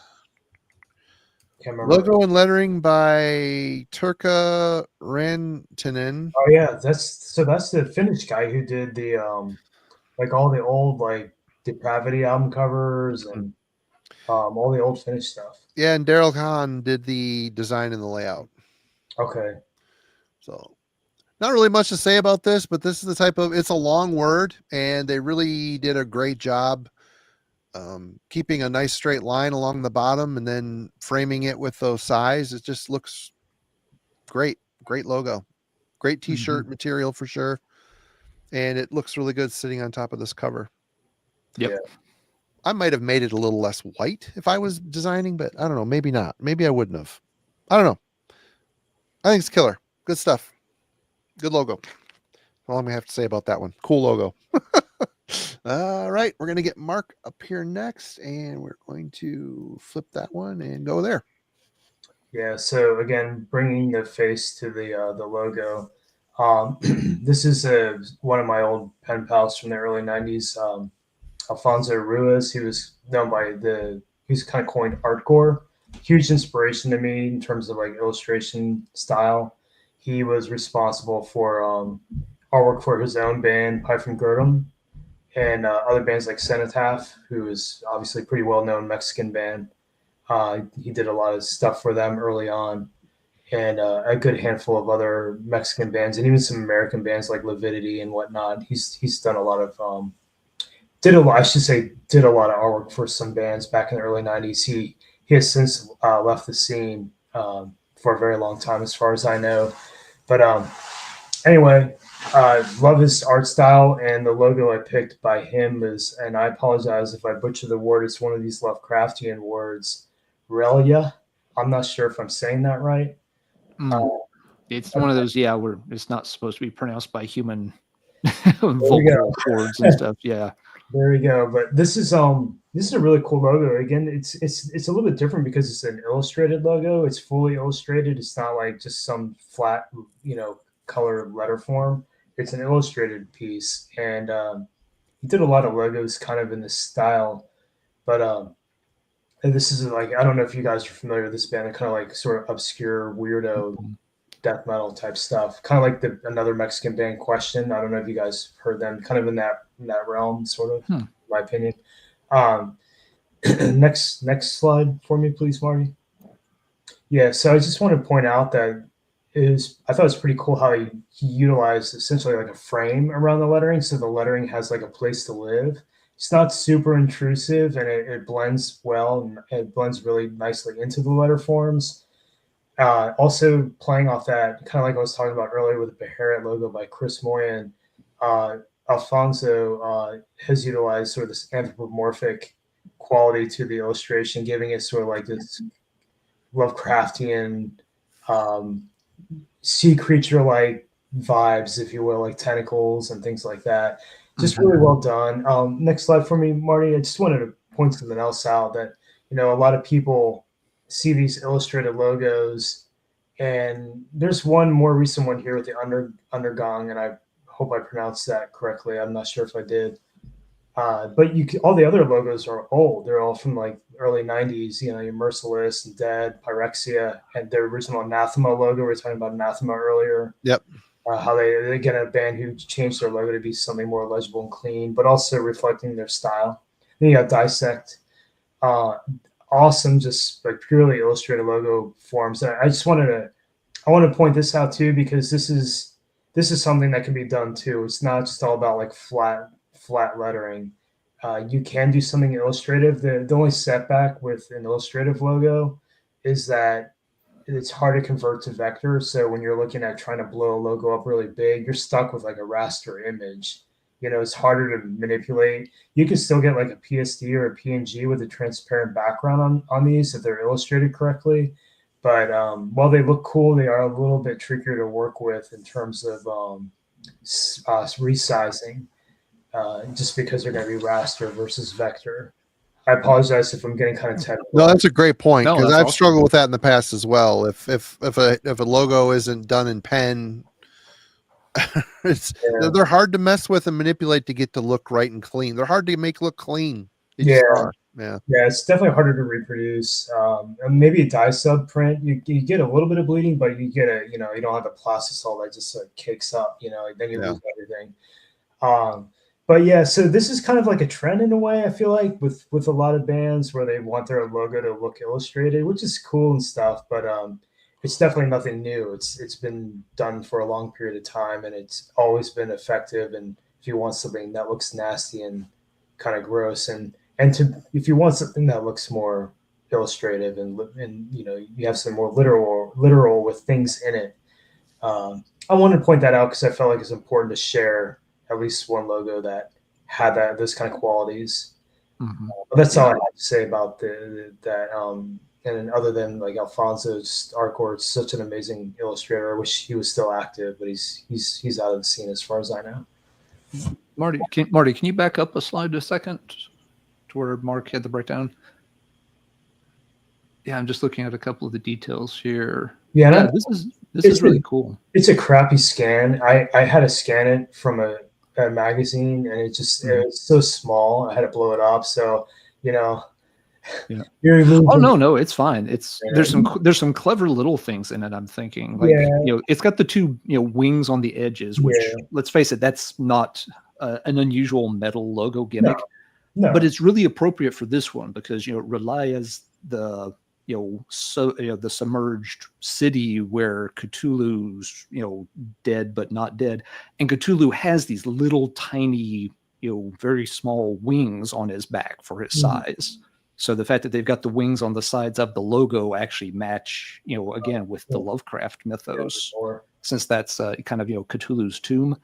remember. Logo and lettering by Turka Rantanen. Oh yeah, that's the Finnish guy who did the like all the old like Depravity album covers and all the old Finnish stuff. Yeah, and Daryl Kahn did the design and the layout. Okay. So not really much to say about this, but this is the type of, it's a long word, and they really did a great job keeping a nice straight line along the bottom and then framing it with those size. It just looks great. Great logo. Great t-shirt material for sure. And it looks really good sitting on top of this cover. Yep. Yeah. I might have made it a little less white if I was designing, but I don't know. Maybe not. Maybe I wouldn't have. I don't know. I think it's killer. Good stuff. Good logo. That's all I'm going to have to say about that one. Cool logo. All right. We're going to get Mark up here next, and we're going to flip that one and go there. Yeah. So again, bringing the face to the logo. This is one of my old pen pals from the early 90s. Alfonso Ruiz. He was known by he's kind of coined artcore. Huge inspiration to me in terms of like illustration style. He was responsible for artwork for his own band, Python Girdum, and other bands like Cenotaph, who is obviously a pretty well-known Mexican band. He did a lot of stuff for them early on, and a good handful of other Mexican bands, and even some American bands like Lividity and whatnot. He's done a lot of did a lot of artwork for some bands back in the early 90s. He has since left the scene for a very long time, as far as I know. But anyway, love his art style, and the logo I picked by him is, and I apologize if I butcher the word, it's one of these Lovecraftian words, Relia. I'm not sure if I'm saying that right. It's one of those, where it's not supposed to be pronounced by human vocal cords and stuff. Yeah. There you go. But this is a really cool logo. Again, it's a little bit different because it's an illustrated logo. It's fully illustrated. It's not like just some flat, color letter form. It's an illustrated piece, and he did a lot of logos kind of in this style. But and this is like, I don't know if you guys are familiar with this band. They're kind of like sort of obscure, weirdo death metal type stuff. Kind of like another Mexican band, Question. I don't know if you guys heard them. Kind of in that realm, sort of, in my opinion. Next slide for me, please, Marty. Yeah, so I just want to point out that I thought it was pretty cool how he utilized essentially like a frame around the lettering, so the lettering has like a place to live. It's not super intrusive, and it blends well, and it blends really nicely into the letter forms. Also playing off that, kind of like I was talking about earlier with the Beharit logo by Chris Moyen, Alfonso has utilized sort of this anthropomorphic quality to the illustration, giving it sort of like this Lovecraftian sea creature like vibes, if you will, like tentacles and things like that. Just really well done. Next slide for me, Marty. I just wanted to point something else out that, a lot of people see these illustrated logos, and there's one more recent one here with the Undergong, and I hope I pronounced that correctly. I'm not sure if I did. But all the other logos are old. They're all from like early 90s, your Merciless and Dead, Pyrexia, and their original Anathema logo. We were talking about Anathema earlier. Yep. How they get a band who changed their logo to be something more legible and clean, but also reflecting their style. Then you got Dissect. Awesome, just like purely illustrated logo forms. I want to point this out too, because this is something that can be done too. It's not just all about like flat lettering. You can do something illustrative. The only setback with an illustrative logo is that it's hard to convert to vector. So when you're looking at trying to blow a logo up really big, you're stuck with like a raster image. It's harder to manipulate. You can still get like a PSD or a PNG with a transparent background on these if they're illustrated correctly. But while they look cool, they are a little bit trickier to work with in terms of resizing. Just because they're going to be raster versus vector. I apologize if I'm getting kind of technical. No, that's a great point, because I've awesome. struggled with that in the past as well. If a logo isn't done in pen, they're hard to mess with and manipulate to get to look right and clean. They're hard to make look clean. Yeah, it's definitely harder to reproduce. And maybe a dye sub print, you get a little bit of bleeding, but you get you don't have a plastisol that just cakes up. Then you lose everything. But yeah, so this is kind of like a trend in a way, I feel like, with a lot of bands where they want their logo to look illustrated, which is cool and stuff, but it's definitely nothing new. It's been done for a long period of time, and it's always been effective. And if you want something that looks nasty and kind of gross, and if you want something that looks more illustrative and you have some more literal with things in it, I wanted to point that out because I felt like it's important to share at least one logo that had those kind of qualities. But that's all I have to say about that. And other than like Alfonso's Arcor, it's such an amazing illustrator. I wish he was still active, but he's out of the scene as far as I know. Marty, can you back up a slide a second to where Mark had the breakdown? Yeah, I'm just looking at a couple of the details here. Yeah, this is really cool. It's a crappy scan. I had to scan it from a magazine, and it was so small. I had to blow it up. So Yeah. No, it's fine. There's some clever little things in it. I'm thinking, like, it's got the two wings on the edges, which let's face it, that's not an unusual metal logo gimmick. No. But it's really appropriate for this one because Relia's the the submerged city where Cthulhu's dead but not dead, and Cthulhu has these little tiny very small wings on his back for his size. So the fact that they've got the wings on the sides of the logo actually match again with the Lovecraft mythos, since that's kind of Cthulhu's tomb.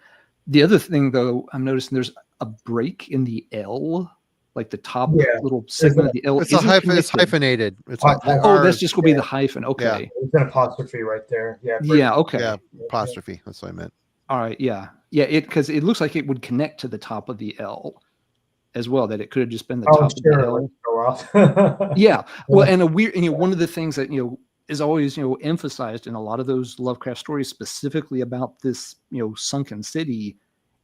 The other thing though, I'm noticing there's a break in the L. Like the top little segment of the L. It's hyphenated. It's that's just going to be the hyphen. Okay. Yeah. It's an apostrophe right there. Okay. Yeah, apostrophe. That's what I meant. All right. Yeah. Because it looks like it would connect to the top of the L as well. That it could have just been the top of the L. Yeah. Well, and one of the things that is always emphasized in a lot of those Lovecraft stories, specifically about this sunken city,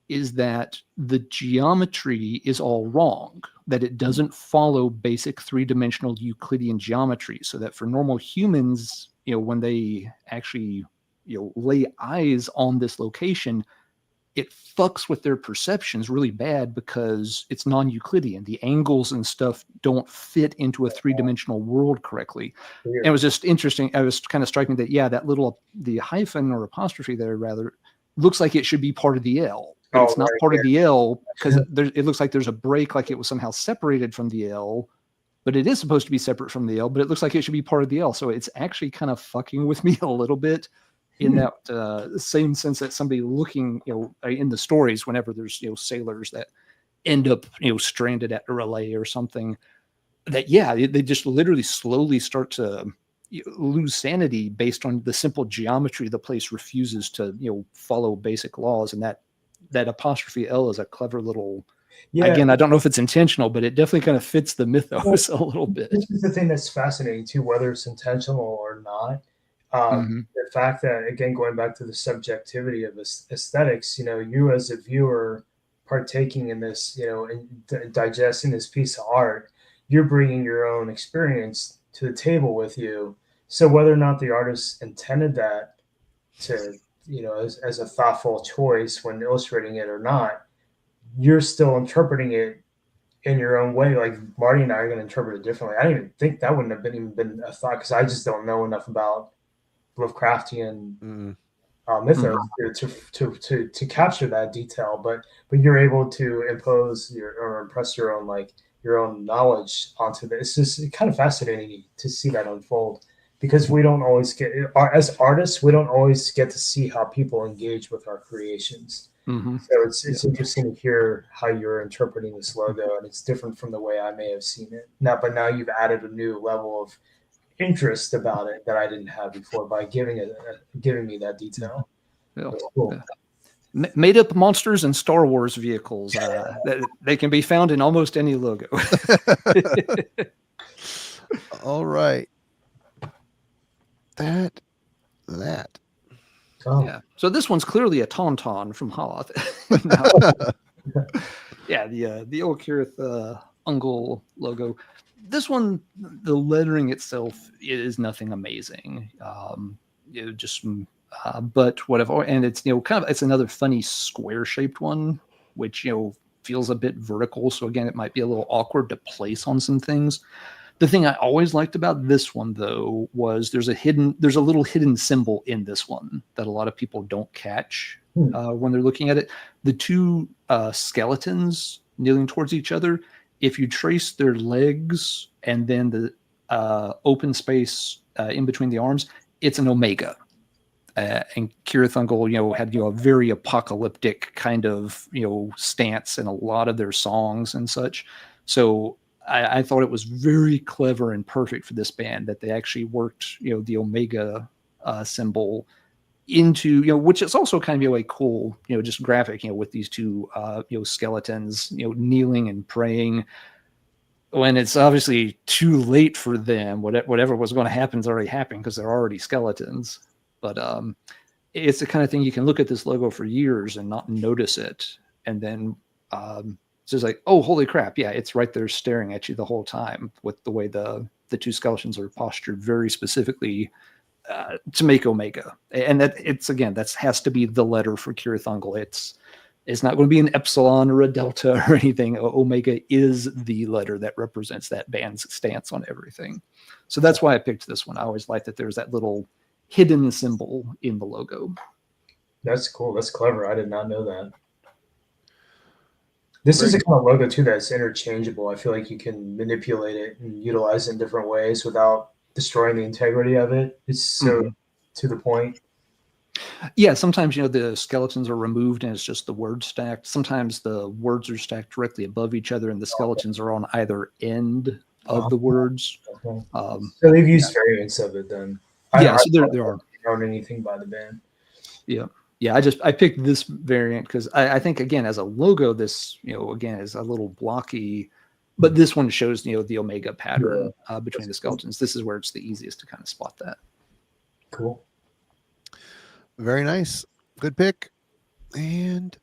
is that the geometry is all wrong, that it doesn't follow basic three-dimensional Euclidean geometry, so that for normal humans, when they actually lay eyes on this location, it fucks with their perceptions really bad because it's non-Euclidean. The angles and stuff don't fit into a three-dimensional world correctly. Weird. And it was just interesting. I was kind of striking that, yeah, the hyphen or apostrophe there rather looks like it should be part of the L, but it's not part of the L because it looks like there's a break, like it was somehow separated from the L, but it is supposed to be separate from the L, but it looks like it should be part of the L. So it's actually kind of fucking with me a little bit. In that same sense that somebody looking, in the stories, whenever there's, sailors that end up, stranded at a relay or something, that, they just literally slowly start to lose sanity based on the simple geometry the place refuses to, follow basic laws. And that apostrophe L is a clever little, again, I don't know if it's intentional, but it definitely kind of fits the mythos a little bit. This is the thing that's fascinating too, whether it's intentional or not. The fact that, again, going back to the subjectivity of aesthetics, you as a viewer partaking in this, and digesting this piece of art, you're bringing your own experience to the table with you. So whether or not the artist intended that to, as a thoughtful choice when illustrating it or not, you're still interpreting it in your own way. Like Marty and I are going to interpret it differently. I don't even think that wouldn't have even been a thought because I just don't know enough about Lovecraftian mythos to capture that detail, but you're able to impose or impress your own knowledge onto this. It's just kind of fascinating to see that unfold because we don't always get, as artists, we don't always get to see how people engage with our creations. So it's interesting to hear how you're interpreting this logo, and it's different from the way I may have seen it. But now you've added a new level of interest about it that I didn't have before by giving me that detail. Yeah. Cool. Yeah. Made up monsters and Star Wars vehicles. They can be found in almost any logo. All right. That. Oh. Yeah. So this one's clearly a tauntaun from Hoth. Yeah, the old Kirith Ungol logo. This one, the lettering itself is nothing amazing. But whatever. And it's it's another funny square shaped one, which feels a bit vertical. So again, it might be a little awkward to place on some things. The thing I always liked about this one, though, was there's a little hidden symbol in this one that a lot of people don't catch when they're looking at it. The two skeletons kneeling towards each other, if you trace their legs and then the open space in between the arms, it's an omega. And Kirith Ungol, had a very apocalyptic kind of stance in a lot of their songs and such. So I thought it was very clever and perfect for this band that they actually worked, the Omega symbol into, which is also kind of a cool, just graphic, with these two, skeletons, kneeling and praying when it's obviously too late for them. Whatever was going to happen is already happened because they're already skeletons. But it's the kind of thing you can look at this logo for years and not notice it. And then, it's just like, oh, holy crap. Yeah, it's right there staring at you the whole time with the way the two skeletons are postured very specifically to make Omega. And that has to be the letter for Kirith Ungol. It's not going to be an epsilon or a delta or anything. Omega is the letter that represents that band's stance on everything. So that's why I picked this one. I always like that there's that little hidden symbol in the logo. That's cool. That's clever. I did not know that. This is a kind of logo too that's interchangeable. I feel like you can manipulate it and utilize it in different ways without destroying the integrity of it. It's so to the point. Yeah, sometimes the skeletons are removed and it's just the words stacked. Sometimes the words are stacked directly above each other and the skeletons are on either end of the words. Okay. So they've used variants of it then. So there are. Not anything by the band. Yeah. Yeah, I picked this variant because I think, again, as a logo, this, again, is a little blocky, but this one shows, the Omega pattern between the skeletons. This is where it's the easiest to kind of spot that. Cool. Very nice. Good pick. And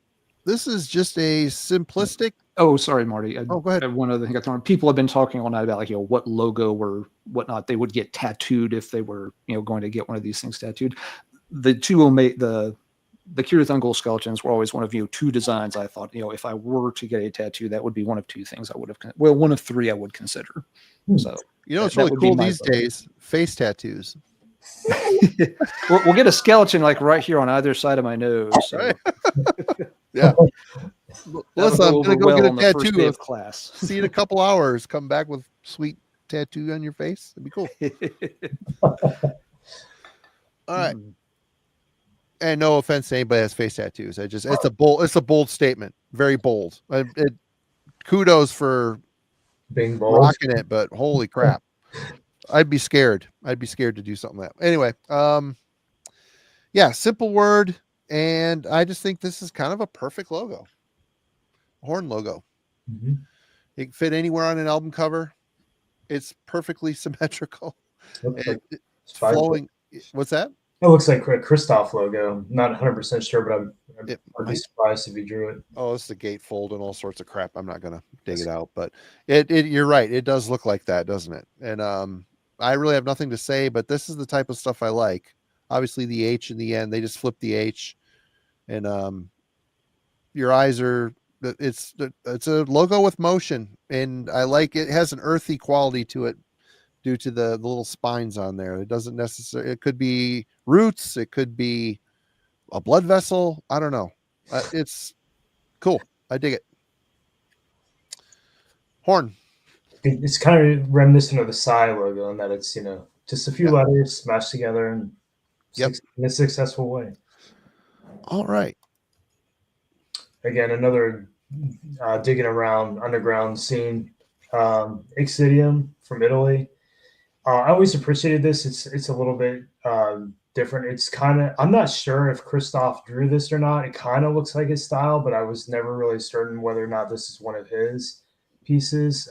this is just a simplistic. Oh, sorry, Marty. Go ahead. One other thing. People have been talking all night about what logo or whatnot they would get tattooed if they were, going to get one of these things tattooed. The two Omega, the Kirithungol skeletons were always one of two designs I thought, if I were to get a tattoo, that would be one of two things I would have, one of three I would consider. So it's really cool these days, face tattoos. we'll get a skeleton like right here on either side of my nose. So. Right. Yeah. Listen, I'm gonna go get a tattoo of class. See you in a couple hours. Come back with sweet tattoo on your face. It'd be cool. All right. And no offense to anybody that has face tattoos. It's a bold statement. Very bold. Kudos for being bold, rocking it, but holy crap. I'd be scared. I'd be scared to do something like that. Anyway, yeah, simple word. And I just think this is kind of a perfect logo. Horn logo. Mm-hmm. It can fit anywhere on an album cover. It's perfectly symmetrical. It's flowing. What's that? It looks like a Kristoff logo. Not 100% sure, but I'd be surprised if he drew it. Oh, it's the gatefold and all sorts of crap. I'm not gonna dig it out, but you're right. It does look like that, doesn't it? And I really have nothing to say, but this is the type of stuff I like. Obviously, the H in the end, they just flip the H, and your eyes are. It's a logo with motion, and I like it. It has an earthy quality to it due to the little spines on there. It doesn't necessarily. It could be roots. It could be a blood vessel. I don't know. It's cool. I dig it. Horn. It's kind of reminiscent of the Psy logo in that it's just a few letters smashed together in a successful way. All right. Again, another digging around underground scene. Eccentric from Italy. I always appreciated this. It's a little bit different. It's kind of, I'm not sure if Kristoff drew this or not. It kind of looks like his style, but I was never really certain whether or not this is one of his pieces.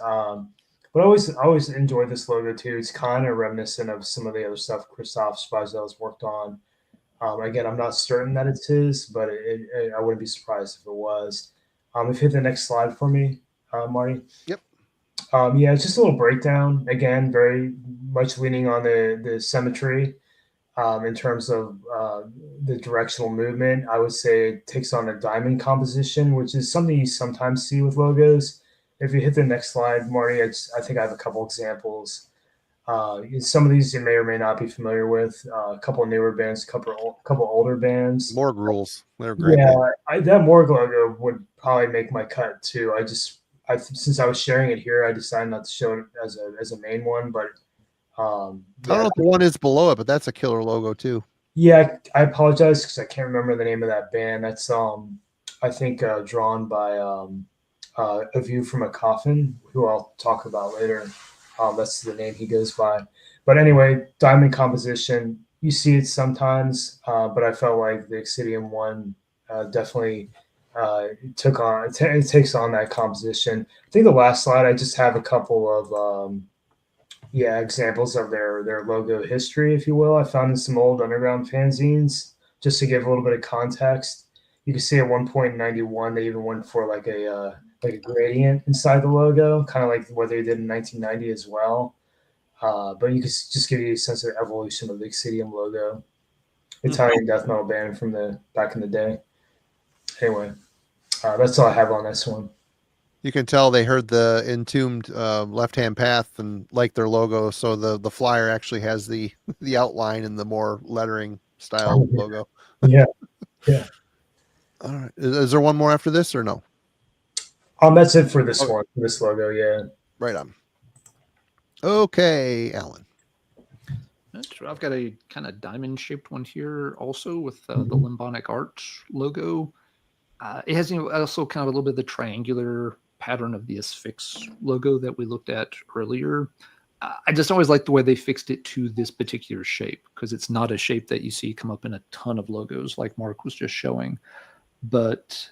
But I always enjoyed this logo too. It's kind of reminiscent of some of the other stuff Kristoff Spedell's worked on. Again, I'm not certain that it's his, but I wouldn't be surprised if it was. If you hit the next slide for me, Marty. Yep. Yeah, it's just a little breakdown. Again, very much leaning on the symmetry in terms of the directional movement. I would say it takes on a diamond composition, which is something you sometimes see with logos. If you hit the next slide, Marty, I think I have a couple examples. Some of these you may or may not be familiar with. A couple of newer bands, a couple older bands. Morgue Rules. They're great. Yeah, that Morgue logo would probably make my cut too. Since I was sharing it here, I decided not to show it as a main one. But I don't know if the one is below it, but that's a killer logo too. Yeah, I apologize because I can't remember the name of that band. That's I think drawn by A View from a Coffin, who I'll talk about later. That's the name he goes by. But anyway, diamond composition. You see it sometimes, but I felt like the Eccentric one definitely it takes on that composition. I think the last slide, I just have a couple of examples of their logo history, if you will. I found in some old underground fanzines just to give a little bit of context. You can see at one point in '91 they even went for like a gradient inside the logo, kind of like what they did in 1990 as well. But you can just give you a sense of the evolution of the Eccentric logo, Italian death metal band from the back in the day. Anyway, that's all I have on this one. You can tell they heard the Entombed Left-Hand Path and like their logo, so the flyer actually has the outline and the more lettering style logo. Yeah. All right. Is there one more after this or no? That's it for this one, for this logo. Yeah. Right on. Okay, Alan. I've got a kind of diamond-shaped one here, also with the Limbonic Art logo. It has also kind of a little bit of the triangular pattern of the Asphyx logo that we looked at earlier. I just always like the way they fixed it to this particular shape, because it's not a shape that you see come up in a ton of logos like Mark was just showing. But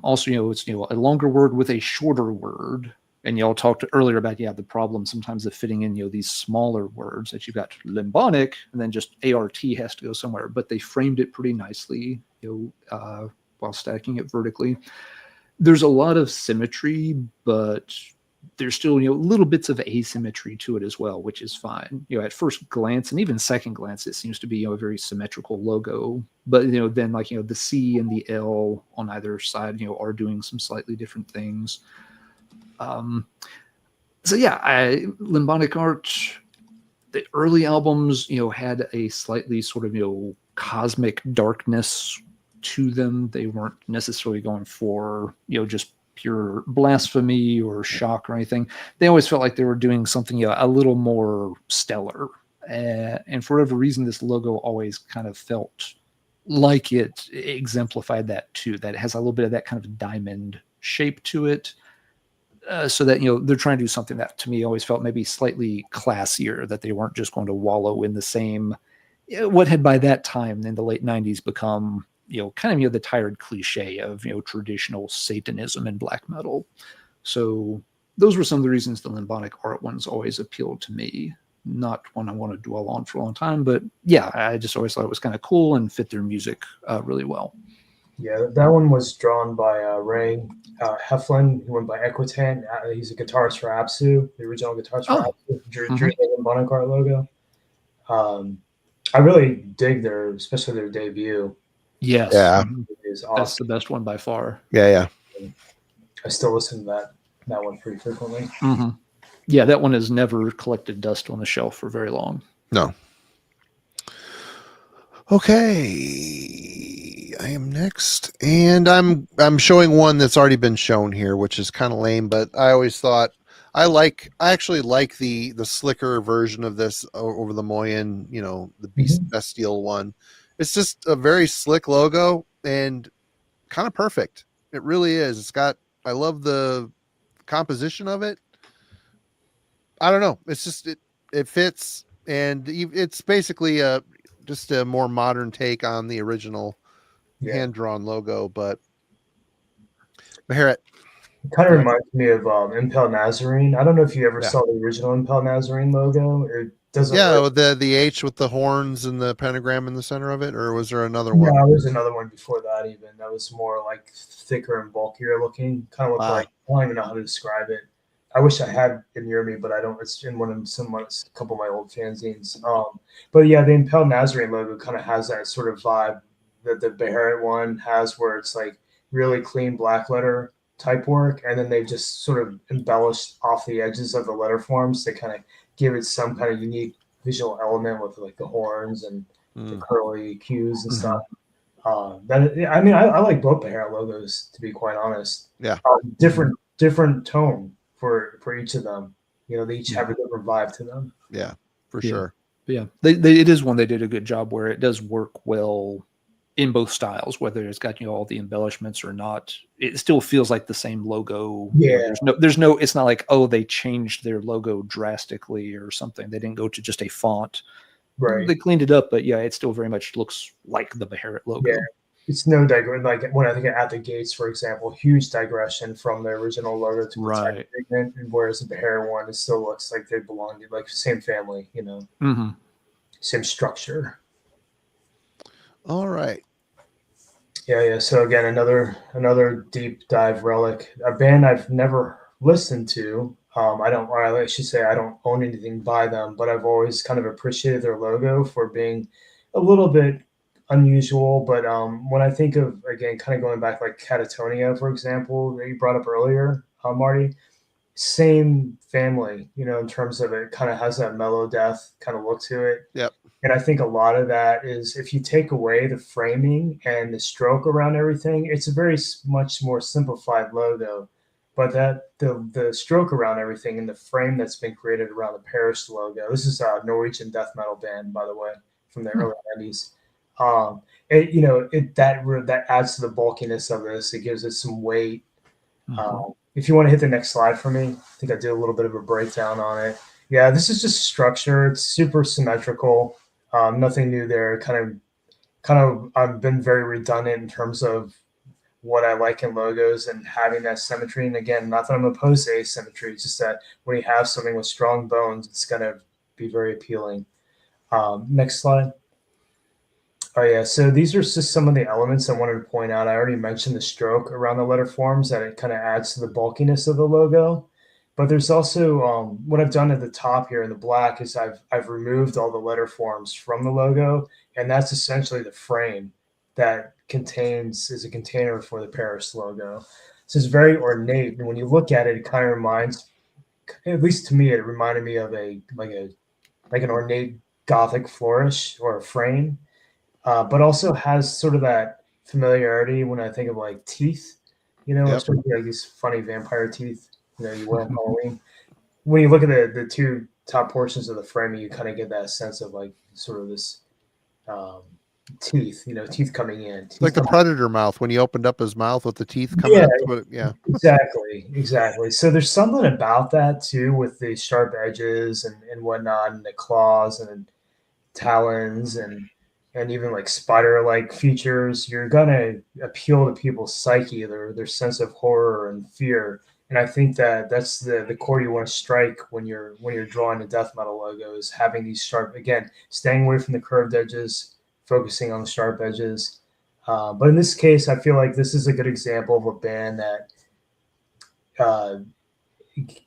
also, it's a longer word with a shorter word. And y'all talked earlier about the problem sometimes of fitting in these smaller words that you've got Limbonic, and then just ART has to go somewhere. But they framed it pretty nicely, while stacking it vertically. There's a lot of symmetry, but there's still, little bits of asymmetry to it as well, which is fine. At first glance and even second glance, it seems to be, a very symmetrical logo. But, then like, the C and the L on either side, are doing some slightly different things. So yeah, Limbonic art, the early albums, had a slightly sort of, cosmic darkness to them. They weren't necessarily going for, just pure blasphemy or shock or anything. They always felt like they were doing something a little more stellar. And for whatever reason, this logo always kind of felt like it exemplified that too, that it has a little bit of that kind of diamond shape to it. So that, they're trying to do something that to me always felt maybe slightly classier, that they weren't just going to wallow in the same, what had by that time in the late 90s become, kind of, the tired cliche of, traditional Satanism and black metal. So those were some of the reasons the Limbonic art ones always appealed to me. Not one I want to dwell on for a long time, but yeah, I just always thought it was kind of cool and fit their music really well. Yeah, that one was drawn by Ray Heflin, who went by Equitan. He's a guitarist for Apsu, the original guitarist for Apsu, drew the Limbonic art logo. I really dig especially their debut. Yes. Yeah. It's awesome. That's the best one by far. Yeah. I still listen to that one pretty frequently. Mm-hmm. Yeah, that one has never collected dust on the shelf for very long. No. Okay, I am next, and I'm showing one that's already been shown here, which is kind of lame, but I always thought I actually like the slicker version of this over the Moyen, the Bestial one. It's just a very slick logo and kind of perfect. It really is. I love the composition of it. I don't know. It's just it fits, and it's basically just a more modern take on the original hand-drawn logo. But Beharit. It kind of reminds me of Impel Nazarene. I don't know if you ever saw the original Impel Nazarene logo. It doesn't. Yeah, the H with the horns and the pentagram in the center of it, or was there another one? Yeah, there's another one before that. Even that was more like thicker and bulkier looking. Kind of looked like, I don't even know how to describe it. I wish I had it near me, but I don't. It's in a couple of my old fanzines. But yeah, the Impel Nazarene logo kind of has that sort of vibe that the Beharit one has, where it's like really clean black letter type work, and then they've just sort of embellished off the edges of the letter forms to kind of give it some kind of unique visual element with like the horns and the curly Q's and stuff. I like both Beharit logos, to be quite honest. Yeah, different tone for each of them. They each have a different vibe to them. Yeah, for sure. Yeah, it is one they did a good job where it does work well in both styles, whether it's got all the embellishments or not. It still feels like the same logo. Yeah, there's no. It's not like, oh, they changed their logo drastically or something. They didn't go to just a font. Right. They cleaned it up, but yeah, it still very much looks like the Beharit logo. Yeah. It's no digression. Like when I think of At the Gates, for example, huge digression from the original logo to the type treatment, and whereas the Beharit one, it still looks like they belong to like same family, same structure. All right. Yeah. So again, another deep dive relic, a band I've never listened to. I should say I don't own anything by them, but I've always kind of appreciated their logo for being a little bit unusual. But when I think of, again, kind of going back like Catatonia, for example, that you brought up earlier, Marty, same family, in terms of it kind of has that mellow death kind of look to it. Yep. And I think a lot of that is if you take away the framing and the stroke around everything, it's a very much more simplified logo. But that the stroke around everything and the frame that's been created around the Paris logo. This is a Norwegian death metal band, by the way, from the early 90s. That adds to the bulkiness of this. It gives it some weight. If you want to hit the next slide for me, I think I did a little bit of a breakdown on it. Yeah, this is just structure. It's super symmetrical. Nothing new there. Kind of. I've been very redundant in terms of what I like in logos and having that symmetry. And again, not that I'm opposed to asymmetry, it's just that when you have something with strong bones, it's going to be very appealing. Next slide. Oh yeah, so these are just some of the elements I wanted to point out. I already mentioned the stroke around the letter forms, that it kind of adds to the bulkiness of the logo. But there's also what I've done at the top here in the black is I've removed all the letter forms from the logo, and that's essentially the frame that is a container for the Paris logo. So it's very ornate, and when you look at it, it kind of reminds, at least to me, it reminded me of like an ornate Gothic flourish or a frame, but also has sort of that familiarity when I think of like teeth, especially like these funny vampire teeth, you wear on Halloween. When you look at the two top portions of the framing, you kind of get that sense of like sort of this teeth, teeth coming in. Like the Predator mouth when he opened up his mouth with the teeth coming up. Yeah, exactly. So there's something about that too, with the sharp edges and whatnot, and the claws and talons and even like spider-like features. You're gonna appeal to people's psyche, their sense of horror and fear. And I think that's the chord you want to strike when you're drawing a death metal logo, is having these sharp, again, staying away from the curved edges, focusing on the sharp edges. But in this case, I feel like this is a good example of a band that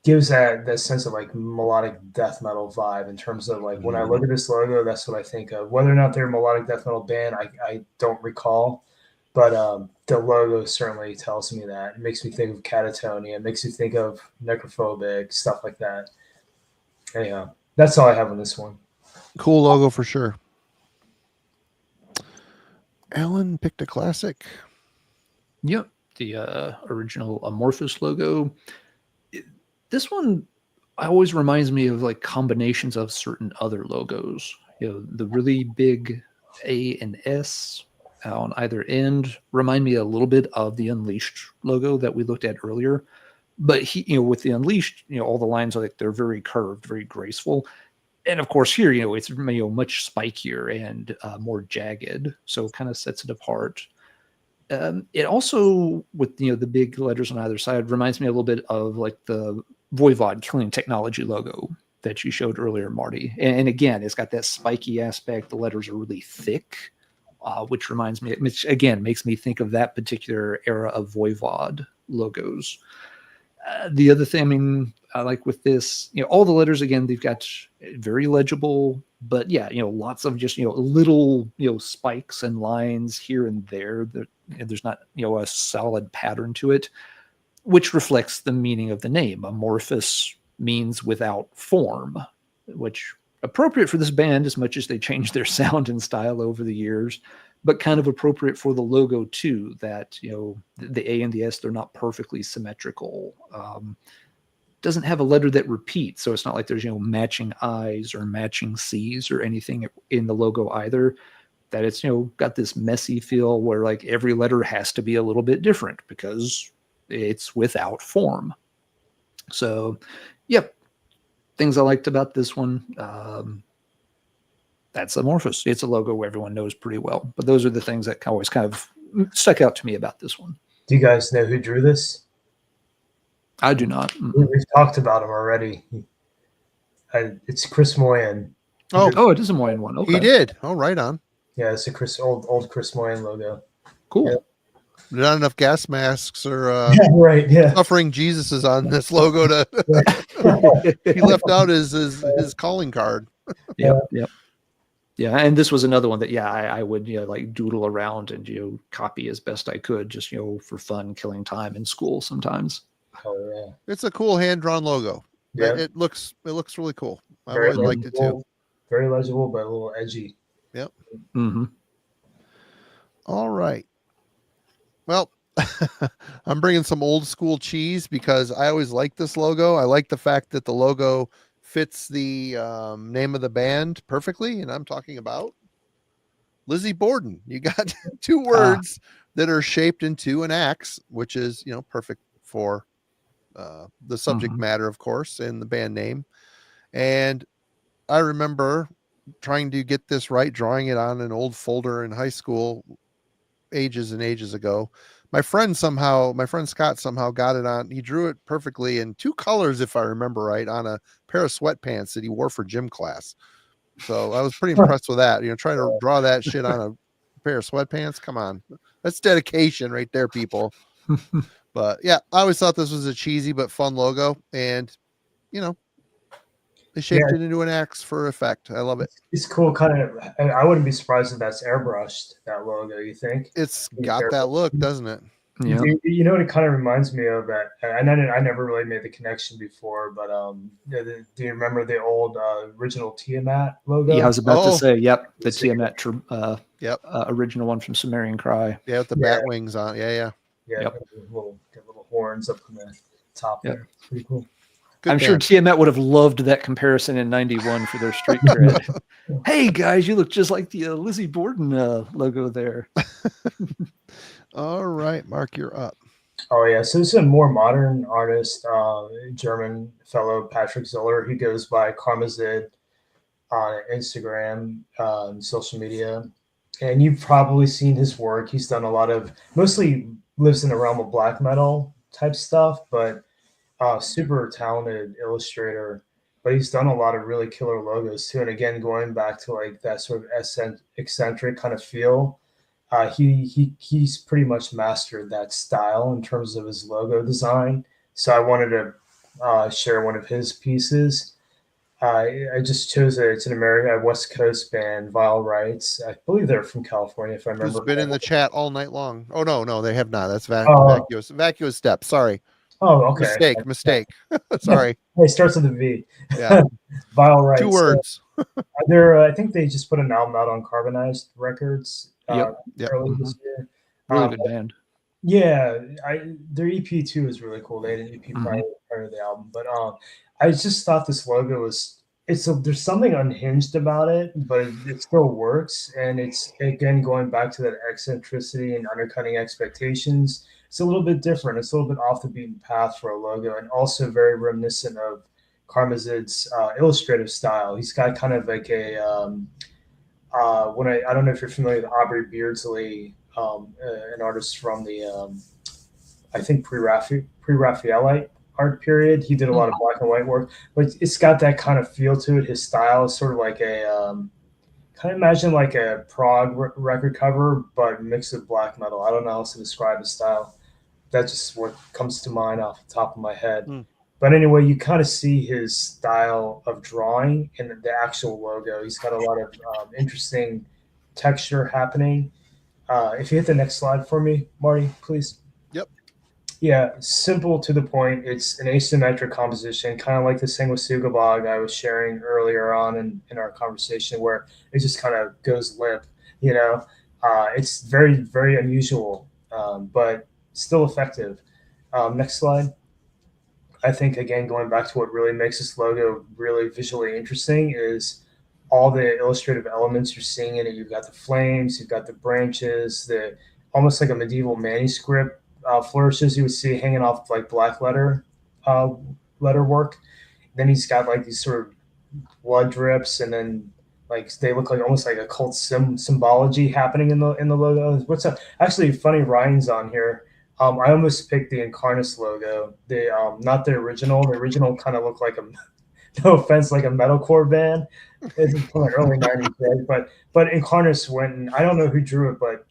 gives that sense of like melodic death metal vibe, in terms of like when I look at this logo, that's what I think of. Whether or not they're a melodic death metal band, I don't recall, but the logo certainly tells me that. It makes me think of Catatonia. It makes me think of Necrophobic, stuff like that. Anyhow, that's all I have on this one. Cool logo for sure. Alan picked a classic. Yep, the original Amorphous logo. This one always reminds me of like combinations of certain other logos. The really big A and S on either end remind me a little bit of the Unleashed logo that we looked at earlier. But with the Unleashed, all the lines are like, they're very curved, very graceful. And of course here, it's much spikier and more jagged, so it kind of sets it apart. It also, with the big letters on either side, reminds me a little bit of like the Voivod Killing Technology logo that you showed earlier, Marty. And again, it's got that spiky aspect. The letters are really thick, which reminds me, which again makes me think of that particular era of Voivod logos. The other thing, I like with this, all the letters, again, they've got very legible, but lots of just, little, spikes and lines here and there. There's not, a solid pattern to it, which reflects the meaning of the name. Amorphous means without form, which appropriate for this band as much as they changed their sound and style over the years, but kind of appropriate for the logo too, that, the A and the S, they're not perfectly symmetrical. Doesn't have a letter that repeats, so it's not like there's, matching I's or matching C's or anything in the logo either. That it's, got this messy feel where like every letter has to be a little bit different because it's without form. So, yep, things I liked about this one. That's Amorphous. It's a logo where everyone knows pretty well. But those are the things that always kind of stuck out to me about this one. Do you guys know who drew this? I do not. We've talked about him already. It's Chris Moyen. Oh, it is a Moyen one. Okay. He did. Oh, right on. Yeah, it's a old Chris Moyen logo. Cool. Yeah. Not enough gas masks or right. Yeah. suffering Jesus is on this logo to he left out his calling card. Yep. Yeah, and this was another one that I would like doodle around and copy as best I could, just for fun, killing time in school sometimes. Oh yeah, it's a cool hand drawn logo. Yeah, it looks really cool. I always liked it too. Very legible, but a little edgy. Yep. Mm-hmm. All right. Well, I'm bringing some old school cheese because I always like this logo. I like the fact that the logo fits the name of the band perfectly, and I'm talking about Lizzie Borden. You got two words that are shaped into an axe, which is perfect for the subject matter, of course, and the band name. And I remember trying to get this right, drawing it on an old folder in high school ages and ages ago. My friend Scott somehow got it on. He drew it perfectly in two colors, if I remember right, on a pair of sweatpants that he wore for gym class. So I was pretty impressed with that. Trying to draw that shit on a pair of sweatpants. Come on. That's dedication right there, people. But yeah, I always thought this was a cheesy but fun logo, and you know, they shaped it into an axe for effect. I love it. It's cool. Kind of. I wouldn't be surprised if that's airbrushed, that logo. You think? It's got that look, doesn't it? Yeah. You know what it kind of reminds me of? That I never really made the connection before, but do you remember the old original Tiamat logo? Yeah, I was about to say, yep, the See, Tiamat Yep. original one from Sumerian Cry. Yeah, with the bat wings on. Yeah. Get little horns up in the top there. It's pretty cool. Good I'm sure Tiamat would have loved that comparison in '91 for their street cred. Hey guys, you look just like the Lizzie Borden logo there. All right, Mark, you're up. Oh yeah, so this is a more modern artist, German fellow Patrick Ziller. He goes by Karmazid on Instagram, social media, and you've probably seen his work. He's done a lot of, mostly lives in the realm of black metal type stuff, but super talented illustrator. But he's done a lot of really killer logos too. And again, going back to like that sort of eccentric kind of feel, he's pretty much mastered that style in terms of his logo design. So I wanted to share one of his pieces. I just chose it's an American West Coast band, Vile Rights. I believe they're from California, if I remember. Who's been in the chat all night long? Oh no, they have not. That's vacuous step. Sorry. Oh, okay. Mistake. Sorry. It starts with a V. Yeah. Vile Rights. 2 words. They're I think they just put an album out on Carbonized Records early this year. Really good band. Yeah, their EP too is really cool. They had an EP prior to the album, but I just thought this logo was there's something unhinged about it, but it still works, and it's again going back to that eccentricity and undercutting expectations. It's a little bit different. It's a little bit off the beaten path for a logo, and also very reminiscent of Karmazid's illustrative style. He's got kind of like a I don't know if you're familiar with Aubrey Beardsley, an artist from the I think pre-Raphaelite art period. He did a lot of black and white work, but it's got that kind of feel to it. His style is sort of like a kind of imagine like a prog record cover, but mixed with black metal. I don't know how else to describe his style. That's just what comes to mind off the top of my head. But anyway, you kind of see his style of drawing in the actual logo. He's got a lot of interesting texture happening. If you hit the next slide for me, Marty, please. Yep. Yeah, simple to the point. It's an asymmetric composition, kind of like the Singwasugabog I was sharing earlier on in our conversation, where it just kind of goes limp. It's very, very unusual, but still effective. Next slide. I think, again, going back to what really makes this logo really visually interesting is all the illustrative elements you're seeing in it. You've got the flames, you've got the branches, the almost like a medieval manuscript flourishes you would see hanging off like black letter work. Then he's got like these sort of blood drips, and then like they look like almost like occult symbology happening in the logo. What's up? Actually, funny, Ryan's on here. I almost picked the Incarnus logo. Not the original. The original kind of looked like no offense, like a metalcore band. It's from the early '90s, right? But Incarnus went, and I don't know who drew it, but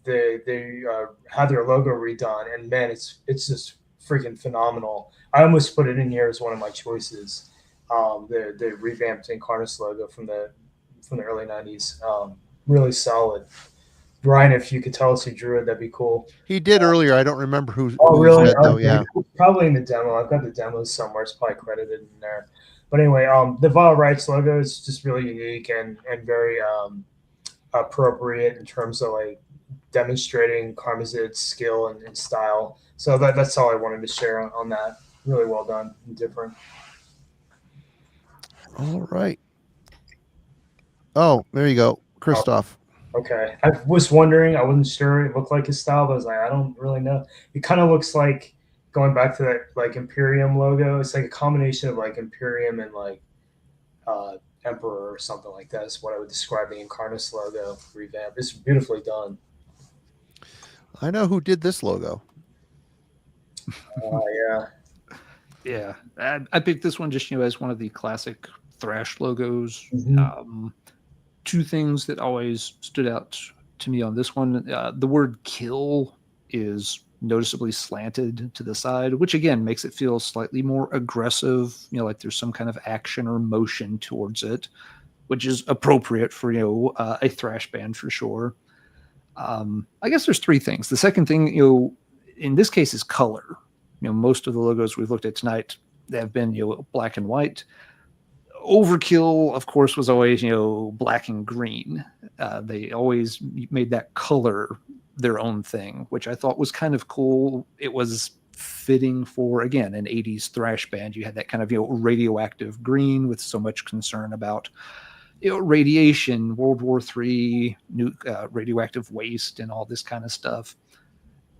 they had their logo redone, and man, it's just freaking phenomenal. I almost put it in here as one of my choices. The revamped Incarnus logo from the early '90s, really solid. Ryan, if you could tell us who drew it, that'd be cool. He did earlier. I don't remember who. Oh, really? Though, yeah. Probably in the demo. I've got the demos somewhere. It's probably credited in there. But anyway, the Vile Rights logo is just really unique and very appropriate in terms of like demonstrating Karmazid's skill and style. So that's all I wanted to share on that. Really well done and different. All right. Oh, there you go, Kristoff. Okay. I was wondering, I wasn't sure. It looked like his style, but I was like, I don't really know. It kind of looks like, going back to that like Imperium logo, it's like a combination of like Imperium and like Emperor or something like that is what I would describe the Incarnus logo revamp. It's beautifully done. I know who did this logo. Yeah. I picked this one just as one of the classic thrash logos. Two things that always stood out to me on this one. The word kill is noticeably slanted to the side, which again makes it feel slightly more aggressive, like there's some kind of action or motion towards it, which is appropriate for, a thrash band for sure. I guess there's three things. The second thing, in this case is color. Most of the logos we've looked at tonight, they have been, black and white. Overkill, of course, was always, black and green. They always made that color their own thing, which I thought was kind of cool. It was fitting for, again, an 80s thrash band. You had that kind of, radioactive green with so much concern about, radiation, World War III, radioactive waste, and all this kind of stuff.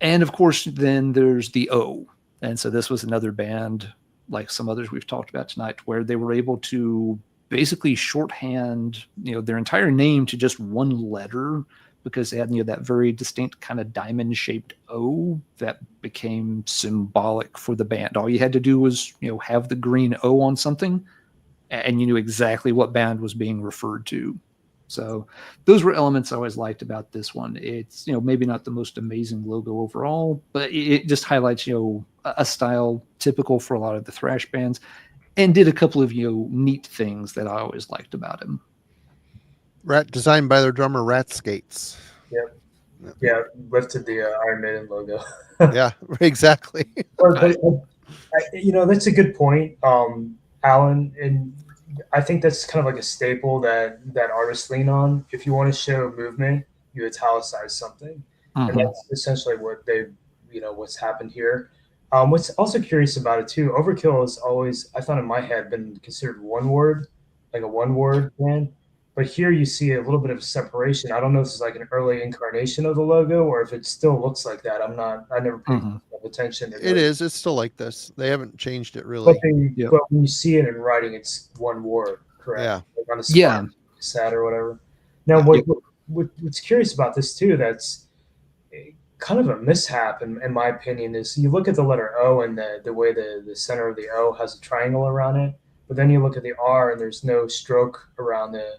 And of course, then there's the O. And so this was another band, like some others we've talked about tonight, where they were able to basically shorthand, their entire name to just one letter, because they had, that very distinct kind of diamond-shaped O that became symbolic for the band. All you had to do was, have the green O on something, and you knew exactly what band was being referred to. So those were elements I always liked about this one. It's, maybe not the most amazing logo overall, but it just highlights, a style typical for a lot of the thrash bands, and did a couple of, neat things that I always liked about him. Designed by their drummer Rat Skates. Yep. Yeah, lifted the Iron Maiden logo. Yeah, exactly. That's a good point, Alan, and I think that's kind of like a staple that artists lean on. If you want to show movement, you italicize something, and that's essentially what what's happened here. What's also curious about it too, Overkill is always, I thought in my head, been considered one word, like a one word band. But here you see a little bit of separation. I don't know if this is like an early incarnation of the logo or if it still looks like that. I never paid enough attention. It is. It's still like this. They haven't changed it really. But when you see it in writing, it's one word, correct? Yeah. Like on a set or whatever. Now, what's curious about this too, that's kind of a mishap in my opinion, is you look at the letter O and the way the center of the O has a triangle around it, but then you look at the R and there's no stroke around the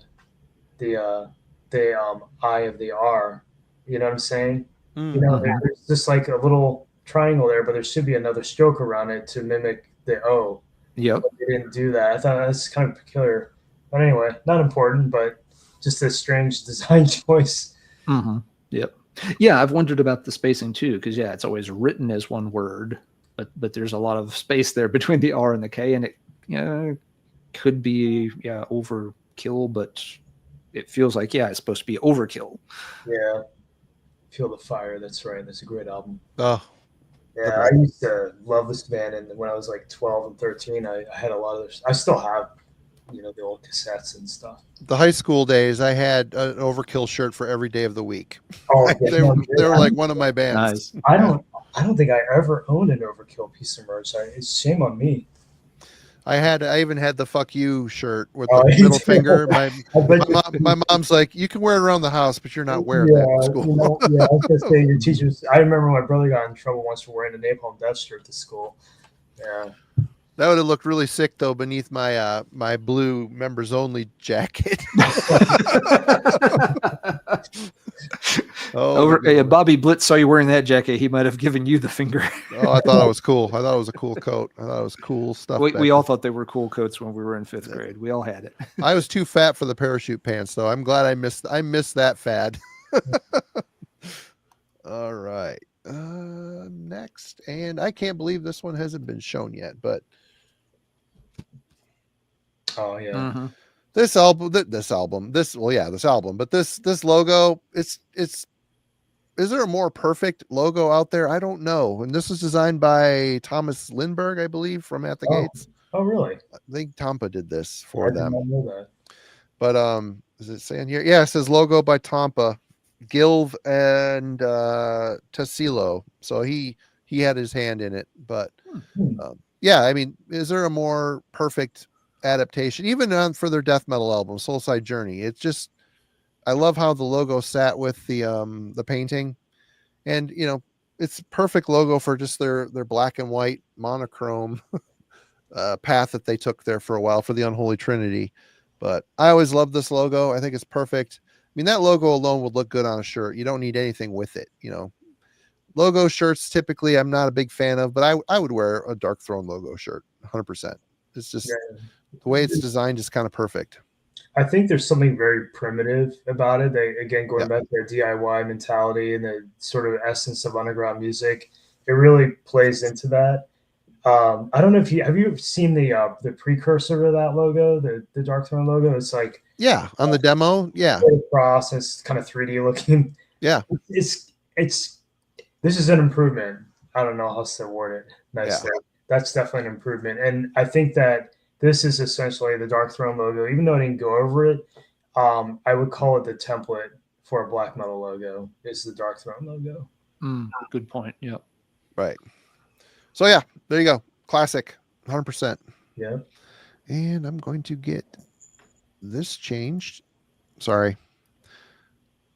eye of the R. You know what I'm saying? There's just like a little triangle there, but there should be another stroke around it to mimic the O. Yep. But they didn't do that. I thought that's kind of peculiar. But anyway, not important, but just a strange design choice. Yep. Yeah, I've wondered about the spacing too, because it's always written as one word, but there's a lot of space there between the R and the K, and it could be overkill, but it feels like it's supposed to be overkill. Yeah, Feel the Fire. That's right. That's a great album. Oh, yeah. I used to love this band, and when I was like 12 and 13, I had a lot of this. I still have, the old cassettes and stuff. The high school days, I had an Overkill shirt for every day of the week. Oh, they were like one of my bands. Nice. I don't think I ever owned an Overkill piece of merch. It's shame on me. I even had the "fuck you" shirt with the middle finger. My mom's like, you can wear it around the house, but you're not wearing that in school. I was gonna say your teachers. I remember my brother got in trouble once for wearing a Napalm Death shirt to school. Yeah. That would have looked really sick though beneath my my blue members only jacket. Bobby Blitz saw you wearing that jacket. He might have given you the finger. Oh, I thought it was cool. I thought it was a cool coat. I thought it was cool stuff. We all thought they were cool coats when we were in 5th grade. We all had it. I was too fat for the parachute pants, though. I'm glad I missed that fad. All right. Next, and I can't believe this one hasn't been shown yet, but oh yeah, this album, but this logo, is there a more perfect logo out there? I don't know. And this was designed by Thomas Lindberg, I believe, from At the Gates. Oh really? I think Tampa did this for them. I did not know that. But is it saying here? Yeah, it says logo by Tampa, Gilv and Tassilo. So he had his hand in it. But yeah, I mean, is there a more perfect adaptation, even for their death metal album, Soulside Journey? It's just, I love how the logo sat with the painting, and it's perfect logo for just their black and white monochrome path that they took there for a while for the Unholy Trinity. But I always love this logo. I think it's perfect. I mean, that logo alone would look good on a shirt. You don't need anything with it. Logo shirts typically I'm not a big fan of, but I would wear a Dark Throne logo shirt 100%. It's just the way it's designed is kind of perfect. I think there's something very primitive about it. They, again, going back to their DIY mentality and the sort of essence of underground music, it really plays into that. I don't know if have you seen the precursor to that logo, the Dark Throne logo? It's like on the demo, cross, and it's kind of 3D looking. Yeah, it's this is an improvement. I don't know how to word it nicely. That's definitely an improvement, and I think that this is essentially the Dark Throne logo. Even though I didn't go over it, I would call it the template for a black metal logo. Is the Dark Throne logo? Good point. Yeah. Right. So yeah, there you go. Classic, 100%. Yeah. And I'm going to get this changed. Sorry.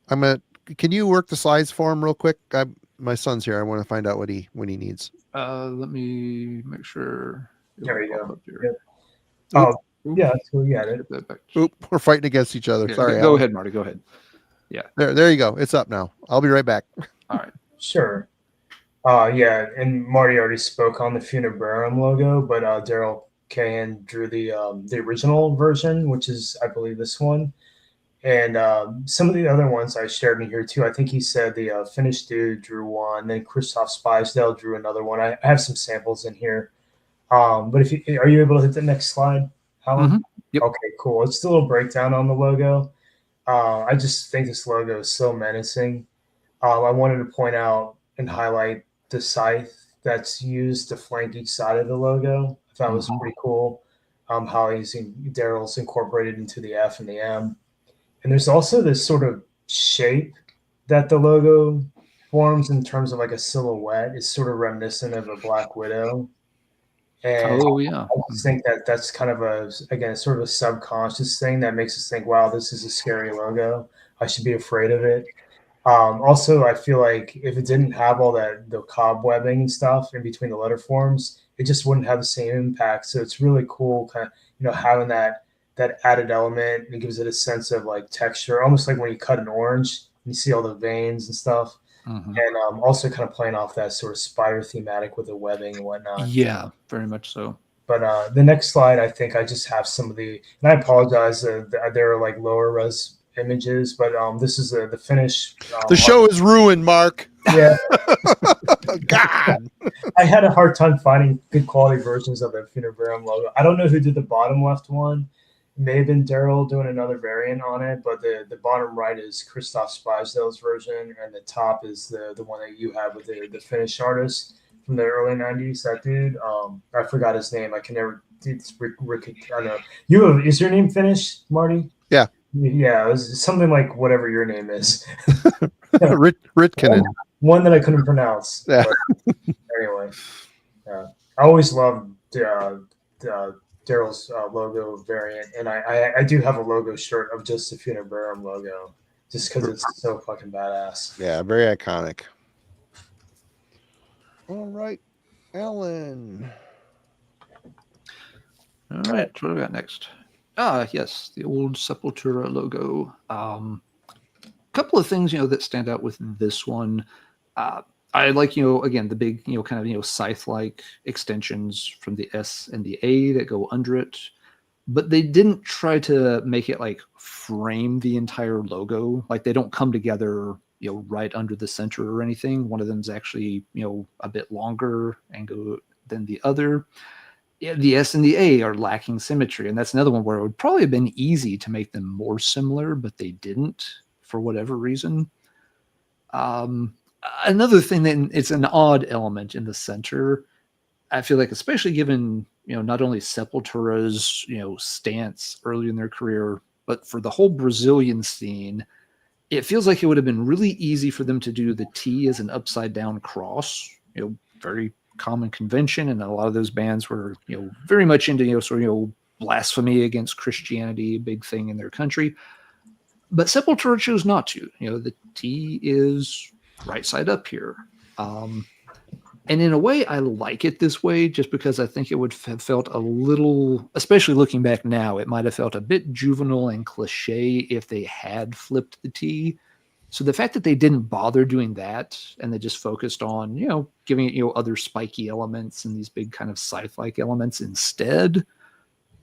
Can you work the slides for him real quick? My son's here. I want to find out what he needs. Let me make sure. There you go. Yep. Oh, yeah, that's cool. You got it. Oop, we're fighting against each other. Yeah, Sorry. Go ahead, Marty. Go ahead. Yeah. There you go. It's up now. I'll be right back. All right. Sure. Yeah, and Marty already spoke on the Funebrarum logo, but Daryl Cahan drew the original version, which is, I believe, this one. And some of the other ones I shared in here too. I think he said the Finnish dude drew one, then Kristoff Spedell drew another one. I have some samples in here. But are you able to hit the next slide, Alan? Mm-hmm. Yep. Okay, cool. It's a little breakdown on the logo. I just think this logo is so menacing. I wanted to point out and highlight the scythe that's used to flank each side of the logo. I thought it was pretty cool. How Daryl's incorporated into the F and the M. And there's also this sort of shape that the logo forms in terms of like a silhouette. It's sort of reminiscent of a Black Widow. And I just think that that's kind of sort of a subconscious thing that makes us think, wow, this is a scary logo. I should be afraid of it. Also, I feel like if it didn't have all the cobwebbing and stuff in between the letter forms, it just wouldn't have the same impact. So it's really cool kind of, having that added element. It gives it a sense of like texture, almost like when you cut an orange and you see all the veins and stuff. And also kind of playing off that sort of spider thematic with the webbing and whatnot. Yeah, very much so. But the next slide, I think I just have some of and I apologize, there are like lower res images, but this is the finish. The show is ruined, Mark. Yeah. God. I had a hard time finding good quality versions of the Funebrarum logo. I don't know who did the bottom left one. It may have been Daryl doing another variant on it, but the bottom right is Kristoff Spedell's version, and the top is the one that you have with the Finnish artist from the early 90s. That dude, I forgot his name. I can never. It's Rick. I don't know. Is your name Finnish, Marty? Yeah. Yeah, it was something like whatever your name is. Ritkinen. One that I couldn't pronounce. Yeah. Anyway, I always loved Daryl's logo variant, and I do have a logo shirt of just the Funebrarum logo, just because it's so fucking badass. Yeah, very iconic. All right, Alan. All right, what do we got next? Yes, the old Sepultura logo. A couple of things, that stand out with this one. I like, again, the big, kind of, scythe-like extensions from the S and the A that go under it. But they didn't try to make it like frame the entire logo. Like they don't come together, right under the center or anything. One of them's actually, a bit longer than the other. Yeah, the S and the A are lacking symmetry, and that's another one where it would probably have been easy to make them more similar, but they didn't for whatever reason. Another thing that it's an odd element in the center. I feel like, especially given not only Sepultura's stance early in their career, but for the whole Brazilian scene, it feels like it would have been really easy for them to do the T as an upside down cross. Very common convention, and a lot of those bands were very much into sort of blasphemy against Christianity, a big thing in their country. But Sepultura chose not to. The T is right side up here. And in a way, I like it this way just because I think it would have felt a little, especially looking back now, it might have felt a bit juvenile and cliche if they had flipped the T. So the fact that they didn't bother doing that and they just focused on, giving it, other spiky elements and these big kind of scythe-like elements instead,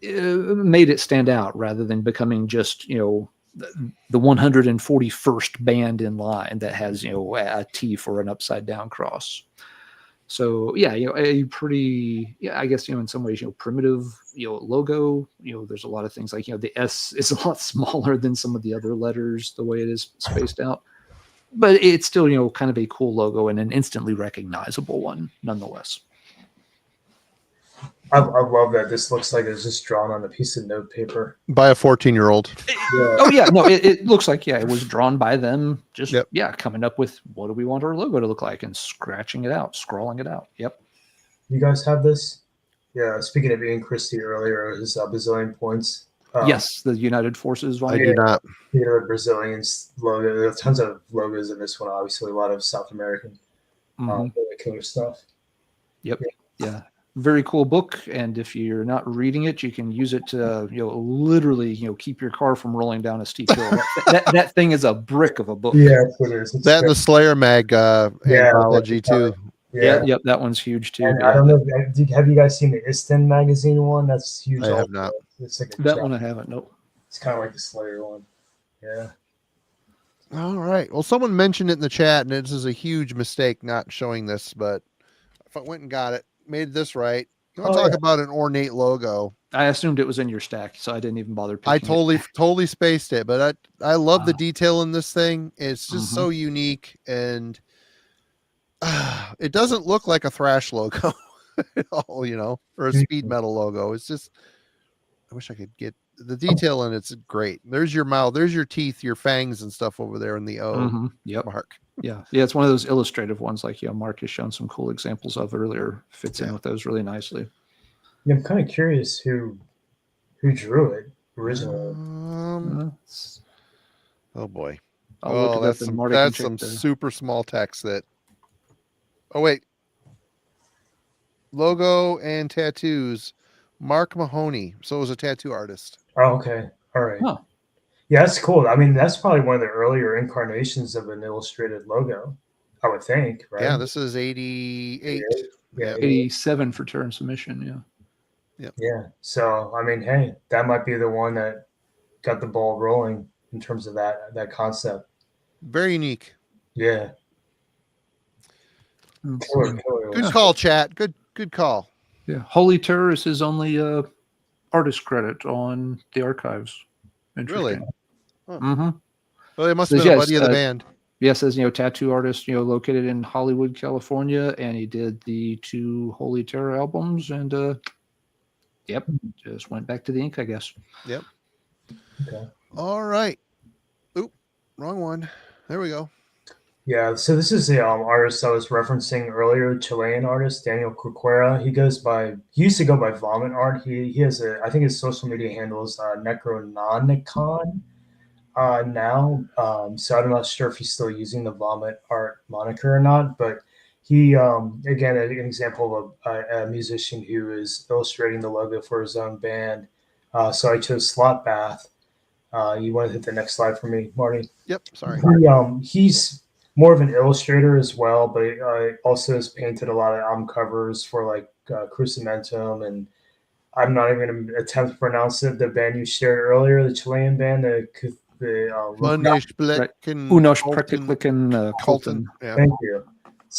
made it stand out rather than becoming just, the 141st band in line that has, a T for an upside down cross. So yeah, a pretty, I guess, in some ways, primitive, logo, there's a lot of things like, the S is a lot smaller than some of the other letters, the way it is spaced out, but it's still, kind of a cool logo and an instantly recognizable one nonetheless. I love that. This looks like it's just drawn on a piece of notepaper by a 14-year-old. Yeah. Oh yeah, no, it looks like, it was drawn by them. Just coming up with what do we want our logo to look like and scratching it out, scrawling it out. Yep. You guys have this? Yeah. Speaking of Ian Christie earlier, his Brazilian points. Yes, the United Forces one. I do not. The Brazilians logo. There are tons of logos in this one. Obviously, a lot of South American really killer stuff. Yep. Yeah. Very cool book, and if you're not reading it, you can use it to literally keep your car from rolling down a steep hill. that thing is a brick of a book. Yeah, it is. It's that and the Slayer Mag anthology too. Yeah, yep, that one's huge too. And I don't know. Have you guys seen the Istin magazine one? That's huge. I have not. It's like that one I haven't. Nope. It's kind of like the Slayer one. Yeah. All right. Well, someone mentioned it in the chat, and this is a huge mistake not showing this, but if I went and got it, made this right. You want to talk about an ornate logo? I assumed it was in your stack, so I didn't even bother picking I totally spaced it, but I love the detail in this thing. It's just so unique, and it doesn't look like a thrash logo at all, or a speed metal logo. It's just, I wish I could get the detail in it's great. There's your mouth, there's your teeth, your fangs and stuff over there in the O. Yep. Mark. Yeah, it's one of those illustrative ones like Mark has shown some cool examples of earlier. Fits in with those really nicely. Yeah, I'm kind of curious who drew it originally. Oh boy. That's some super small text that. Oh wait. Logo and tattoos. Mark Mahoney. So it was a tattoo artist. Oh, okay. All right. Huh. Yeah, that's cool. I mean, that's probably one of the earlier incarnations of an illustrated logo, I would think, right? Yeah, this is 88. Yeah, 87 for turn submission, Yeah. So, I mean, hey, that might be the one that got the ball rolling in terms of that concept. Very unique. Yeah. Good call, chat. Good call. Yeah. Holy Terror is his only artist credit on the archives. Really? Huh. Well, it must have been a buddy of the band. Yeah, it says, tattoo artist, located in Hollywood, California, and he did the 2 Holy Terror albums, and just went back to the ink, I guess. Yep. Okay. All right. Oop, wrong one. There we go. Yeah, so this is the artist I was referencing earlier, Chilean artist Daniel Corcuera. He used to go by Vomit Art. He has I think his social media handle is Necronomicon now. So I'm not sure if he's still using the Vomit Art moniker or not, but he, again, an example of a musician who is illustrating the logo for his own band. So I chose Slot Bath. You want to hit the next slide for me, Marty? Yep, sorry. He's more of an illustrator as well, but also has painted a lot of album covers for like Crucimentum, and I'm not even going to attempt to pronounce it. The band you shared earlier, the Chilean band, Colton. Yeah. Thank you.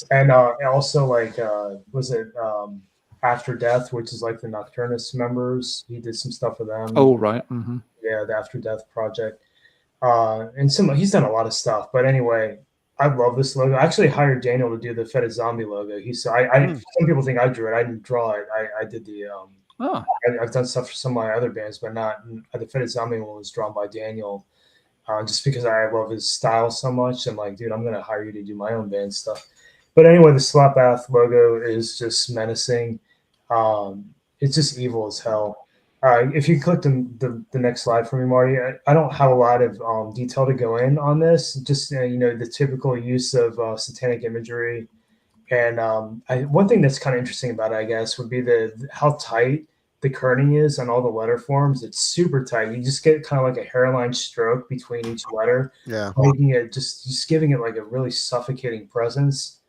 And also like was it After Death, which is like the Nocturnus members. He did some stuff for them. Oh right. Mm-hmm. Yeah, the After Death project. And he's done a lot of stuff. But anyway, I love this logo. I actually hired Daniel to do the Fetid Zombie logo. Some people think I drew it. I didn't draw it. I did the I've done stuff for some of my other bands, but not the Fetid Zombie one was drawn by Daniel. Just because I love his style so much. I'm like, dude, I'm gonna hire you to do my own band stuff. But anyway, the Slot Bath logo is just menacing. It's just evil as hell. If you click the next slide for me, Marty, I don't have a lot of detail to go in on this. Just the typical use of satanic imagery, and one thing that's kind of interesting about it, I guess, would be how tight the kerning is on all the letter forms. It's super tight. You just get kind of like a hairline stroke between each letter, Yeah. making it just giving it like a really suffocating presence.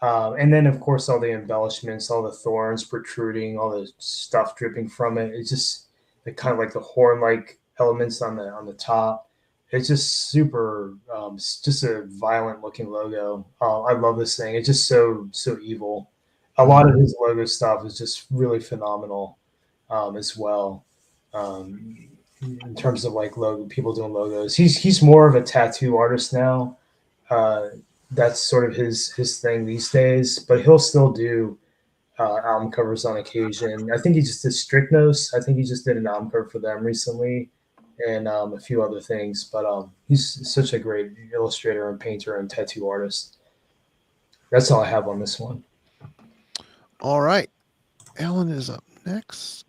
And then of course all the embellishments, all the thorns protruding, all the stuff dripping from it. It's just the kind of like the horn-like elements on the top. It's just super, it's just a violent looking logo. I love this thing. It's just so evil. A lot of his logo stuff is just really phenomenal, as well. In terms of like logo, people doing logos, he's more of a tattoo artist now. That's sort of his thing these days. But he'll still do album covers on occasion. I think he just did Strychnos. I think he just did an album cover for them recently, and a few other things. But he's such a great illustrator and painter and tattoo artist. That's all I have on this one. All right. Ellen is up next.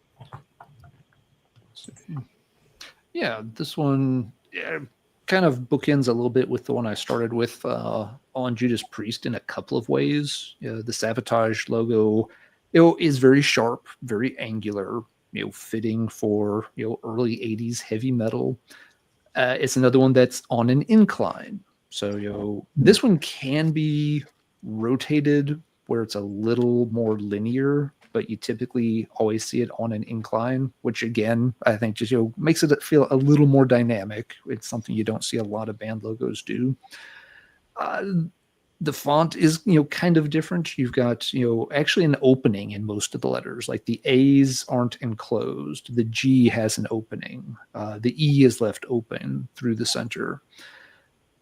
Yeah, this one kind of bookends a little bit with the one I started with on Judas Priest in a couple of ways. The Sabotage logo, is very sharp, very angular, fitting for early 80s heavy metal. It's another one that's on an incline. So this one can be rotated where it's a little more linear, but you typically always see it on an incline, which again, I think just makes it feel a little more dynamic. It's something you don't see a lot of band logos do. The font is kind of different. You've got actually an opening in most of the letters. Like the A's aren't enclosed. The G has an opening. The E is left open through the center.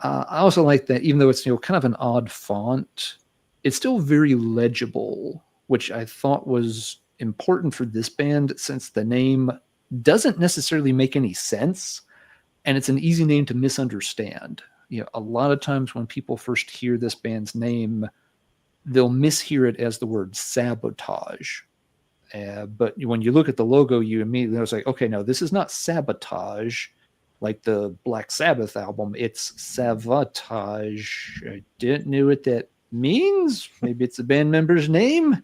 I also like that even though it's kind of an odd font, it's still very legible, which I thought was important for this band since the name doesn't necessarily make any sense, and it's an easy name to misunderstand. A lot of times when people first hear this band's name, they'll mishear it as the word sabotage. But when you look at the logo, you immediately was like, okay, no, this is not sabotage like the Black Sabbath album. It's sabotage. I didn't know what that means. Maybe it's a band member's name.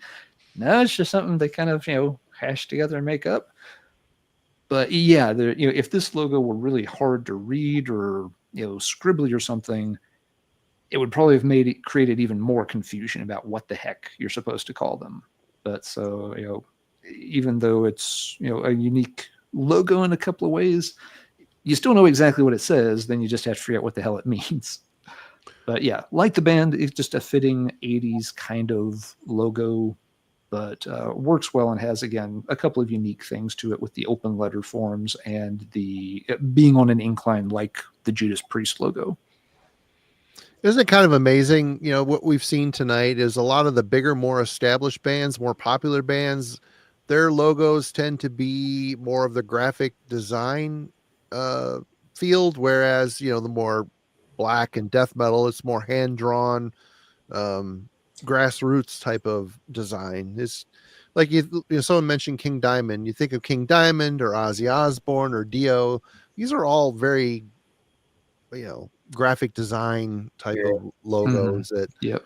No, it's just something they kind of, hash together and make up. But yeah, if this logo were really hard to read or, scribbly or something, it would probably have created even more confusion about what the heck you're supposed to call them. But so, even though it's, a unique logo in a couple of ways, you still know exactly what it says. Then you just have to figure out what the hell it means. But yeah, like the band, it's just a fitting 80s kind of logo, but works well and has, again, a couple of unique things to it with the open letter forms and the being on an incline like the Judas Priest logo. Isn't it kind of amazing? What we've seen tonight is a lot of the bigger, more established bands, more popular bands, their logos tend to be more of the graphic design field, whereas, the more black and death metal, it's more hand-drawn, grassroots type of design. It's like someone mentioned King Diamond. You think of King Diamond or Ozzy Osbourne or Dio. These are all very, graphic design type of logos. Mm-hmm. Yep.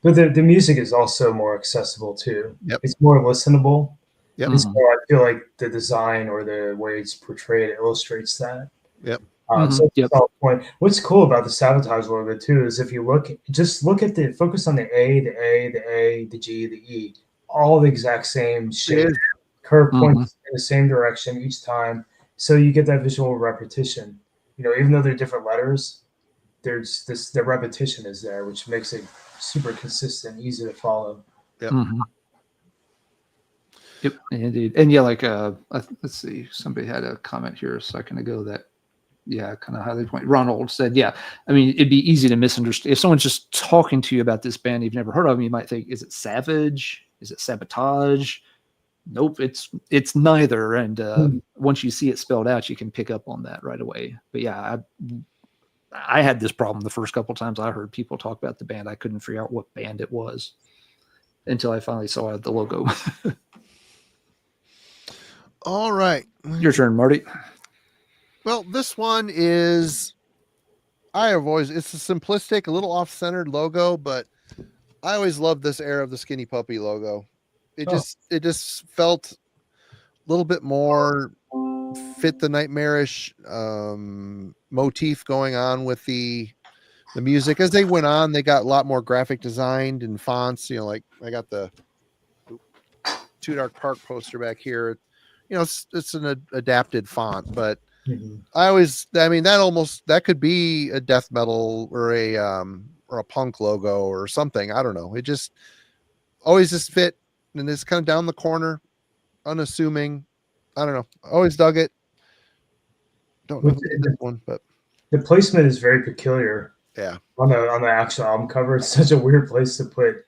But the music is also more accessible too. Yep. It's more listenable. Yep. It's more, I feel like the design or the way it's portrayed illustrates that. Yep. So that's a solid point. What's cool about the Sabotage logo too is if you focus on the A, the G, the E, all the exact same shape. Curve points in the same direction each time. So you get that visual repetition. Even though they're different letters, there's the repetition is there, which makes it super consistent, easy to follow. Yep. Mm-hmm. Yep, indeed. And yeah, like let's see, somebody had a comment here a second ago that kind of highly point. Ronald said, I mean, it'd be easy to misunderstand. If someone's just talking to you about this band you've never heard of them, you might think, is it Savage? Is it Sabotage? Nope, it's neither. And once you see it spelled out, you can pick up on that right away. But yeah, I had this problem the first couple times I heard people talk about the band. I couldn't figure out what band it was until I finally saw the logo. All right. Your turn, Marty. Well, this one is, it's a simplistic, a little off-centered logo, but I always loved this era of the Skinny Puppy logo. It just felt little bit more fit the nightmarish motif going on with the music. As they went on, they got a lot more graphic designed and fonts. You know, like I got the Too Dark Park poster back here. You know, it's an adapted font, but I mean, that could be a death metal or a punk logo or something. I don't know. It just always just fit, and it's kind of down the corner, unassuming. I don't know. Always dug it. Don't know who did this one, but the placement is very peculiar. Yeah. On the actual album cover, it's such a weird place to put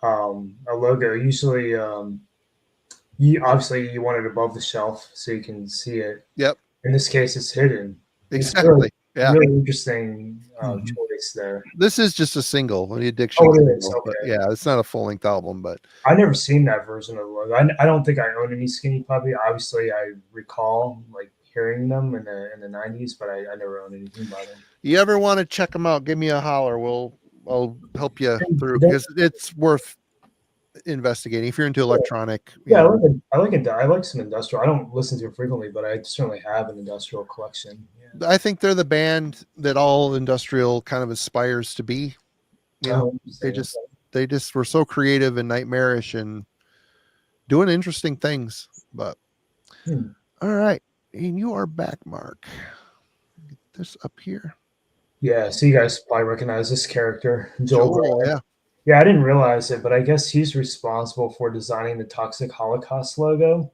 a logo. Usually, you want it above the shelf so you can see it. Yep. In this case, it's hidden. Exactly. Really interesting choice there. This is just a single, the Addiction. Oh, it is. Single, Okay. But yeah, it's not a full length album, but I never seen that version of the logo. I don't think I own any Skinny Puppy. Obviously, I recall like hearing them in the 90s, but I never owned anything by them. You ever want to check them out? Give me a holler. I'll help you through because it's worth investigating if you're into electronic. Yeah, I like some industrial. I don't listen to it frequently, but I certainly have an industrial collection. Yeah. I think they're the band that all industrial kind of aspires to be. You know, they just were so creative and nightmarish and doing interesting things. But all right, and you are back, Mark. Get this up here. Yeah, so you guys probably recognize this character, Joel. Yeah. Yeah, I didn't realize it, but I guess he's responsible for designing the Toxic Holocaust logo.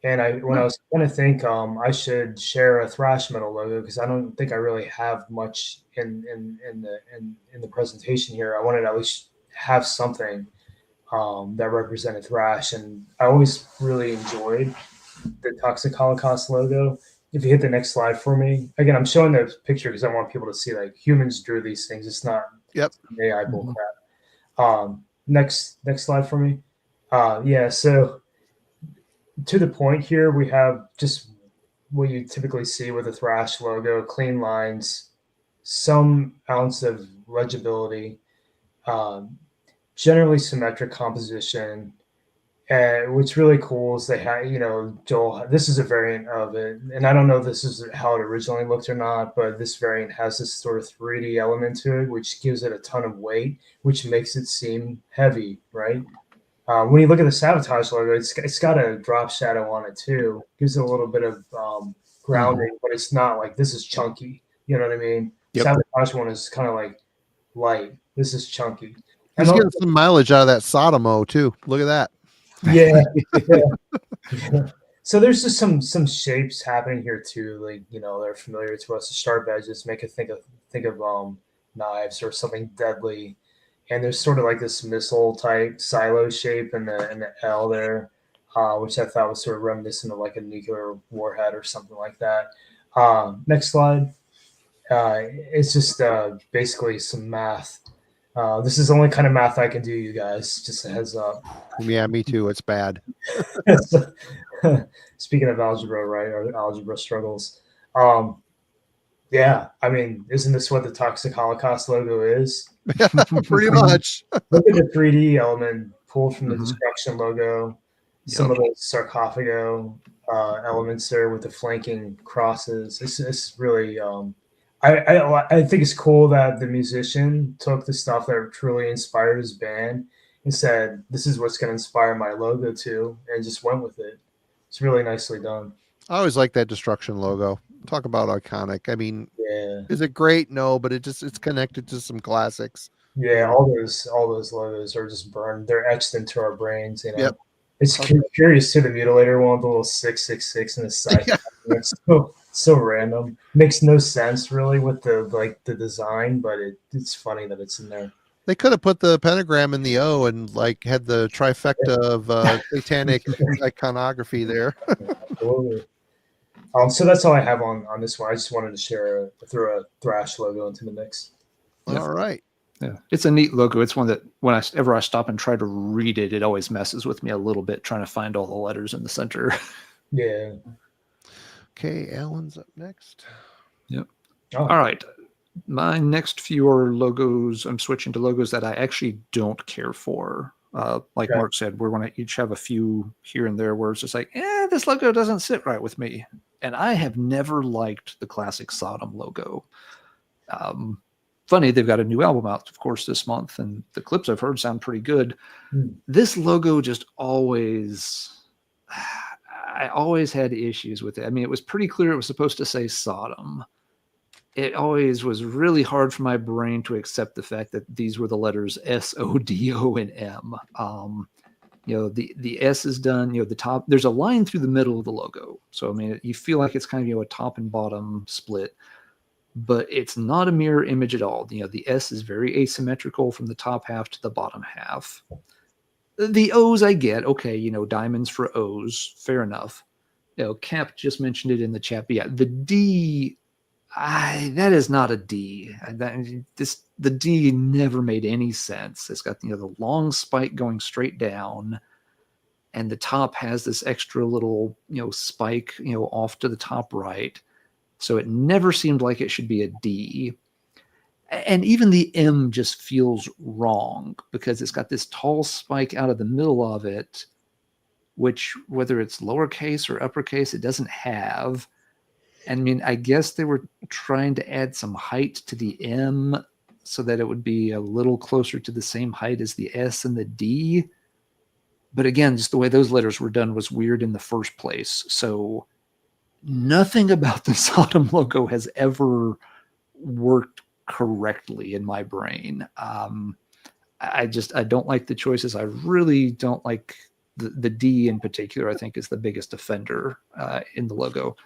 And when I was going to think, I should share a thrash metal logo because I don't think I really have much in the presentation here. I wanted to at least have something that represented thrash, and I always really enjoyed the Toxic Holocaust logo. If you hit the next slide for me, again, I'm showing the picture because I want people to see like humans drew these things. It's not AI bullcrap. Next slide for me. Yeah, so to the point here, we have just what you typically see with a thrash logo: clean lines, some ounce of legibility, generally symmetric composition. And what's really cool is they have, Joel, this is a variant of it. And I don't know if this is how it originally looked or not, but this variant has this sort of 3D element to it, which gives it a ton of weight, which makes it seem heavy, right? When you look at the Sabotage logo, it's got a drop shadow on it too. Gives it a little bit of grounding, but it's not like this is chunky. You know what I mean? Yep. Sabotage one is kind of like light. This is chunky. He's getting some mileage out of that Sodomo too. Look at that. Yeah. So there's just some shapes happening here too. Like, they're familiar to us. The sharp edges make us think of knives or something deadly. And there's sort of like this missile type silo shape in the L there, which I thought was sort of reminiscent of like a nuclear warhead or something like that. Next slide. It's just basically some math. This is the only kind of math I can do, you guys. Just a heads up. Yeah, me too. It's bad. Speaking of algebra, right? Or algebra struggles. Yeah, I mean, isn't this what the Toxic Holocaust logo is? Pretty much. Look at the 3D element pulled from the destruction logo. Some of those sarcophago elements there with the flanking crosses. It's really. I think it's cool that the musician took the stuff that truly inspired his band and said, "This is what's going to inspire my logo too," and just went with it. It's really nicely done. I always like that destruction logo. Talk about iconic. I mean, is it great? No, but it's connected to some classics. Yeah, all those logos are just burned. They're etched into our brains. Yep. It's curious too. The Mutilator one, the little 666 in the side. Yeah. It's so random. Makes no sense really with the design, but it's funny that it's in there. They could have put the pentagram in the O and like had the trifecta of satanic iconography there. Absolutely. So that's all I have on this one. I just wanted to throw a thrash logo into the mix. All right. Yeah, it's a neat logo. It's one that whenever I stop and try to read it, it always messes with me a little bit trying to find all the letters in the center. Yeah. Okay, Alan's up next. Yep. Oh. All right. My next few are logos. I'm switching to logos that I actually don't care for. Like Okay. Mark said, we're going to each have a few here and there where it's just like, this logo doesn't sit right with me. And I have never liked the classic Sodom logo. Funny, they've got a new album out, of course, this month, and the clips I've heard sound pretty good. This logo just always, I always had issues with it. I mean, it was pretty clear it was supposed to say Sodom. It always was really hard for my brain to accept the fact that these were the letters S-O-D-O and M. The S is done, the top, there's a line through the middle of the logo. So, I mean, you feel like it's kind of, a top and bottom split, but it's not a mirror image at all. The S is very asymmetrical from the top half to the bottom half. The O's I get, okay, diamonds for O's, fair enough. Cap just mentioned it in the chat, but yeah, the D, that is not a D. The D never made any sense. It's got the long spike going straight down, and the top has this extra little spike off to the top right. So it never seemed like it should be a D. And even the M just feels wrong because it's got this tall spike out of the middle of it, which whether it's lowercase or uppercase, it doesn't have. I mean, I guess they were trying to add some height to the M so that it would be a little closer to the same height as the S and the D. But again, just the way those letters were done was weird in the first place. So nothing about the Sodom logo has ever worked correctly in my brain. I don't like the choices. I really don't like the D in particular. I think is the biggest offender in the logo.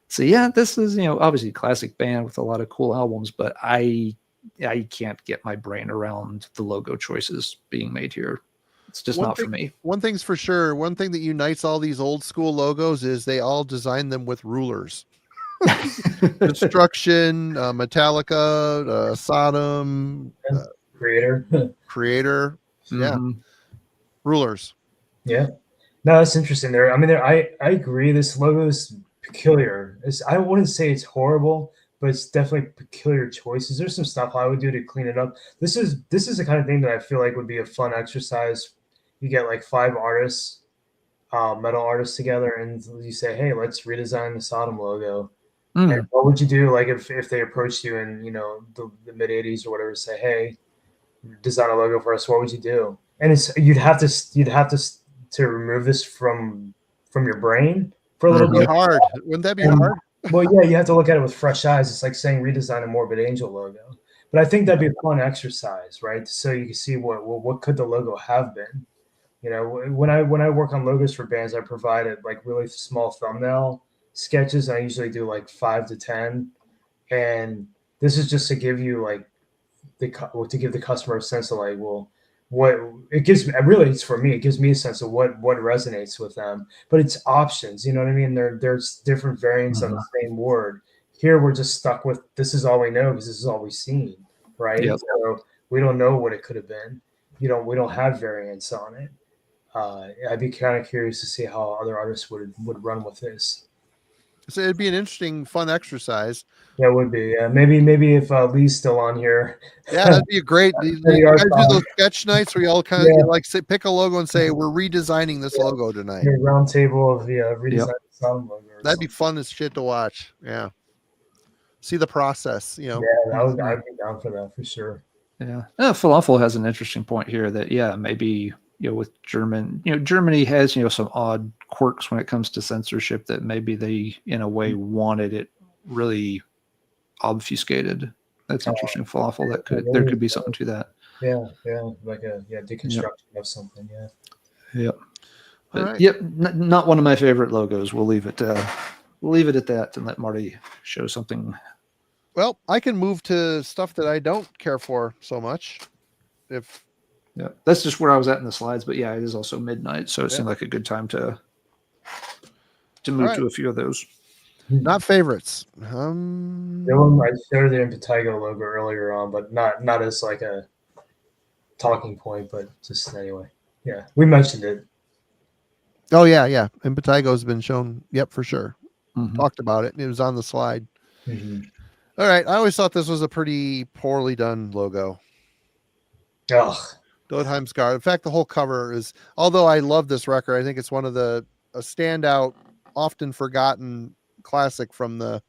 So yeah, this is, obviously a classic band with a lot of cool albums, but I can't get my brain around the logo choices being made here. It's just not for me. One thing's for sure. One thing that unites all these old school logos is they all design them with rulers. Destruction, Metallica, Sodom, Creator. Yeah. Rulers. Yeah. No, that's interesting there. I mean, I agree. This logo is peculiar. I wouldn't say it's horrible, but it's definitely peculiar choices. There's some stuff I would do to clean it up. This is the kind of thing that I feel like would be a fun exercise. You get like 5 artists, metal artists together, and you say, hey, let's redesign the Sodom logo. And what would you do like if they approached you in the mid 80s or whatever, say, hey, design a logo for us? What would you do? And you'd have to remove this from your brain for a little bit. Hard. Wouldn't that be hard? Well, yeah, you have to look at it with fresh eyes. It's like saying redesign a Morbid Angel logo. But I think that'd be a fun exercise, right? So you can see what could the logo have been. When I work on logos for bands, I provided like really small thumbnail sketches. I usually do like 5 to 10, and this is just to give you like to give the customer a sense of like, well, what it gives me, really, it's for me, it gives me a sense of what resonates with them. But it's options, you know what I mean? There's different variants of the same word. Here we're just stuck with this is all we know because this is all we've seen, right? Yep. So we don't know what it could have been. We don't have variants on it. I'd be kind of curious to see how other artists would run with this. So it'd be an interesting, fun exercise. Yeah, it would be. Maybe if Lee's still on here. Yeah, that'd be a great. You guys do those sketch nights where you all kind of pick a logo and say we're redesigning this logo tonight. Round table of the redesign Sodom logo. That'd be fun as shit to watch. Yeah, see the process. Yeah, I'd be down for that for sure. Yeah, Falafel has an interesting point here that maybe with Germany has some odd quirks when it comes to censorship that maybe they in a way wanted it really obfuscated. That's interesting. Falafel, there could be something to that. Yeah, like a deconstruction of something. Yeah. Yep. But, right. Yep, not one of my favorite logos. We'll leave it at that and let Marty show something. Well, I can move to stuff that I don't care for so much. Yeah, that's just where I was at in the slides. But yeah, it is also midnight, so it seemed like a good time to move to a few of those. Not favorites. The one I showed the Impetigo logo earlier on, but not as like a talking point, but just anyway. Yeah, we mentioned it. Oh yeah. Impetigo has been shown. Yep, for sure. Talked about it. It was on the slide. All right. I always thought this was a pretty poorly done logo. Ugh. Dodheim Scar. In fact, the whole cover is, although I love this record, I think it's one of a standout, often forgotten classic from the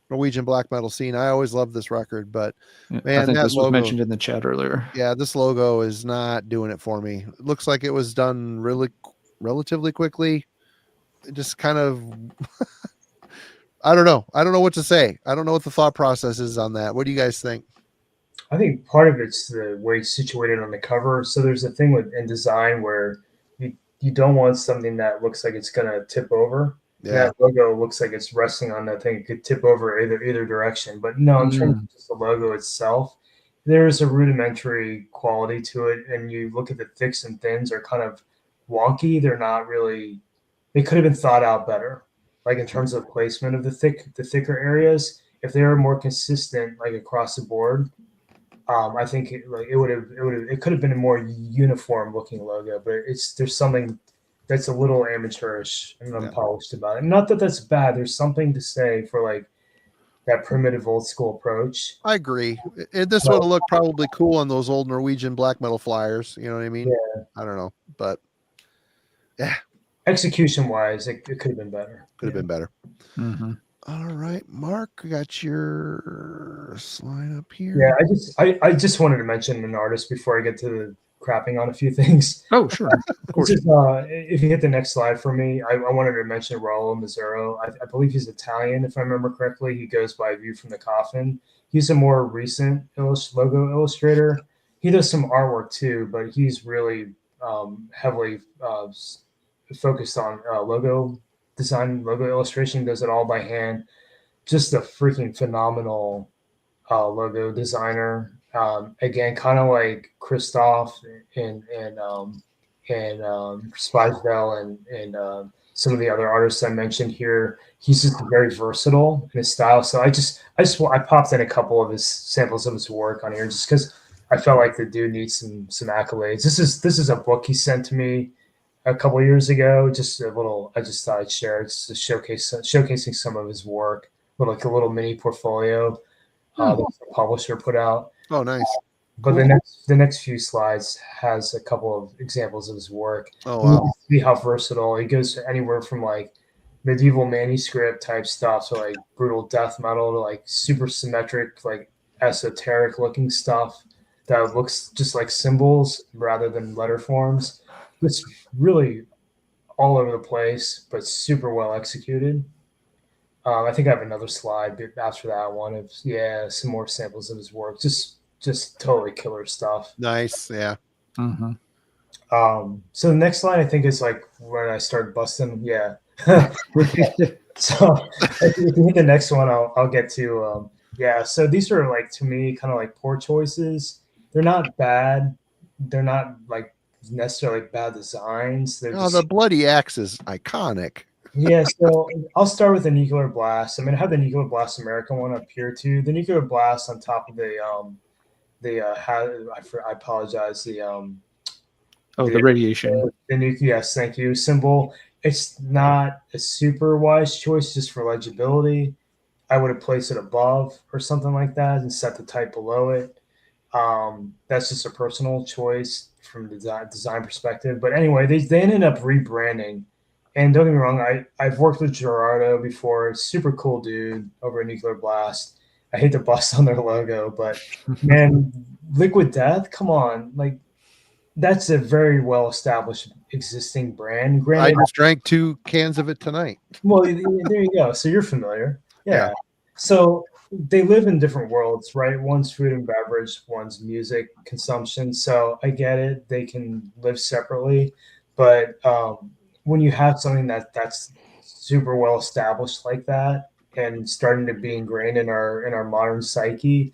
Norwegian black metal scene. I always loved this record, but I man, think that this was logo, mentioned in the chat earlier. yeah, this logo is not doing it for me. It looks like it was done relatively quickly. It just kind of, I don't know. I don't know what to say. I don't know what the thought process is on that. What do you guys think? I think part of it's the way it's situated on the cover. So there's a thing in design where you don't want something that looks like it's gonna tip over. Yeah. That logo looks like it's resting on that thing. It could tip over either direction. But no, in terms of just the logo itself, there is a rudimentary quality to it. And you look at the thicks and thins are kind of wonky. They're not really. They could have been thought out better, like in terms of placement of the thicker areas. If they were more consistent, like across the board, I think it could have been a more uniform looking logo, but there's something that's a little amateurish and unpolished about it. Not that that's bad. There's something to say for like that primitive old school approach. I agree. This would have looked probably cool on those old Norwegian black metal flyers. You know what I mean? Yeah. I don't know, but yeah. Execution wise, it could have been better. Could have been better. Mm-hmm. All right, Mark, we got your slide up here. Yeah, I just wanted to mention an artist before I get to the crapping on a few things. Oh, sure. Of course. If you hit the next slide for me, I wanted to mention Raul Mazzaro. I believe he's Italian, if I remember correctly. He goes by View from the Coffin. He's a more recent logo illustrator. He does some artwork too, but he's really heavily focused on logo design, logo illustration. He does it all by hand. Just a freaking phenomenal logo designer. Again, kind of like Kristoff and Spedell and some of the other artists I mentioned here. He's just very versatile in his style. So I popped in a couple of his samples of his work on here just because I felt like the dude needs some accolades. This is a book he sent to me a couple of years ago. Just a little. I just thought I'd share it to showcasing some of his work, like a little mini portfolio that the publisher put out. Oh, nice. But the next few slides has a couple of examples of his work. Oh, wow. You see how versatile he goes to anywhere from like medieval manuscript type stuff to like brutal death metal to like super symmetric, like esoteric looking stuff that looks just like symbols rather than letter forms. It's really all over the place, but super well executed. I think I have another slide after that one of some more samples of his work. Just totally killer stuff. Nice, yeah. Mm-hmm. So the next slide I think is like when I start busting. Yeah. So if you hit the next one, I'll get to. So these are like to me kind of like poor choices. They're not bad. They're not like necessarily bad designs. The bloody axe is iconic. Yeah, so I'll start with the Nuclear Blast. I'm gonna have the Nuclear Blast American one up here too. The Nuclear Blast on top of I apologize. The radiation. Yes, thank you. Symbol. It's not a super wise choice just for legibility. I would have placed it above or something like that and set the type below it. That's just a personal choice from the design perspective. But anyway, they ended up rebranding. And don't get me wrong, I've worked with Gerardo before. Super cool dude over at Nuclear Blast. I hate to bust on their logo, but man, Liquid Death, come on. Like, that's a very well-established existing brand. Granted, I just drank 2 cans of it tonight. Well, there you go. So you're familiar. Yeah. So they live in different worlds, right? One's food and beverage, one's music consumption. So I get it. They can live separately. But when you have something that's super well established like that and starting to be ingrained in our modern psyche,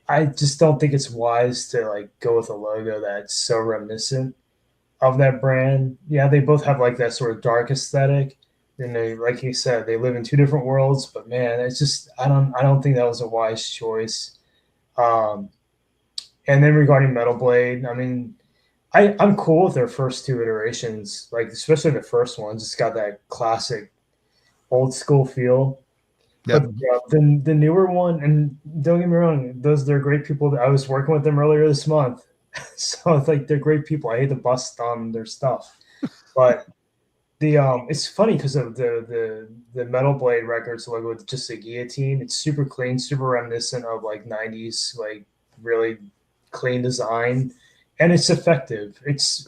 I just don't think it's wise to like go with a logo that's so reminiscent of that brand. Yeah, they both have like that sort of dark aesthetic, and they, like you said, they live in 2 different worlds. But man, it's just I don't think that was a wise choice. And then regarding Metal Blade, I mean, I'm cool with their first 2 iterations, like especially the first one. It's got that classic old school feel. Yep. But the newer one, and don't get me wrong, they're great people. I was working with them earlier this month. So it's like they're great people. I hate to bust on their stuff, but the it's funny because of the Metal Blade Records logo with just a guillotine. It's super clean, super reminiscent of like '90s, like really clean design, and it's effective. It's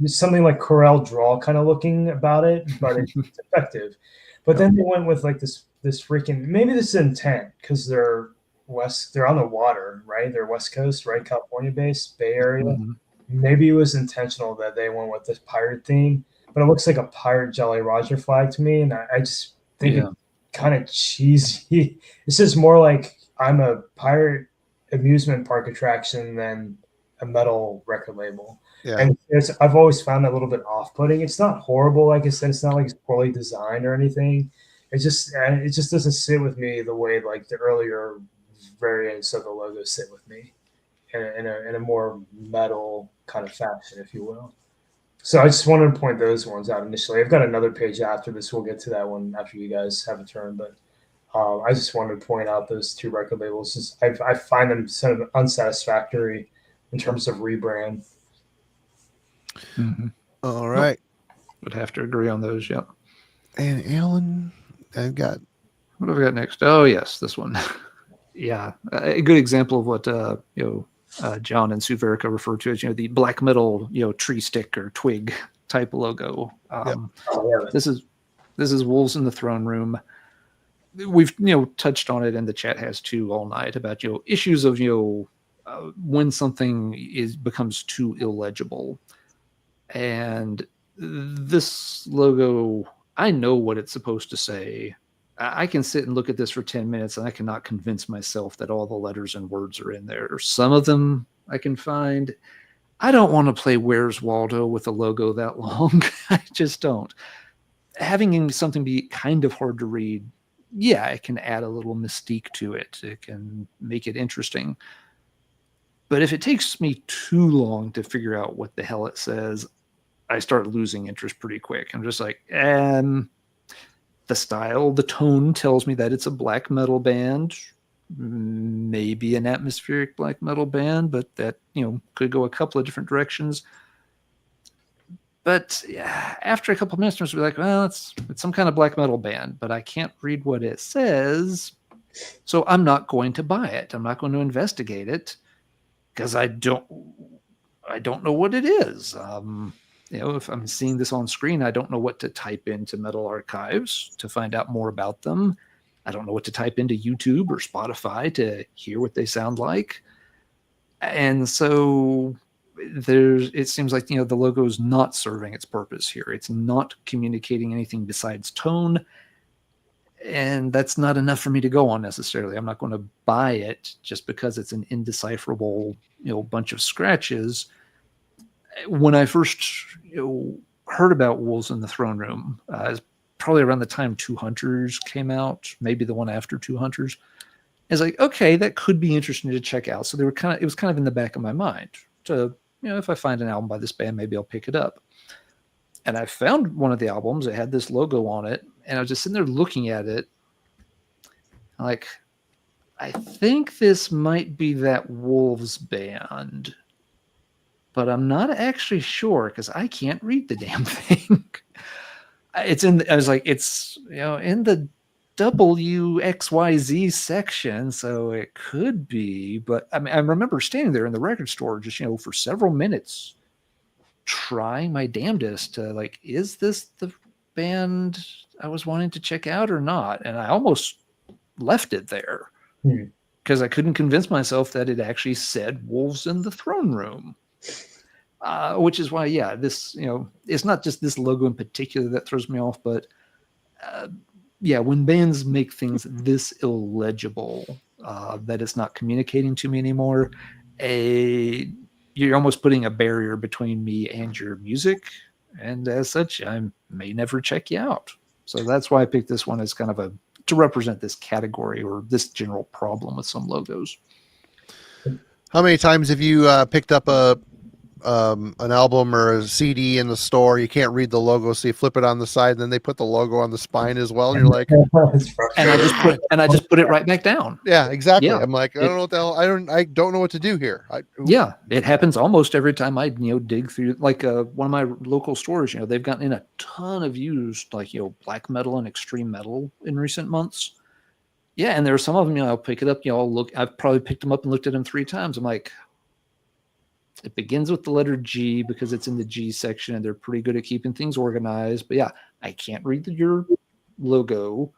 something like Corel Draw kind of looking about it, but it's effective. But then they went with like this freaking, maybe this is intent because they're on the water, right? They're West Coast, right? California based, Bay Area. Mm-hmm. Maybe it was intentional that they went with this pirate theme, but it looks like a pirate Jolly Roger flag to me, and I just think it's kind of cheesy. It's just more like I'm a pirate amusement park attraction than a metal record label. Yeah. And I've always found that a little bit off-putting. It's not horrible, like I said. It's not like it's poorly designed or anything. It just doesn't sit with me the way like the earlier variants of the logo sit with me in a more metal kind of fashion, if you will. So I just wanted to point those ones out initially. I've got another page after this. We'll get to that one after you guys have a turn, but I just wanted to point out those two record labels. Just, I find them sort of unsatisfactory in terms of rebrand. Mm-hmm. All right. Would have to agree on those. Yep. And Alan, I've got. What have we got next? Oh yes, this one. Yeah, a good example of what John and Sue Verica refer to as the black metal tree stick or twig type logo. This is Wolves in the Throne Room. We've touched on it, and the chat has too all night about issues of when something becomes too illegible. And this logo, I know what it's supposed to say. I can sit and look at this for 10 minutes and I cannot convince myself that all the letters and words are in there. Some of them I can find. I don't want to play Where's Waldo with a logo that long. I just don't. Having something be kind of hard to read, yeah, it can add a little mystique to it. It can make it interesting. But if it takes me too long to figure out what the hell it says, I start losing interest pretty quick. I'm just like, the style, the tone tells me that it's a black metal band, maybe an atmospheric black metal band, but that, could go a couple of different directions. But after a couple of minutes, I'll be like, well, it's some kind of black metal band, but I can't read what it says. So I'm not going to buy it. I'm not going to investigate it because I don't know what it is. If I'm seeing this on screen, I don't know what to type into Metal Archives to find out more about them. I don't know what to type into YouTube or Spotify to hear what they sound like. And so it seems like, the logo is not serving its purpose here. It's not communicating anything besides tone. And that's not enough for me to go on necessarily. I'm not going to buy it just because it's an indecipherable, bunch of scratches. When I first heard about Wolves in the Throne Room, probably around the time 2 Hunters came out, maybe the one after 2 Hunters, I was like, okay, that could be interesting to check out. So it was kind of in the back of my mind to, if I find an album by this band, maybe I'll pick it up. And I found one of the albums. It had this logo on it, and I was just sitting there looking at it, like, I think this might be that Wolves band. But I'm not actually sure because I can't read the damn thing. I was like, it's in the WXYZ section, so it could be. But I mean, I remember standing there in the record store just for several minutes, trying my damnedest to like, is this the band I was wanting to check out or not? And I almost left it there because I couldn't convince myself that it actually said Wolves in the Throne Room. Which is why, this, it's not just this logo in particular that throws me off, but when bands make things this illegible, that it's not communicating to me anymore, you're almost putting a barrier between me and your music. And as such, I may never check you out. So that's why I picked this one as kind of to represent this category or this general problem with some logos. How many times have you picked up a an album or a CD in the store, you can't read the logo, so you flip it on the side, and then they put the logo on the spine as well, and you're like, It's And I frustrating. just put it right back down. yeah, exactly. Yeah. I'm like, I don't know what the hell, I don't know what to do here. Yeah, it happens almost every time I dig through like one of my local stores. They've gotten in a ton of used like black metal and extreme metal in recent months. Yeah, and there are some of them. I'll pick it up. I'll look. I've probably picked them up and looked at them 3 times. I'm like, it begins with the letter G because it's in the G section, and they're pretty good at keeping things organized. But yeah, I can't read your logo.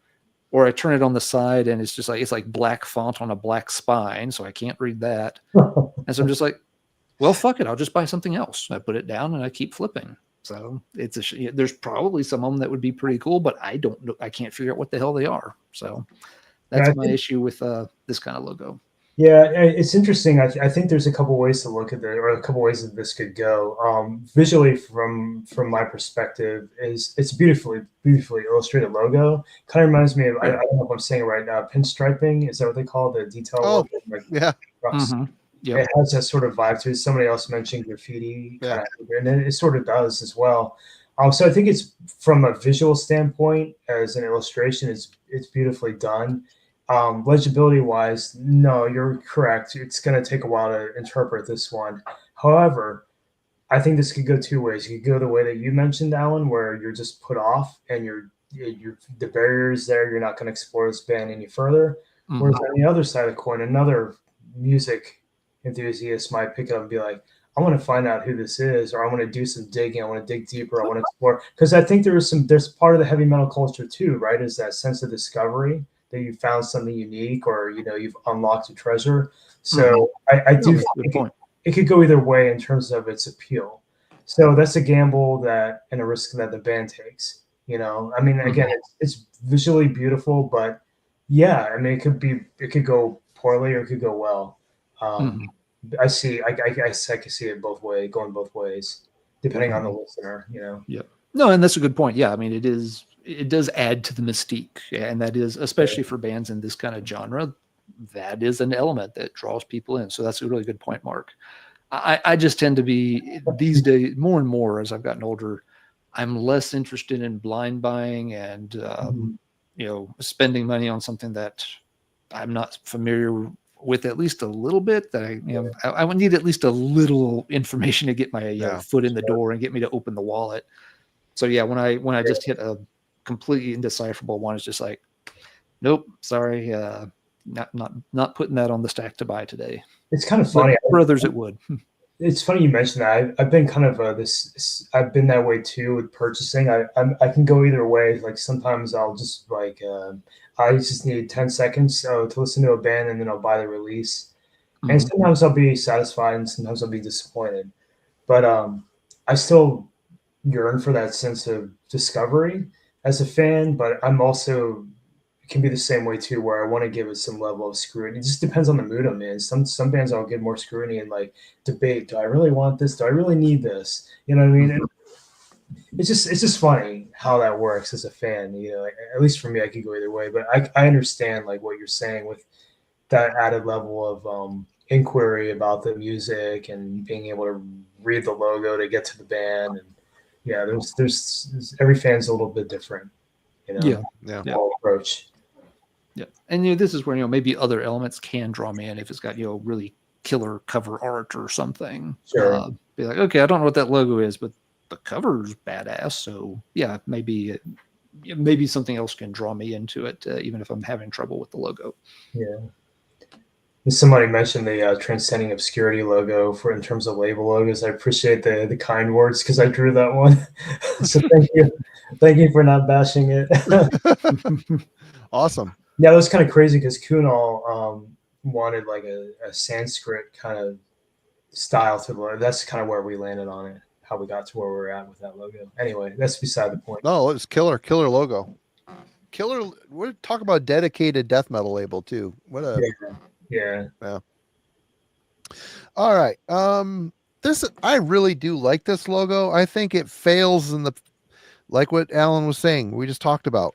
Or I turn it on the side and it's like black font on a black spine, so I can't read that. And so I'm just like, well, fuck it, I'll just buy something else. I put it down and I keep flipping. So there's probably some of them that would be pretty cool, but I don't know. I can't figure out what the hell they are. So that's my issue with this kind of logo. Yeah, it's interesting. I think there's a couple ways to look at it, or a couple ways that this could go. Visually, from my perspective, it's beautifully illustrated logo. Kind of reminds me of I don't know if I'm saying it right now. Pinstriping, is that what they call the detail? Oh, logo? Like yeah. Mm-hmm. Yep. It has that sort of vibe to it. Somebody else mentioned graffiti, Yeah. and it sort of does as well. So I think it's from a visual standpoint, as an illustration, it's beautifully done. Legibility wise, no, you're correct. It's going to take a while to interpret this one. However, I think this could go 2 ways. You could go the way that you mentioned, Alan, where you're just put off and you're the barriers there. You're not going to explore this band any further. Mm-hmm. Whereas on the other side of the coin, another music enthusiast might pick up and be like, I want to find out who this is, or I want to do some digging. I want to dig deeper. I want to explore, because I think there's part of the heavy metal culture too, right? Is that sense of discovery, that you found something unique, or you've unlocked a treasure. So I do think it could go either way in terms of its appeal. So that's a gamble and a risk that the band takes. I mean, again, it's visually beautiful, but yeah, I mean, it could go poorly or it could go well. I can see it going both ways, depending on the listener. Yep. No, and that's a good point. Yeah, I mean, it does add to the mystique, and that is especially for bands in this kind of genre. That is an element that draws people in. So that's a really good point, Mark. I just tend to be these days more and more as I've gotten older. I'm less interested in blind buying and spending money on something that I'm not familiar with at least a little bit. That I would need at least a little information to get my foot in the door and get me to open the wallet. So yeah, when I just hit a completely indecipherable one, it's just like, nope, sorry, not putting that on the stack to buy today. It's kind of funny. For others, it would. It's funny you mentioned that. I've been kind of I've been that way too with purchasing. I can go either way. Like sometimes I'll just I just need 10 seconds to listen to a band, and then I'll buy the release. Mm-hmm. And sometimes I'll be satisfied, and sometimes I'll be disappointed. But I still yearn for that sense of discovery as a fan. But I'm also can be the same way too, where I want to give it some level of scrutiny. It just depends on the mood I'm in. Some bands I'll give more scrutiny and like debate. Do I really want this? Do I really need this? You know what I mean? And it's just funny how that works as a fan. At least for me, I could go either way. But I understand like what you're saying with that added level of inquiry about the music and being able to read the logo to get to the band. And yeah, there's every fan's a little bit different. Yeah. Approach. Yeah, and this is where maybe other elements can draw me in if it's got really killer cover art or something. Sure. Be like, okay, I don't know what that logo is, but the cover's badass. So yeah, maybe something else can draw me into it, even if I'm having trouble with the logo. Yeah. Somebody mentioned the transcending obscurity logo in terms of label logos. I appreciate the kind words because I drew that one. So thank you for not bashing it. Awesome. Yeah, that was kind of crazy because Kunal wanted like a Sanskrit kind of style to the logo. That's kind of where we landed on it, how we got to where we're at with that logo. Anyway, that's beside the point. No, it's killer logo. Killer. We're talking about dedicated death metal label too. What a yeah. All right. I really do like this logo. I think it fails in like what Alan was saying. We just talked about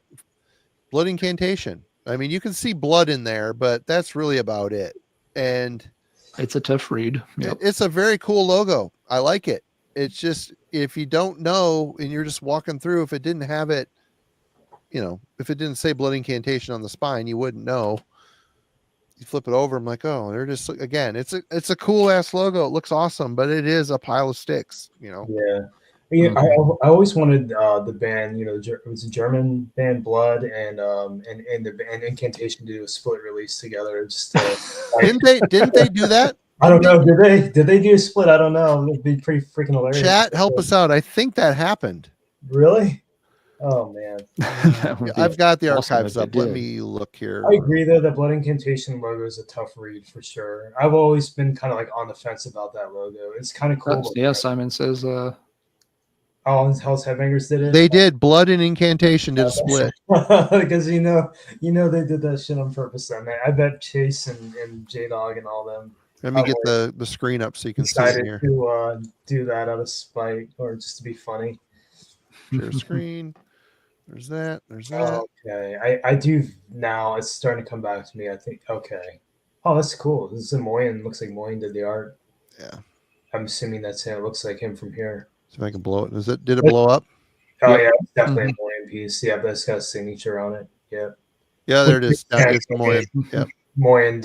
blood incantation. I mean, you can see blood in there, but that's really about it. And It's a tough read. Yep. It's a very cool logo. I like it. It's just, if you don't know and you're just walking through, if it didn't have it, if it didn't say Blood Incantation on the spine, you wouldn't know. You flip it over, I'm like, oh, they're just, again, it's a cool ass logo. It looks awesome, but it is a pile of sticks. Yeah. Yeah, I always wanted the band, it was a German band, Blood, and the band Incantation to do a split release together. Just didn't they do that? I don't know. Did they do a split? I don't know. It'd be pretty freaking hilarious. Chat, help us out. I think that happened. Really? Oh man. I've got the archives up. Let me look here. I agree though, that Blood Incantation logo is a tough read for sure. I've always been kind of like on the fence about that logo. It's kind of cool. Yeah, Simon says oh, Hell's Headbangers did it? They did. Blood and Incantation did a split. Because they did that shit on purpose then. I bet Chase and J-Dog and all them. Let me get the screen up so you can see it here. To do that out of spite or just to be funny. Share screen. There's that. There's that. Okay. I do now. It's starting to come back to me. I think. Okay. Oh, that's cool. This is Moyen. Looks like Moyen did the art. Yeah. I'm assuming that's him. It looks like him from here. See if I can blow it. Did it blow up? Oh yeah, it's definitely a Moyen piece. Yeah, but it's got a signature on it. Yeah. Yeah, there it is. It's Moyen. Yeah. Moyen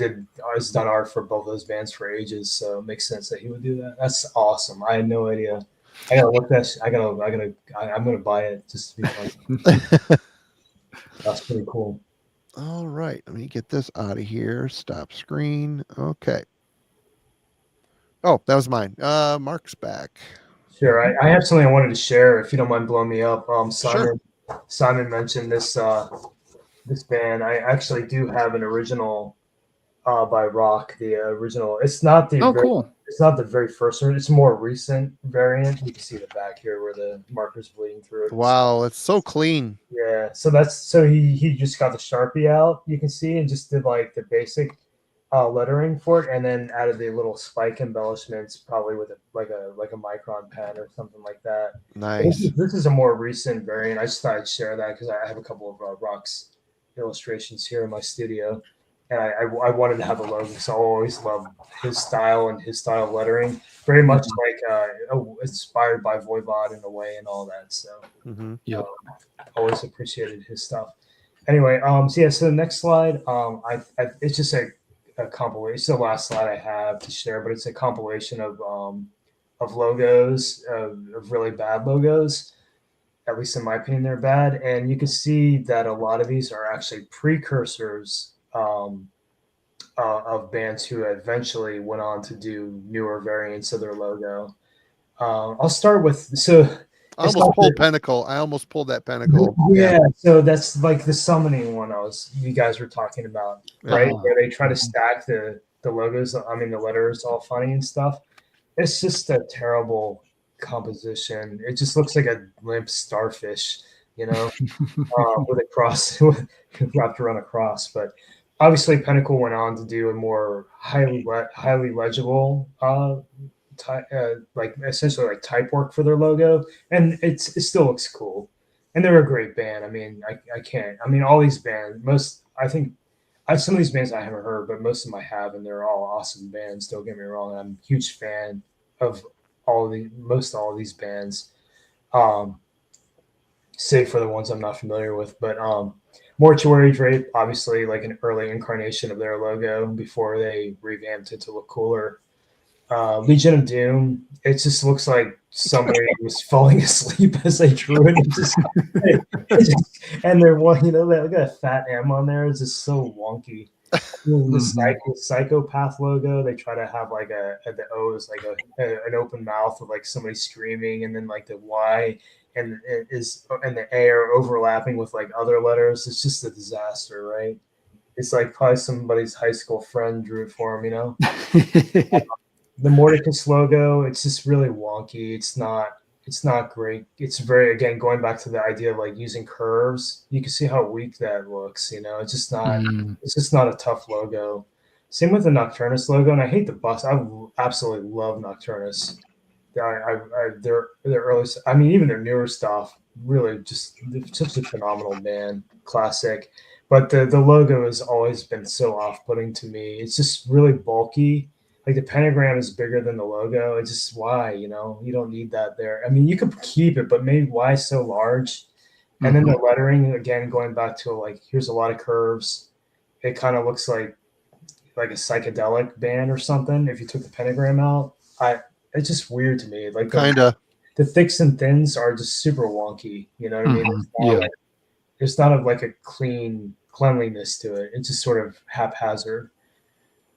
has done art for both those bands for ages, so it makes sense that he would do that. That's awesome. I had no idea. I gotta look that. I'm gonna buy it just to be fun. That's pretty cool. All right, let me get this out of here. Stop screen. Okay. Oh, that was mine. Mark's back. Sure. I have something I wanted to share. If you don't mind blowing me up, Sure. Simon mentioned this band. I actually do have an original by Rock. The original. It's not the. Cool. It's not the very first one. It's a more recent variant. You can see the back here where the marker's bleeding through it. Wow, it's so clean. Yeah. So he just got the Sharpie out. You can see, and just did like the basic lettering for it, and then added the little spike embellishments, probably with like a micron pen or something like that. Nice. This is a more recent variant. I just thought I'd share that because I have a couple of Rock's illustrations here in my studio. And I wanted to have a logo, so I always loved his style and his style of lettering. Very much like inspired by Voivod in a way and all that. So always appreciated his stuff. Anyway, so the next slide, it's just a compilation. It's the last slide I have to share, but it's a compilation of logos, of really bad logos. At least in my opinion, they're bad. And you can see that a lot of these are actually precursors of bands who eventually went on to do newer variants of their logo. I'll start with I almost pulled Pinnacle. I almost pulled that Pinnacle. Yeah, so that's like the summoning one you guys were talking about, right? Where they try to stack the logos. I mean, the letters all funny and stuff. It's just a terrible composition. It just looks like a limp starfish, with a cross wrapped around a cross. But obviously, Pinnacle went on to do a more highly legible, essentially like type work for their logo, and it still looks cool. And they're a great band. I mean, I can't. I mean, all these bands. Some of these bands I haven't heard, but most of them I have, and they're all awesome bands. Don't get me wrong. I'm a huge fan of all of these bands, save for the ones I'm not familiar with. But Mortuary Drape, obviously, like an early incarnation of their logo before they revamped it to look cooler. Legion of Doom, it just looks like somebody was falling asleep as they drew it. And they're they got a fat M on there. It's just so wonky. The psychopath logo, they try to have like the O is like an open mouth with like somebody screaming, and then like the Y and the A are overlapping with like other letters. It's just a disaster, right? It's like probably somebody's high school friend drew it for him, The Mordicus logo, it's just really wonky. It's not great. It's very, again, going back to the idea of like using curves. You can see how weak that looks. It's just not. It's just not a tough logo. Same with the Nocturnus logo, and I hate the bust. I absolutely love Nocturnus. Their early, I mean, even their newer stuff, really just a phenomenal band, classic. But the logo has always been so off-putting to me. It's just really bulky. like the pentagram is bigger than the logo. It's just why, you don't need that there. I mean, you could keep it, but maybe why so large? And then the lettering, again, going back to like, here's a lot of curves. It kind of looks like a psychedelic band or something. If you took the pentagram out, it's just weird to me. Like the thicks and thins are just super wonky. You know what I mean? There's not like a cleanliness to it. It's just sort of haphazard.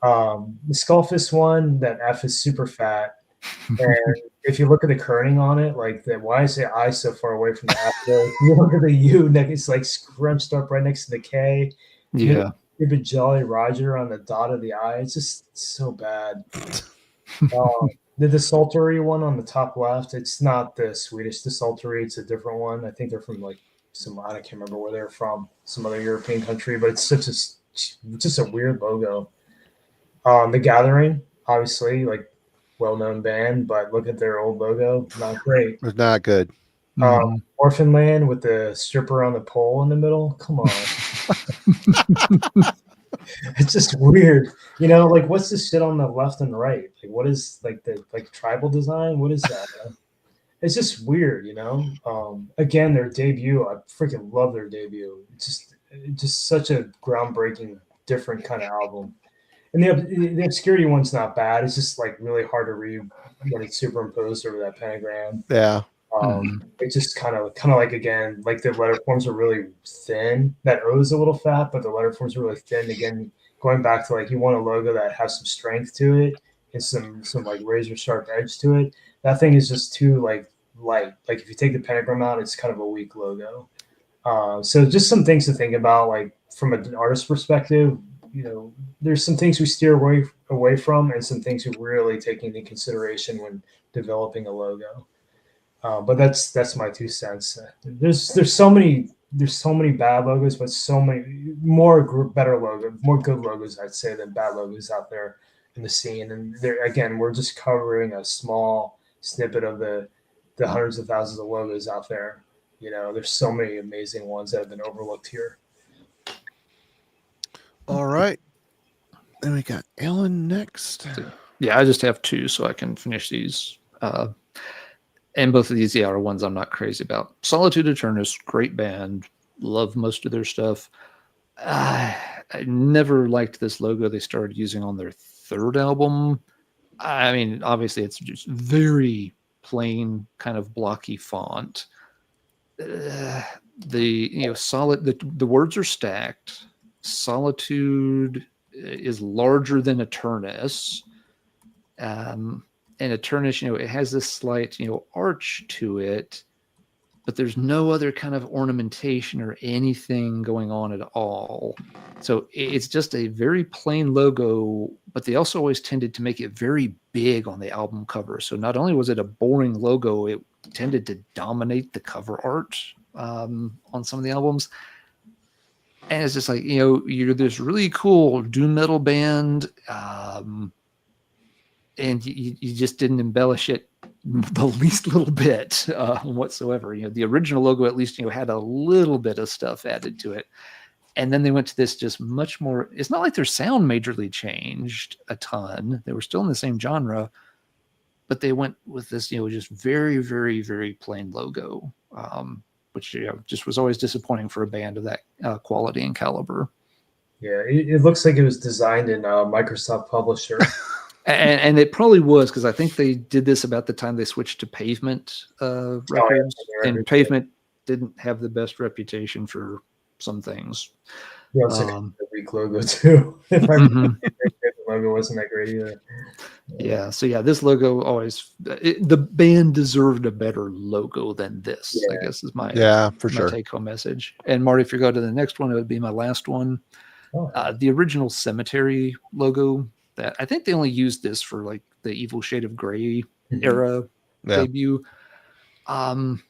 The Skullfist one, that F is super fat. And if you look at the kerning on it, like why is the I so far away from the F? You look at the U, it's like scrunched up right next to the K. Yeah. Stupid Jolly Roger on the dot of the I. It's just so bad. The desultory one on the top left, it's not the Swedish desultory. It's a different one. I think they're from like I can't remember where they're from, some other European country, but it's just a weird logo. The Gathering, obviously, like well-known band, but look at their old logo, not great. It's not good. Orphan Land with the stripper on the pole in the middle. Come on. It's just weird. Like what's this shit on the left and right? Like what is like the tribal design? What is that? It's just weird, Again, their debut, I freaking love their debut. It's just such a groundbreaking, different kind of album. And the obscurity one's not bad. It's just like really hard to read when it's superimposed over that pentagram. Yeah. It's just kind of like, again, like the letter forms are really thin. That O is a little fat, but the letter forms are really thin. Again, going back to like, you want a logo that has some strength to it and some like razor sharp edge to it. That thing is just too like light. Like if you take the pentagram out, it's kind of a weak logo. So just some things to think about, like from an artist perspective. There's some things we steer away from, and some things we really take into consideration when developing a logo. But that's my 2 cents. There's so many bad logos, but so many more good logos, I'd say, than bad logos out there in the scene. And again, we're just covering a small snippet of the hundreds of thousands of logos out there. There's so many amazing ones that have been overlooked here. All right. Then we got Ellen next. Yeah, I just have 2, so I can finish these. And both of these, are ones I'm not crazy about. Solitude Eternus, great band. Love most of their stuff. I never liked this logo they started using on their 3rd album. I mean, obviously, it's just very plain, kind of blocky font. The words are stacked. Solitude is larger than Eternus. And Eternus, it has this slight, arch to it, but there's no other kind of ornamentation or anything going on at all. So it's just a very plain logo, but they also always tended to make it very big on the album cover. So not only was it a boring logo, it tended to dominate the cover art on some of the albums. And it's just like, you're this really cool doom metal band, and you just didn't embellish it the least little bit whatsoever. The original logo at least had a little bit of stuff added to it, and then they went to this just much more. It's not like their sound majorly changed a ton. They were still in the same genre, but they went with this just very, very, very plain logo. Which just was always disappointing for a band of that quality and caliber. Yeah, it looks like it was designed in Microsoft Publisher. and it probably was, because I think they did this about the time they switched to Pavement records, and Pavement didn't have the best reputation for some things. Yeah, it's like a weak logo too. The logo wasn't that great either. Yeah, so this logo the band deserved a better logo than this. I guess is my sure take-home message. And Marty, if you go to the next one, it would be my last one. The original Cemetery logo. That I think they only used this for like the Evil Shade of Grey era debut. And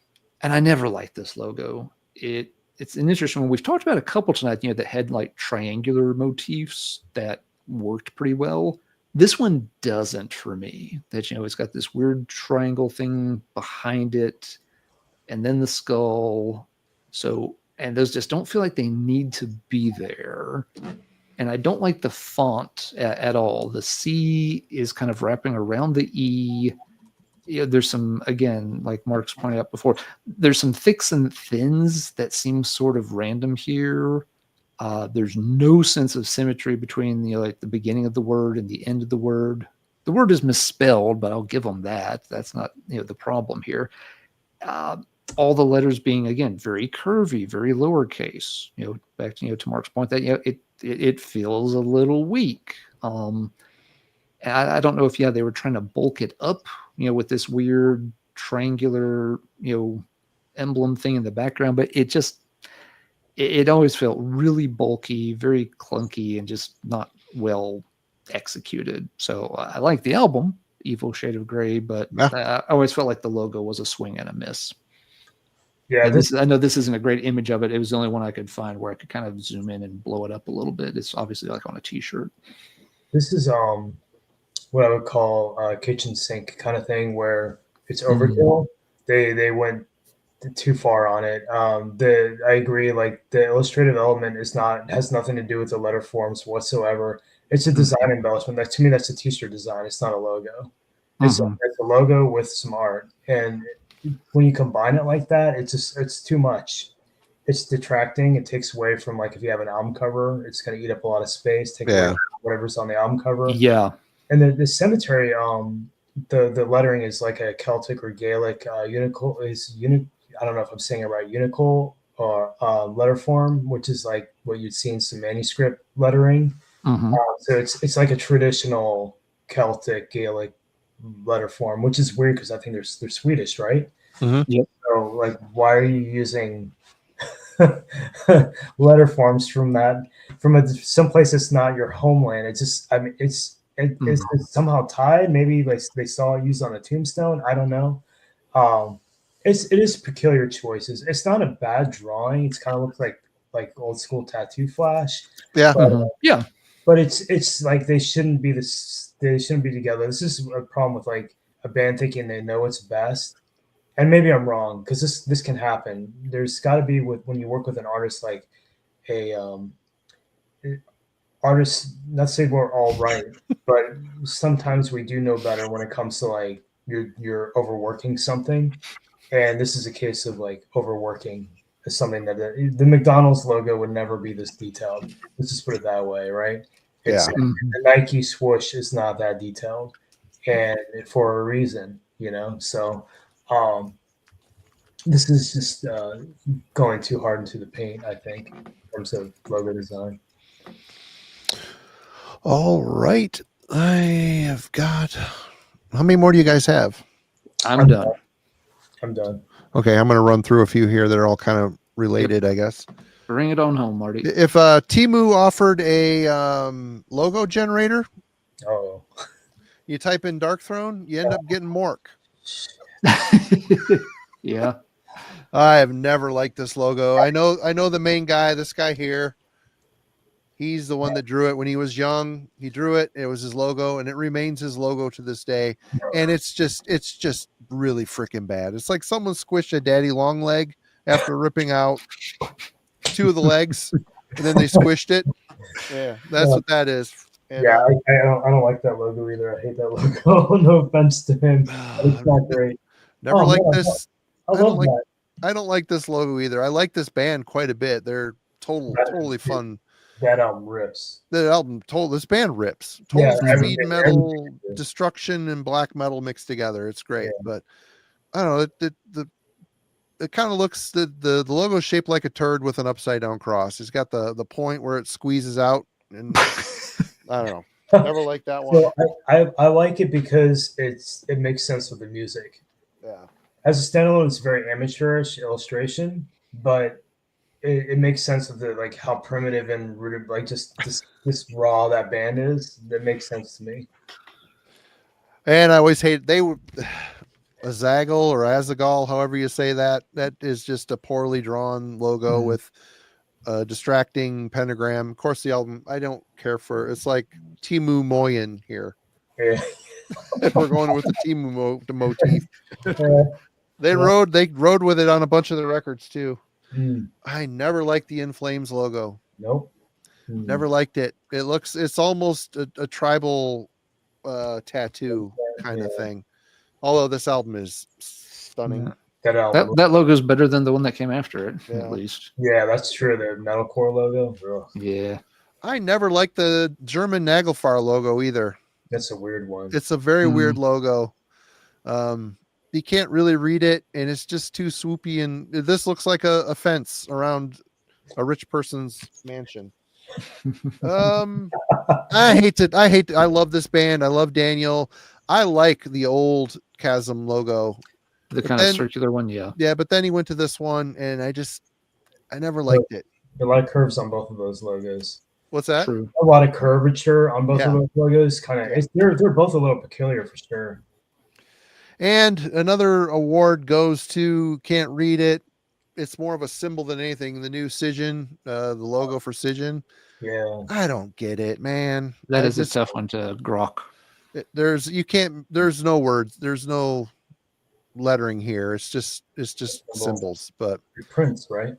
I never liked this logo. It's an interesting one. We've talked about a couple tonight, that had like triangular motifs that worked pretty well. This one doesn't for me. That, it's got this weird triangle thing behind it, and then the skull. So, and those just don't feel like they need to be there. And I don't like the font at all. The C is kind of wrapping around the E. There's some, again, like Mark's pointed out before, there's some thicks and thins that seem sort of random here. There's no sense of symmetry between like the beginning of the word and the end of the word. The word is misspelled, but I'll give them that. That's not the problem here. All the letters being, again, very curvy, very lowercase. Back to Mark's point that it feels a little weak. I don't know if they were trying to bulk it up, with this weird triangular emblem thing in the background, but it always felt really bulky, very clunky, and just not well executed. So I like the album, Evil Shade of Grey, but I always felt like the logo was a swing and a miss. Yeah, I know this isn't a great image of it. It was the only one I could find where I could kind of zoom in and blow it up a little bit. It's obviously like on a t-shirt. This is what I would call a kitchen sink kind of thing, where it's overkill. They went too far on it. I agree. Like, the illustrative element has nothing to do with the letter forms whatsoever. It's a design embellishment. To me, that's a t-shirt design. It's not a logo. It's a logo with some art, and when you combine it like that, it's too much. It's detracting. It takes away from, like, if you have an album cover, it's going to eat up a lot of space. Take away whatever's on the album cover. Yeah. And the cemetery, the lettering is like a Celtic or Gaelic I don't know if I'm saying it right, unical or letter form, which is like what you'd see in some manuscript lettering. So it's like a traditional Celtic Gaelic letter form, which is weird because I think they're Swedish, right? Yep. So, like, why are you using letter forms from someplace that's not your homeland? It's just, I mean, it's somehow tied. Maybe like they saw it used on a tombstone. I don't know. It is peculiar choices. It's not a bad drawing. It kind of looks like old school tattoo flash. Yeah. But it's like they shouldn't be together. This is a problem with, like, a band thinking they know what's best. And maybe I'm wrong, because this can happen. There's got to be, when you work with an artist, like a artist, not to say we're all right, but sometimes we do know better when it comes to, like, you're overworking something. And this is a case of, like, overworking is something that the McDonald's logo would never be this detailed. Let's just put it that way, right? The Nike swoosh is not that detailed, and for a reason, So this is just going too hard into the paint, I think, in terms of logo design. All right. I have got... How many more do you guys have? I'm done. I'm done. Okay, I'm going to run through a few here that are all kind of related, I guess. Bring it on home, Marty. If Temu offered a logo generator, you type in Dark Throne, you end up getting Mork. Yeah. I have never liked this logo. I know the main guy, this guy here. He's the one that drew it when he was young. He drew it. It was his logo, and it remains his logo to this day. And it's just really freaking bad. It's like someone squished a daddy long leg after ripping out two of the legs, and then they squished it. Yeah, that's what that is. And, I don't like that logo either. I hate that logo. No offense to him. It's not great. Never liked this. I don't like this logo either. I like this band quite a bit. They're totally fun. That album rips. This band rips. Total speed metal, destruction, and black metal mixed together. It's great, but I don't know. It kind of looks the logo's shaped like a turd with an upside down cross. It's got the point where it squeezes out, and I don't know. Never liked that one. So I like it because it makes sense with the music. Yeah. As a standalone, it's very amateurish illustration, but it makes sense of like how primitive and rooted, like just raw that band is. That makes sense to me. And I always hate they were Azagal or Azagal, however you say that. That is just a poorly drawn logo with a distracting pentagram. Of course, the album I don't care for. It's like Temu Moyen here. Yeah. If we're going with the Temu motif. They rode with it on a bunch of the records too. I never liked the In Flames logo. Nope. Never liked it. It's almost a tribal tattoo kind of thing. Although this album is stunning. Yeah. That album. That logo is better than the one that came after it, at least. Yeah, that's true. The metalcore logo. Ugh. Yeah. I never liked the German Nagelfar logo either. That's a weird one. It's a very weird logo. You can't really read it, and it's just too swoopy. And this looks like a fence around a rich person's mansion. I love this band. I love Daniel. I like the old Chasm logo. The kind of circular one, yeah. Yeah, but then he went to this one, and I never liked it. A lot of curves on both of those logos. What's that? True. A lot of curvature on both of those logos. They're both a little peculiar for sure. And another award goes to, can't read it. It's more of a symbol than anything. The new Sigen, the logo for Sigen. Yeah. I don't get it, man. That is a tough one to grok. There's no words. Therethere's no lettering here. It's just symbols. But Prince, right?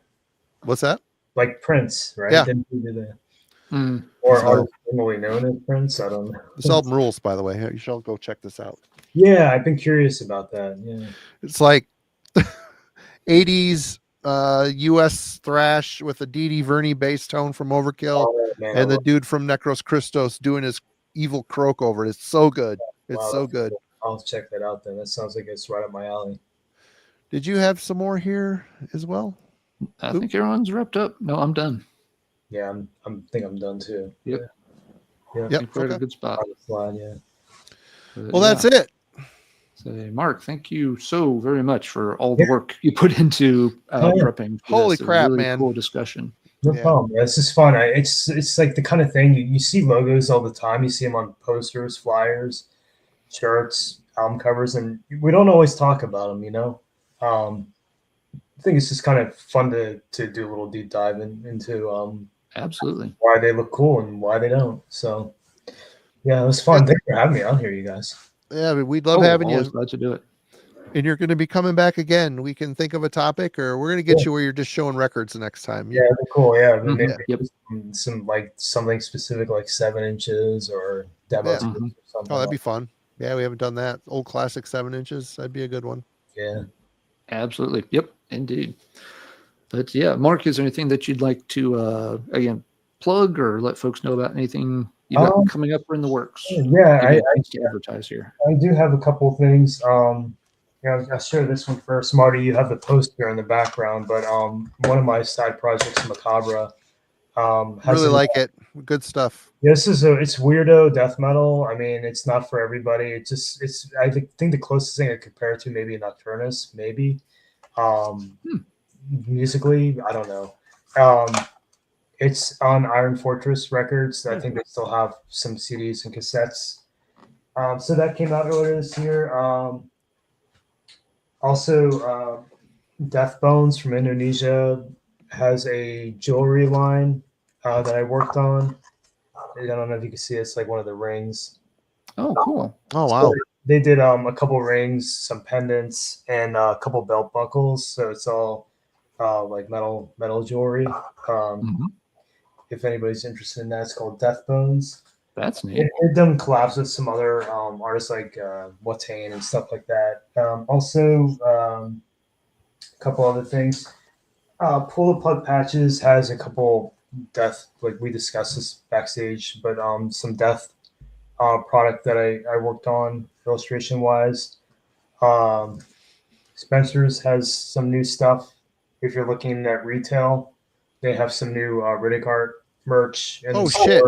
What's that? Like Prince, right? Yeah. Didn't he do that? Or formerly known as Prince. I don't know. This album rules, by the way. You should go check this out. Yeah, I've been curious about that. Yeah. It's like 80s US thrash with a Dee Dee Verney bass tone from Overkill, and the dude from Necros Christos doing his evil croak over it. It's so good. It's so good. Cool. I'll check that out then. That sounds like it's right up my alley. Did you have some more here as well? I think everyone's wrapped up. No, I'm done. Yeah, I think I'm done too. Yep. Yeah. I think we're at a good spot. Yeah. Well, that's it. So, Mark, thank you so very much for all the work you put into prepping. Holy crap, really man! Cool discussion. No problem. This is fun. It's like the kind of thing you see logos all the time. You see them on posters, flyers, shirts, album covers, and we don't always talk about them. You know, I think it's just kind of fun to do a little deep dive into absolutely why they look cool and why they don't. So yeah, it was fun. Thanks for having me on here, you guys. Yeah, we'd love having you. Glad to do it. And you're going to be coming back again. We can think of a topic, or we're going to get you where you're just showing records the next time. Yeah, cool. Yeah, maybe Yep. something specific like 7 inches or demos or something. Oh, that'd be fun. Yeah, we haven't done that. Old classic 7 inches. That'd be a good one. Yeah, absolutely. Yep, indeed. But yeah, Mark, is there anything that you'd like to again plug or let folks know about anything you got coming up or in the works? Yeah, I advertise here. I do have a couple of things. I'll share this one first. Marty, you have the poster in the background, but one of my side projects, Macabra, really like it. Good stuff. This is it's weirdo death metal. I mean, it's not for everybody. It's I think the closest thing I compare it to maybe Nocturnus, maybe. Musically, I don't know. It's on Iron Fortress Records. I think they still have some CDs and cassettes. So that came out earlier this year. Also, Death Bones from Indonesia has a jewelry line that I worked on. I don't know if you can see it. It's like one of the rings. Oh, cool. Oh, wow. So they did a couple rings, some pendants, and a couple belt buckles. So it's all like metal jewelry. If anybody's interested in that, it's called Death Bones. That's neat. They've done collabs with some other artists like Watain and stuff like that. Also, a couple other things. Pull the Plug Patches has a couple death, like we discussed this backstage, but some death product that I worked on illustration wise. Spencer's has some new stuff. If you're looking at retail, they have some new Riddick art merch. Oh, shit.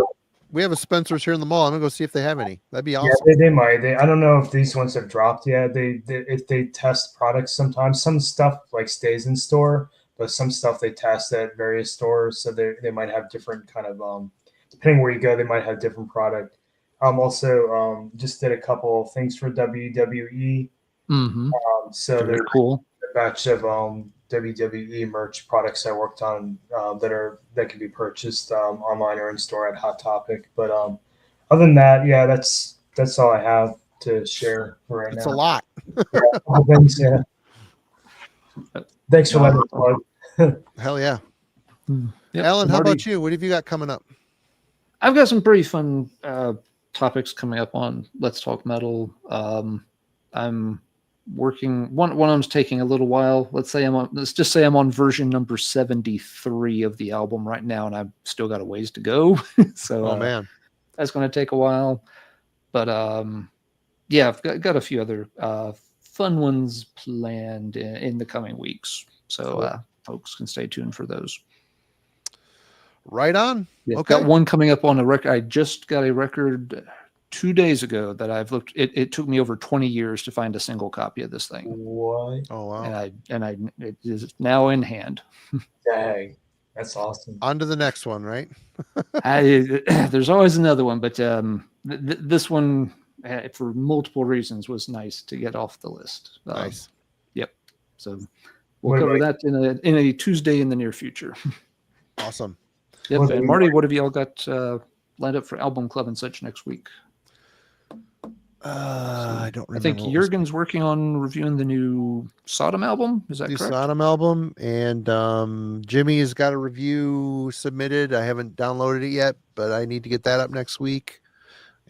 We have a Spencer's here in the mall. I'm gonna go see if they have any. That'd be awesome. Yeah, they might. I don't know if these ones have dropped yet. If they test products sometimes, some stuff like stays in store, but some stuff they test at various stores. So they might have different kind of depending where you go, they might have different product. Also just did a couple of things for WWE. So very cool. A batch of WWE merch products I worked on that can be purchased online or in store at Hot Topic. But other than that, yeah, that's all I have to share for right now. It's a lot. Thanks, yeah. Thanks for letting me plug. Hell yeah. Yep. Alan, how about you? What have you got coming up? I've got some pretty fun topics coming up on Let's Talk Metal. I'm working one of them's taking a little while. Let's just say I'm on version number 73 of the album right now, and I've still got a ways to go. So Oh man. that's going to take a while. But yeah, I've got a few other fun ones planned in the coming weeks. So folks can stay tuned for those. Right on. Yeah, Okay. got one coming up on a record. I just got a record 2 days ago that I've looked. It took me over 20 years to find a single copy of this thing. What? Oh wow. And it is now in hand. Dang, that's awesome. On to the next one, right? There's always another one, but this one, for multiple reasons, was nice to get off the list. Nice. Yep. So we'll cover that in a Tuesday in the near future. Awesome. Yep. And Marty, what have y'all got lined up for album club and such next week? I don't remember. I think Jurgen's working on reviewing the new Sodom album. Is that correct? Sodom album, and Jimmy's got a review submitted. I haven't downloaded it yet, but I need to get that up next week.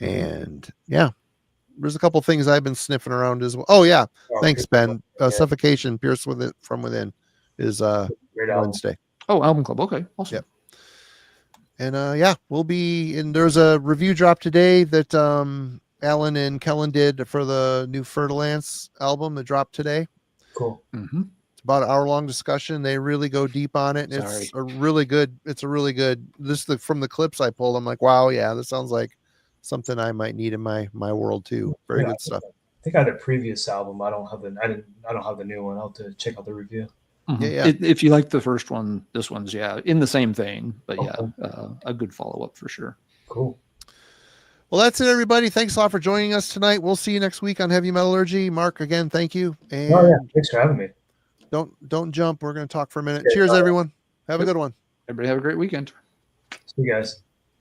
And yeah, there's a couple things I've been sniffing around as well. Oh yeah, thanks Ben. Suffocation, Pierce from Within is Wednesday. Oh, album club. Okay, awesome. Yep. And yeah, we'll be in. There's a review drop today that Alan and Kellen did for the new Fertilance album that dropped today. Cool. Mm-hmm. It's about an hour-long discussion. They really go deep on it. It's a really good. From the clips I pulled, I'm like, wow, yeah, this sounds like something I might need in my world too. Very good stuff. I think I had a previous album. I don't have the new one. I'll have to check out the review. Mm-hmm. Yeah. If you like the first one, this one's in the same vein, but a good follow-up for sure. Cool. Well, that's it, everybody. Thanks a lot for joining us tonight. We'll see you next week on Heavy Metallurgy. Mark, again, thank you. And thanks for having me. Don't jump. We're going to talk for a minute. Cheers, everyone. Have a good one. Everybody have a great weekend. See you guys.